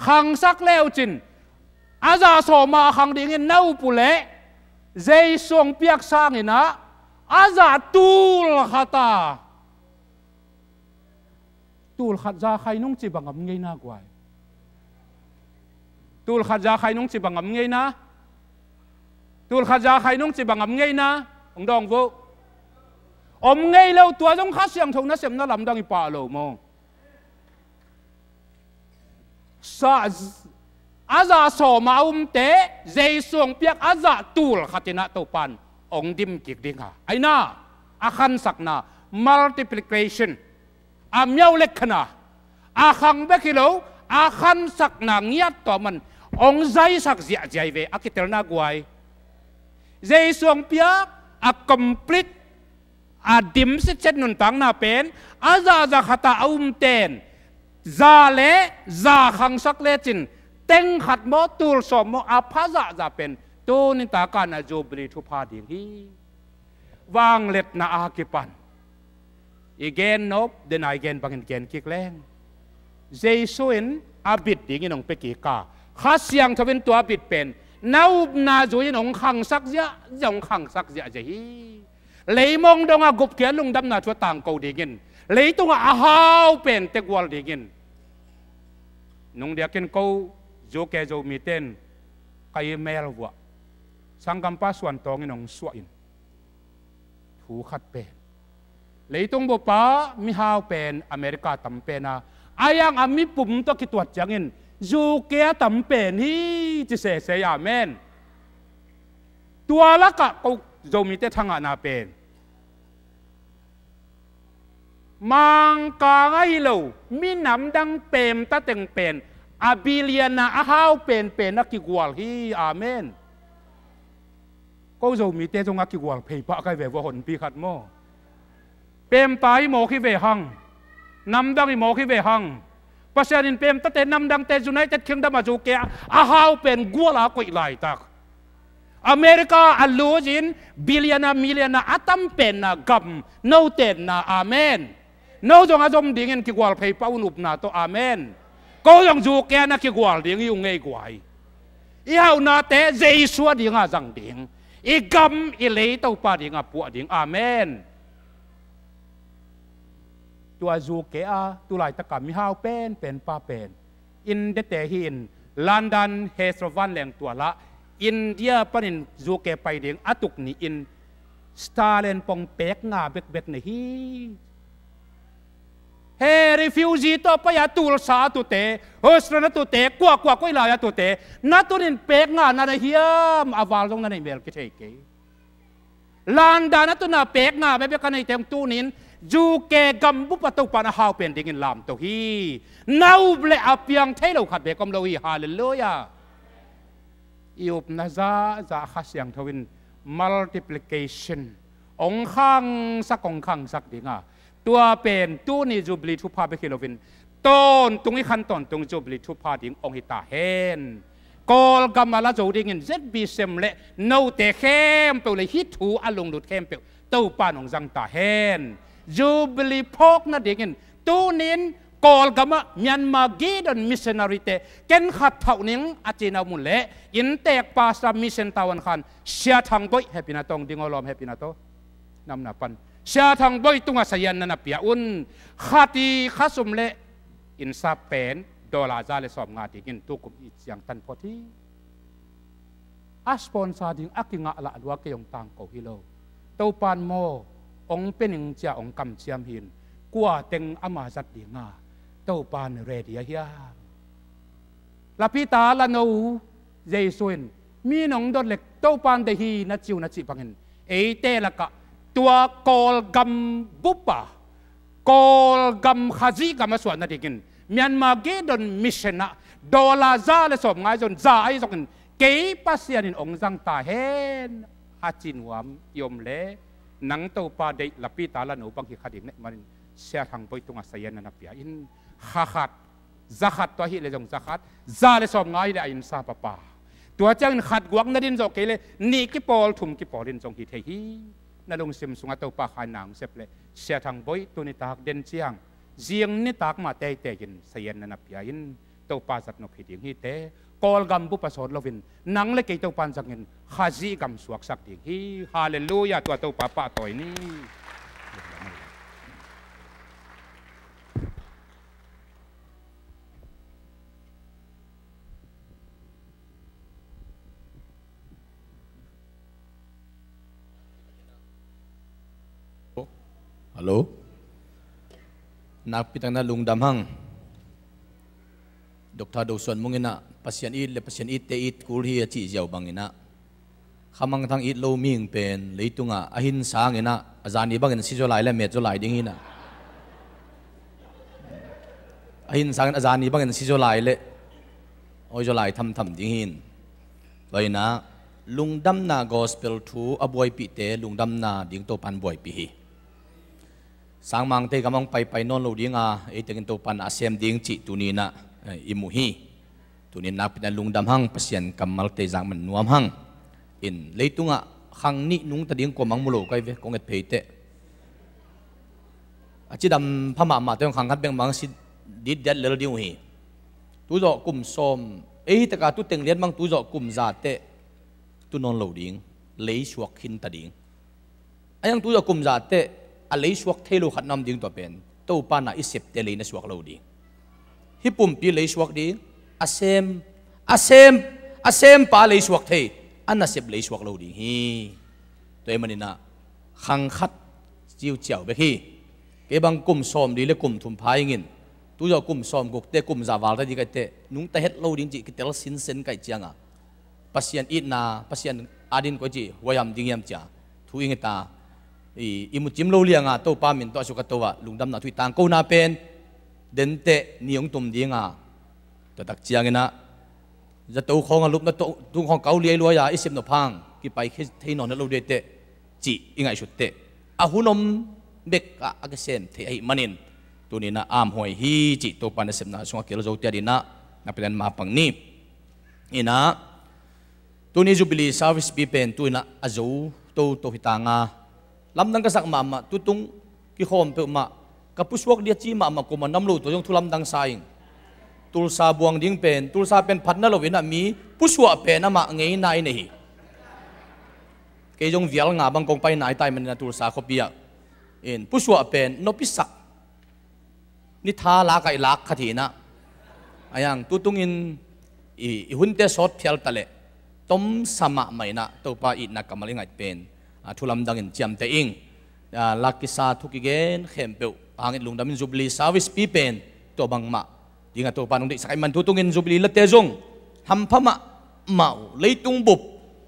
ขังสักเลวจินอาซาโซมาขังดิ่งน่าปุเล่เจสวงเปียกสร้างนะอาซาตูลขัตาตูลขัดจาใครนุ่งจีบังกับเงยน่ากว่าตูลขัดจาใครนุ่งจีบังกับเงยนะตูลขัดจาใครนุ่งจีบังกับเงยนะองดองวุเงยแล้วตัวต้องขัดเสียงทงนะเสียงน่าลำดังอีป่าโลมองซาอาซาโซมาเตเจสวงเปียกอาซาตูลขัดนะตัวปันองดิมกิกดิ่งค่ะไอ้น่าอาคันสักน่า multiplicationอาเมียวเล็กขนาอาขังเบกิโลอาคันสักนาเงียบต่อมันองใจสักเสียใจเวอากิเตลนากวยเจสวงเปียกอา complete อาดิมสิเช่นนุนตังนาเป็นอาซาจะขัดเตนซาเลซาขังสักเลจินเต็งขัดโมตูลสมโมอาพาจะเป็นตัวนิตาการอาจูบริทุพาดิ่งฮีวางเล็ดนาอากิปันอีเกนนบเดนายเกนบังเกนกิกแรงเจสุนอาบิดดิ่งนองเปกิกาข้าเสียงทวินตัวบิดเป็นนานาจุยนองขังสักเสียยองขังสักเสียจะฮีเลยมองดงอากุบเขียนลุงดำนาชัวต่างเกาดิ่งเลยตัวอาฮาวเป็นเตกวอลดิ่งนงเดียกินเกาโจเกโจมีเต้นใครเมลวะสังกัมปัสวันตองนองสวยถูขัดเป็นเลยตรงบ่ป้ามีฮาวเป็นอเมริกาตั้มเป็นนะอายังอามีปุ่มตัวกิตวัดจังอินจูเกียตั้มเป็นฮีจะเสียแมนตัวละกะก็จะมีแต่ทางอาณาเป็นมังกาไงเรามีน้ำดังเป็นตะเต็งเป็นอาบิเลียนาอาฮาวเป็นนักกิกวาลฮีอาเมนก็จะมีแต่ตรงนักกิกวาลเพย์ปะใครเววหนปีขัดโมเป็นตายโมขี้เวหังน้ำดังอีโมขี้เวหังภาษาอินเป็นตั้งแต่น้ำดังแต่จุนัยแต่เคียงดำมาจูเกะอาฮาวเป็นกัวลากุยไลตักอเมริกาอัลลูจินบิลเลียนามิลเลียนาอัตัมเป็นนะกัมโนเตนนะอาเมนโนจงอาจมดิ่งกิกวาลเพย์ป้าอุนุบนาโตอาเมนก็ยังจูเกะนะกิกวาลดิ่งยุ่งเงยกวยอีฮาวนาเตเจสัวดิ่งอาจังดิ่งอีกัมอีเลย์ตัวป้าดิ่งอาปัวดิ่งอาเมนตัวจูเกะตัวไหลตะกามีฮาวเป็นป้าเป็นอินเดเตหินลอนดอนเฮสโรวันแหล่งตัวละอินเดียปนินจูเกะไปเดียงอตุกนี่อินสตาเลนปองเป็กงาเบกนี่ฮีเฮริฟิวจีตัวไปยาตูลสาตัวเตโฮสระตัวเตกว่าก็ลายตัวเตนัตุนินเป็กงานาเฮียมอาวาลตรงนั้นเมลกิเทเกลอนดอนนัตุนาเป็กงาเบกกันในเต็มตูนินจูเกกัมบุปตุปานาฮาวเป็นดิ่งลามตัวฮีน่าเบลอเปียงเทโลขัดเบกอมโลฮีฮาเลลูยาอีอุปนาซาขัดเสียงทวิน multiplication องขังสักองขังสักดิ่งตัวเป็นตัวนี้จูบลีทุพาเบคิโลวินต้นตรงนี้ขั้นตอนตรงจูบลีทุพาดิ่งองหิตาเฮนกอลกัมมาลาจูดิ่งเจ็ดบีเซมเล่โนเตเข้มเปลเลยฮิตหูอารมณ์ดุดเข้มเปลตัวปานองจังตาเฮนจูบลีพกนั่นเองตัวนี้กอลกัมเมียนมากีดันมิชชันนารีเตเกันขัดเท่านี้อาจีนามุลเล่อินเตกปาสตามิชชันตาวันขันเชียทางบ่อยเฮปินาตองดิ่งอลอมเฮปินาโตนำนับปันเชียทางบ่อยตุงอาศัยนันเปียอุนขัดขัดสมเล่อินซาเป็นดอลลาร์จาเลสอบงาดิ่งตุกุมอีอย่างตันพอที่อาสปอนซาดิ่งอากิงะละดัวเกยองตังโกฮิโลตัวปานโมองเป็นหนึ่งเจ้าองกำเชียมหินกัวเต็งอามาจัดดีงาเต้าปานเรเดียเฮียลาพิตาลาโนเจสุนมีน้องดดเล็กเต้าปานเดฮีนัดจิวนัดจิบังเงินเอเตละกะตัวกอลกัมบุปะกอลกัมขจีกัมส่วนนัดดิกินเมียนมาเกดอนมิชนะดอลลาร์ซาเลสอบง่ายจนซาไอจงเกย์ปัสยานินองจังตาเฮนอาจินวามยมเล่นังเต้าปาเดลาพิตาลาโนบังฮิคดิงเนี่ยมันเสียทางไปตรงอาศัยนันเปียอินขัดzakatตัวฮิเลจงzakatซาเลสอบง่ายเลยอินซาปะปา ตัวเจ้าขัดกวางนั่นดินจอกเลยนี่กิปอลทุ่มกิปอลินจงฮิตเฮีนั่นลงซิมสุงตัวปะขานางเสพเลยเสียทางบ่อยตัวนี้ตากเด่นเชียงเจียงนี่ตากมาเตะเตะยินเสียนนับยายินตัวปาสัตนพิดิงฮิเตกอลกัมบุปสอดลวินนังเล็กตัวปันสักเงินขาจีกัมสวกสักดิงฮิฮาเลลูยาตัวปะปะตัวนี้ฮัลโหลนักพิจารณาลุงดำหังดร.ดส่วนมุงเงินะพัศยันอีเลพัศยันอีเตอีกูรีจีเจ้าบังเงินะขมังทางอีโลมิงเป็นเลยตุงะอหินสาเงินะอาจารย์นี่บังเงินสิจลายและเมจลายดิ้งหินะอหินสาอาจารย์นี่บังเงินสิจลายและโอจลายทำดิ้งหินเลยนะลุงดำนากอสเปลทูอบวยปีเตลุงดำนาดิ้งโตปันบวยปีสังมังเตกำลังไปนอนโลดิ้งไอเตกินโตปันอาเซียมดิ้งจิตุนีนะอิมุฮีตุนีนักเป็นลุงดำหังพัศยันกำมัลเตจังมันนัวหังอินเลยตุงะขังนี่นุงตะดิ้งกมังมุโลกัยเวกงเอ็ดเพย์เตอาจิดำพม่ามาเตงขังคัดเบงมังสิดิดเด็ดเลลดิ้งฮีตุจกุมซอมตะกาตุเต็งเลียนมังตุจกุมซาเตตุนอนโลดิ้งเลยชวกหินตะดิ้งยังตุจกุมซาเตอะไรสวกเทลูขัดน้ำดิ้งตัวเป็นตัวปานาอิเซปเตลีนสวกเราดิ้งฮิปุ่มปีเลยสวกดิ้งอาเซมปาเลยสวกเทอันน่ะเซปเลยสวกเราดิ้งฮีตัวมันนี่นะขังขัดจิ้วเจียวไปฮีเก็บังกุมซ้อมดีเลยกุมทุ่มพายเงินตัวจะกุมซ้อมกุกเตกุมจาวาลได้ดีกันเตนุ่งแต่เฮ็ดเราดิ้งจีกิเตลสินเซนไก่เจียงอ่ะพัศยันอิดนาพัศยันอาดินก็จีวายามดิ้งยามจ้าทุยเงตาอิมุจิมโลเลียงตัวปามินตัวสุกตัวลุงดำนาทุยต่างกูนาเป็นเดินเตะนิยงตุ่มดิ้งตัวตักเจียงนะจะตัวของลุกนะตัวของเกาหลีรัวยาอิสิมโนพังกี่ไปที่นอนนั่นเราเดเตะจีอิงไงชุดเตะอาหุนมเบกอาเกษมเทไอมันินตัวนี้นะอามหอยฮีจีตัวปานเสมนะสงฆ์เกลโจเตียดินะนับเป็นมาปังนี้อินะตัวนี้จูบิลีซาวิสปีเป็นตัวนะอาจูตัวหิตางาลำดังกษักมาตุตุงกิโคมเปมากับผู้สวกเดียจีมากุมันน้ำลูตัวยงทุลำดังสายตุลซาบวงดิ้งเป็นตุลซาเป็นพัดนั่นเราเห็นมีผู้สวกเป็นมาเงยนายนี่เกยงเวียลงาบังกงไปนายตายมันนะตุลซาขบียผู้สวกเป็นนพิสักนิทาลากไอลักขทีนะอย่างตุตุงอินหุ่นเตสอดเพียลตะเลต้มสมะไม่นะตัวปาอินักกำมะลิงไอเป็นทุลำดังอินจำเตอิงลักกิสาทุกิเกนเข้มเปวหางอินลุงดามินจูบลีสาวิสปีเป็นตัวบังมาดิ้งตัวปานุดิสักมันทุตุงินจูบลีละเตจงทำพม่าเมาเลยตุงบุบ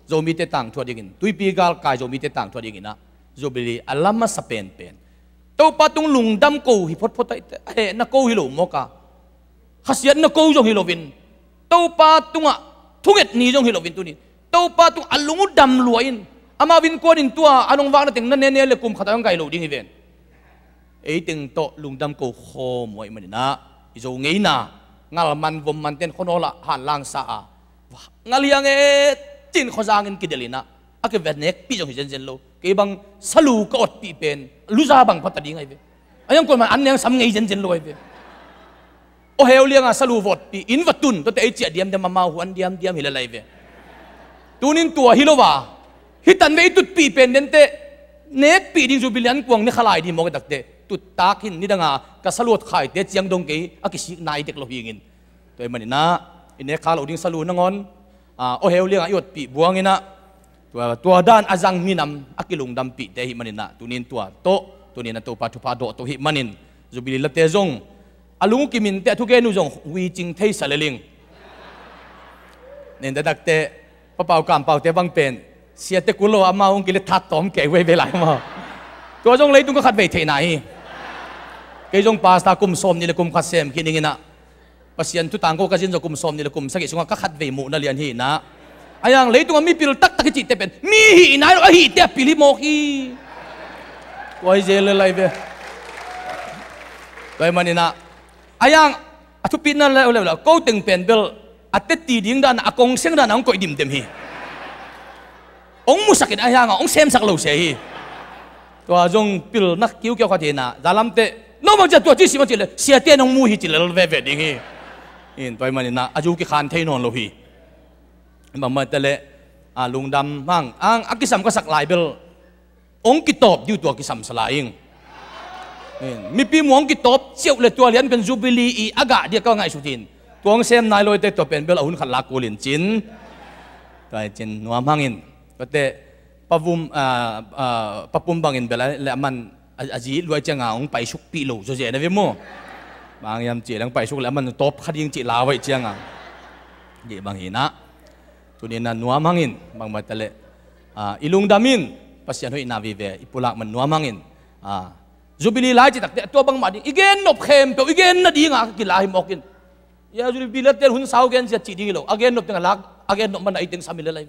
โจมีเตตังทัวดิ้งตุยปีกาลกายโจมีเตตังทัวดิ้งนะจูบลีอัลลัมมาสเปนเป็นตัวปาตุงลุงดำกูฮิพอดพอดเฮนักกูฮิโลโมกาขัศยันนักกูจงฮิโลวินตัวปาตุงอะทุกเอ็ดนี้จงฮิโลวินตัวนี้ตัวปาตุงอัลลุงดำรวยอามาวินกวนินตัวอันงวางนั่นเองนั่นเนี่ยเลยกุมขัดยังไงลูดิ้งอีเวนตึงโตลุงดำกูโฮมวยมันนะอิโจงี้นะงาลมันวมมันเต้นคนโอละหันล่างสะอางาลียังจินขจางเงินกิเดลินะอาเกเวเน็กพี่จงเห็นเจนโลเก็บังสลูกอดปีเป็นลุซาบังพัตดิ้งไอเวอันยังคนมันอันยังซ้ำไงเจนโลไอเวโอเฮลเลียงสลูวอดปีอินวัตุนตัวเตะเจียเดียมเดมมาหัวนเดียมฮิลไลเวตัวนินตัวฮิโลวาฮิตันเวตุดปีเป็นเดนเตเน็กปีดิ้งจูบิลิอันกวงนี่ขลายดีมองกันตักเตตุดตากินนี่ดังกสลวดไข่เตจียงดงกีอากิสินายเด็กเราหิงินตัวมันนี่นะอินเนคาเราดิ้งสลูนังอนโอเฮลเลียงอายุปีบวงนี่นะตัวด้านอาจังมีนำอากิลุงดำปีเตหิมันนี่นะตัวนี้ตัวนี้นะตัวปัจจุบันตัวหิมันนินจูบิลิละเตจงอาลุงกิมินเตทุกเกนุจงวีจิงเทสเลลิงเนี่ยดักเตปะเป่ากามเป่าเตบังเป็นเสียเตกุโลอามาองกิเลทัดตอมเกยเวเวลามาตัวจงเลยตุงก็ขัดเวทไหนเกยจงปาสตากุมสมนี่เลยกุมขัดเซมคิดอย่างนี้นะปัสยันทุตังโกกจินจะกุมสมนี่เลยกุมสักกี่ช่วงก็ขัดเวมุนั่นเรียนหีนะอายังเลยตุงมีปิลตักตะกิจิตเตเป็นมีหีนะไอหีเตปิลิโมกีตัวเจเลยเลยเวตัวมันนี่นะอายังทุกปีนั่นเลยก็ตึงเป็นเบล at ti ding dan akong seng dan ang ko idim dem hi ong musakin aya nga ong sem sak lo se hi to jong pil nak kiu kyo khatina dalam te no mang ja to chi si ma chi le sia te nong mu hi chi le ve ve ding hi in toy manina aju ki khan thei non lo hi ma ma te le lung dam mang ang akisam ka sak lai bel ong ki top diu to kisam salaing mi pi mong ki top chiu le to lian pen jubilee I aga dia ka ngai sutin tuang sem nai loi te to pen bel ahun khan la kulin chin tai chin nuam hangin te pavum papum bangin bela le man aji loi changa ong pai suk pi lo zo je na ve mo bang yam chi lang pai suk le man top khading chi la wai changa ye bang hina tunin na nuam hangin bang matale ilung damin pasyan hoi na vi ve ipulak man nuam hangin jubilee lai chi tak te to bang ma ding igen nop khem pe igen na dinga ki la hi mokin ya jubilee tel hun sau gen sia chi ding lo again nop teng lak again nop man ai teng samil lai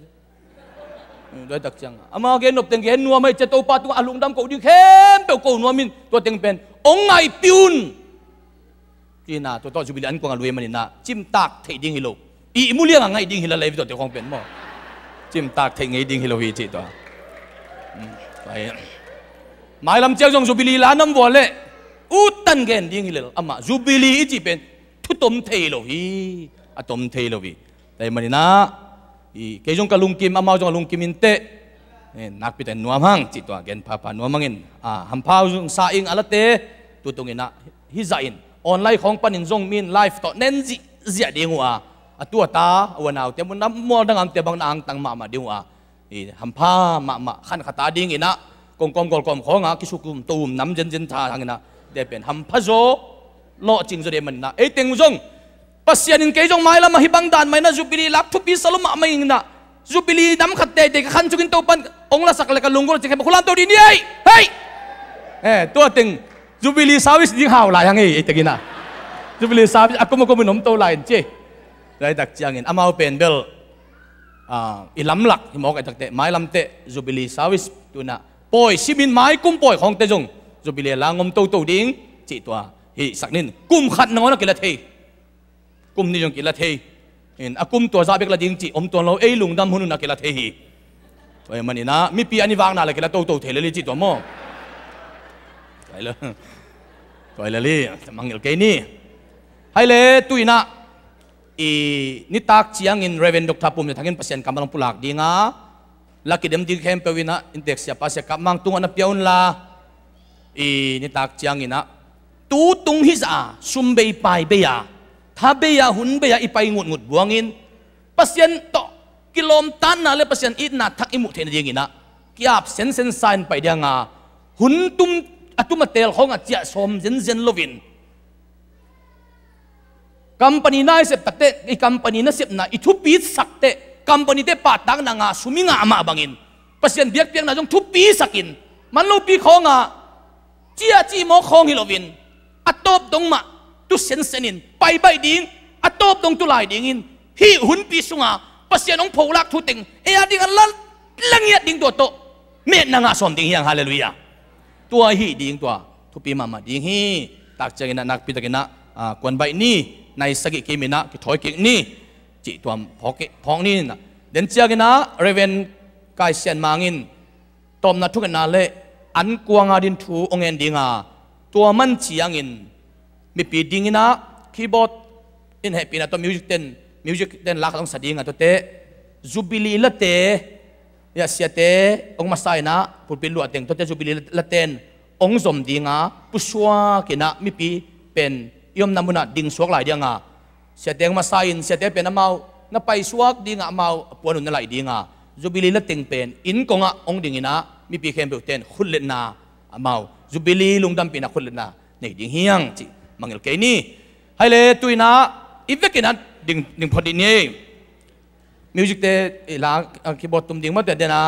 doi tak chang ama again nop teng gen nuam mai che to pa tu alung dam ko ding khem pe ko nuamin to teng pen ong ngai piun kina to jubilee an ko ngalui manina chim tak thei ding hi lo I muliang ngai ding hi la lai to te khong pen mo chim tak thei ngai ding hi lo hi chi to mai lam chiang jong jubilee la nam wole utan gen ding hilel ama jubilee chi pen thu tom thei lo hi atom thei lo hi dai manina I ke jong kalung kim ama jong kalung kim in te nak pi ten nuam hang chi to gen papa nuam mangin ham phau jong sa ing alate tu tungina hi za in online khong panin jong min live to nen ji zia ding wa atua ta wanaw te mun nam mo dangam te bang nang tang ma ding wa ham pha ma khan khata ding inaกองกอมของกิสุกุมตูมน้ำเจนทาทางนั้นเดี๋ยวเป็นฮัมพะโจโลจิงจะเดี๋ยวมันนะเต็งจงปัสยานินเกยจงไม่ละมาฮิบังดานไม่นะจุบิลีลักทุบปีสลุมไม่ยิงนะจุบิลีน้ำขัดเตะขันจุกินตัวปันองละสักเลยกันลุงก็จะแค่คุลามตัวดีนี่เฮ้ยตัวเต็งจุบิลีสาวิสยิงห่าวหลายอย่างเต็งนะจุบิลีสาวิสaku mau minumตัวหลายเจ้ได้ดักจียงอินอามาเป็นเบลอิลำหลักที่มองไอ้ตักเตะไม้ลำเตะจุบิลีสาวิสตัวน่ะปอยสิบินไม้กุ้มปอยของเตจงจุบิเลลางมโตดิ้งจีตัวฮีสักนินกุ้มขัดนงนักกิลเทกุ้มนี่จงกิลเทเห็นกุ้มตัวซาเบกละดิ้งจีตัวเราลุงดำหุ่นนักกิลเทฮีตัวมันนี่นะมีปีอันนี้วางนาเลยกิลโตเทเลลีจีตัวโม่ไปเลยตัวเลลีมังเกลเกนี่ให้เลยตุยนะนิตักเชียงอินเรเวนดอกทับปุ่มจะทั้งเงินเปอร์เซ็นต์กำลังปุลักดิ้งlaki dem dig hem pewina index ya pa se kap mang tunga na piaun la ni tak chiang ina tu tung hi za sum bei pai be ya tha be ya hun be ya ipai ngut buangin pasien to kilom tan na le pasien it na thak imu the na ding ina kiap sen sign pai dia nga hun tum atuma tel khong a chia som zen lovin company na sep takte I company na sep na ithu pi sakte company te patang na nga suminga ama bangin pasien biak piang na jong thupi sakin manlo pi khonga chia chi mo khong hilovin atop dong ma tu senin pai ding atop dong tu lai ding in hi hun pi sunga pasien ong pholak thu ting ding an langiat ding to me na nga som ding yang hallelujah tua hi ding tua thupi mama ding hi tak changina nak pi takina kwan bai ni nai sagi kimina ki thoi ki ni chỉ tuam phóng ni na đến chia cái na reven kai sian mangin tom na thuk na le an kuang adin thu ongen dinga tua man chiang in mi pi ding na keyboard in happy na to music ten lak long sadinga to te jubilee la te ya sia te ong masai na pulpin lu ateng to te jubilee la ten ong zom dinga puswa kina mi pi pen yom namuna ding suak lai dingaเสียเตียงมาใส่เสียเตียงเป็นน้ำเมาน้าไปสวกดิ่งอ่ะเมาปวดหนุนไหลดิ่งอ่ะจุบิลีละเต็งเป็นอินกงอ่ะองดิ่งนะมีปีเข้มเปลวเต้นขุดเล่นนาเมาจุบิลีลุงดำปีน่ะขุดเล่นนาเนี่ยดิ่งเฮียงจีมังเอลเกนี่ให้เลยตุยนะอีเวกินะดิ่งพอดีนี่มิวสิกเตะลาคีย์บอร์ดตุ้มดิ่งมาแต่เดนะ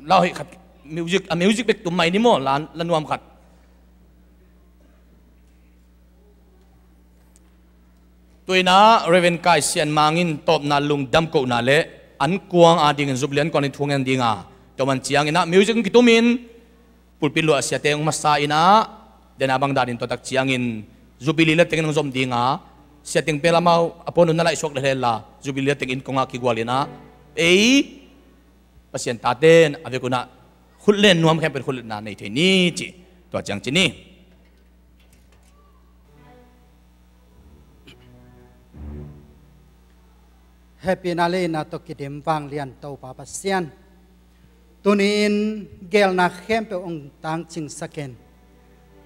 เราให้ขัดมิวสิกเบกตุ้มใหม่นี่มั้งล้านนวมขัดตัวน่ะเรเวนกายเสียนมางอินตบนาลุงดำกูนาเละอันกวางอาดิ่งจุบเลียนก่อนในทุ่งเงินดิ่งอ่ะตัวมันเจียงอินะมิวสิกกิตุมินปุลปิลุอาเซียเตงมาสายนะเดนอาบังดารินตัวตักเจียงอินจุบิลีละเตงนงจอมดิ่งอ่ะ เสียติงเปลามาอปนุนนั่นแหละชกเลยละจูบิลีติงอินกงอาคิกวาลีนะปัสยันตาเตนอเวกุนะขุดเล่นนวมแค่เป็นขุดเล่นนาในที่นี้จีตัวจังจีนี่แฮปปี้นาเลนาตกิเดมวางเลียนเตาปาปัสยันตุนินเกลนาเข้มเปองตังจิงสเกน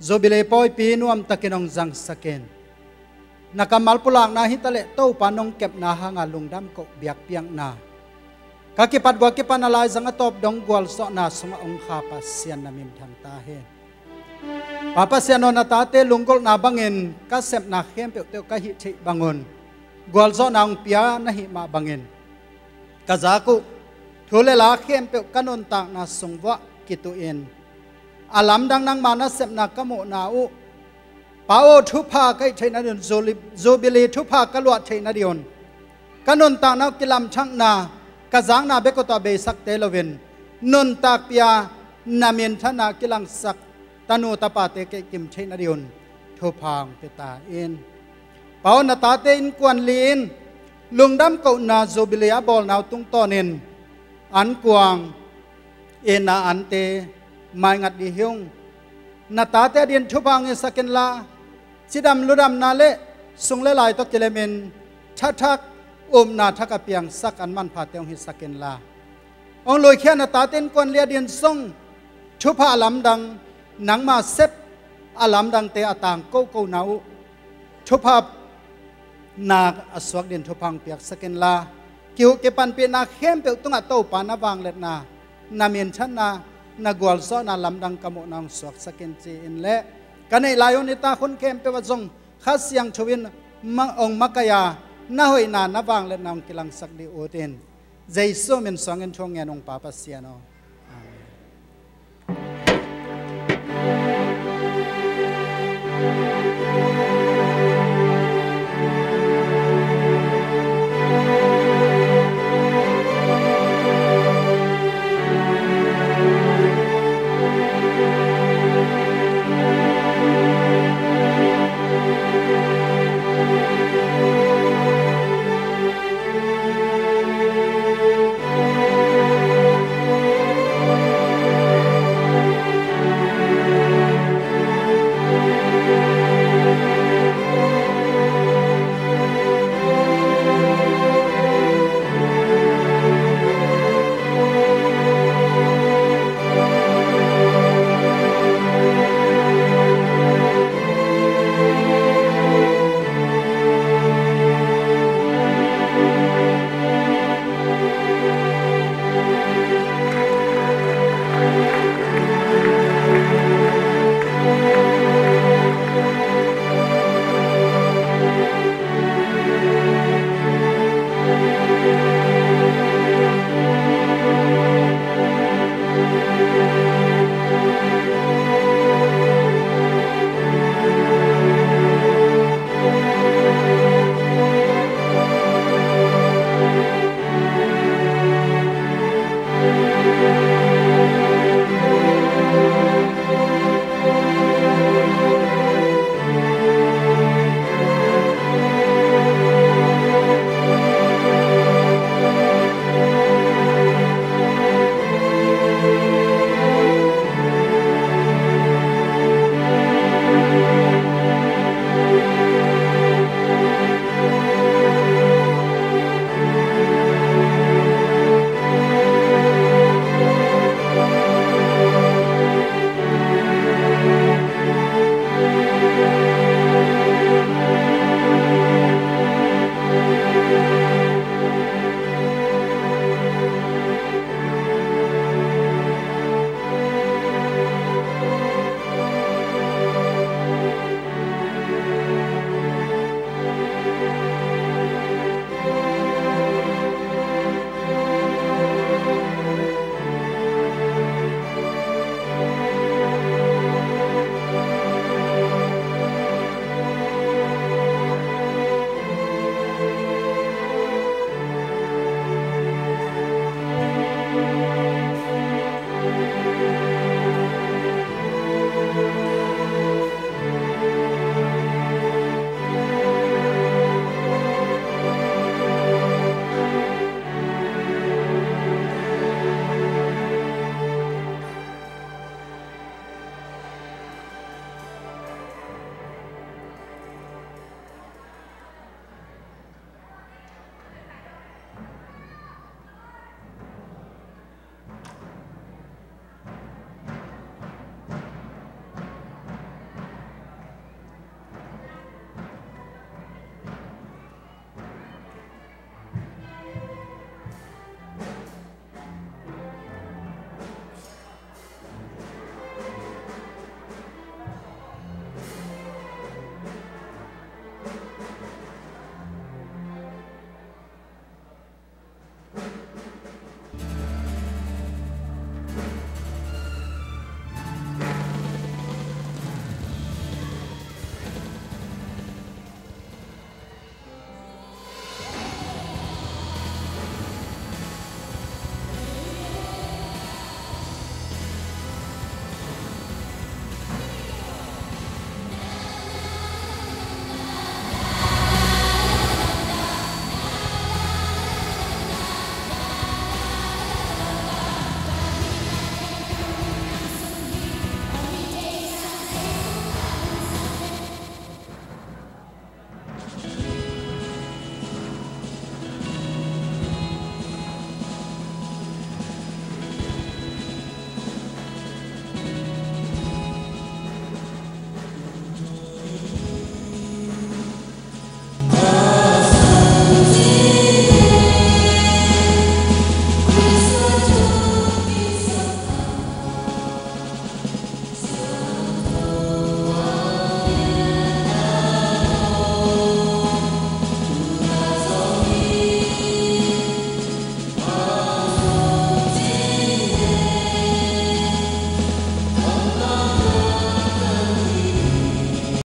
โจบิเลปอยปีนวมตะกินองจังสเกนนักมัลปุลางนาฮิตะเลเต้าปานองเก็บนาหางาลุงดำก็เบียกเปียงนากากิปัดวากิปันอะไรจังตอบดงกวลสนาสงองข้าปัสยันนามินทันตาเฮปาปัสยันนตาเตลุงกลนาบังเงินกาเซมนาเข้มเปเตกะฮิชิบังเงินกวลสนางเปียนาฮิมาบังเงินกาจากุทุเลลาเข้มเปกันนตางนาสงวะกิตุเอ็นอาลัมดังนังมานาเซมนากะโมนาอุปาโอทุพาไกเทนาดินโจบิลีทุพากะลวดเทนาดิอนกันนตางนากิลัมชังนากะจางนาเบกตอเบสักเตลเวนนุนตากปียนามินทนากิลังสักตานูตาปาเตเกกิมเทนาดิอนทุพางเปตาเอ็นปาวนตาเตอินกวนลีนลุงดำเกานาโจบิลีอาบอลนาวตุงตอนินอันกวางเอนาอันเตไม่งัดดิฮงนาตาเตเดียนทุพังเอสักเกนลาสิดำลุดำนาเลสุงเลลายตกิเลเมนทักนาทักเปียงสักอันมันพาเตียงฮิสักเกนลาองลอยแค่นาตาเต้นกวนเลียเดียนส่งทุพาลำดังหนังมาเซตอาลำดังเตอต่างโกโกนาวทุพานาอสวกเดียนทุพังเปียกสักเกนลากิวเก็บปันเปียนาเข้มเปียตุงอัตโตปานาวางเล็ดนาเมียนชันนากวลซ้อนาลำดังกโมนางสวกสักเกนจีอินเละกันในลายอนิตาคนเข้มเปียว่าจงข้าเสียงชวินมังองมักกายาน่าหอยนานาวางเล็ดนางกิลังสักดีโอเตนใจสู้มินสองเงินชงเงินองปาปัสเซียนอ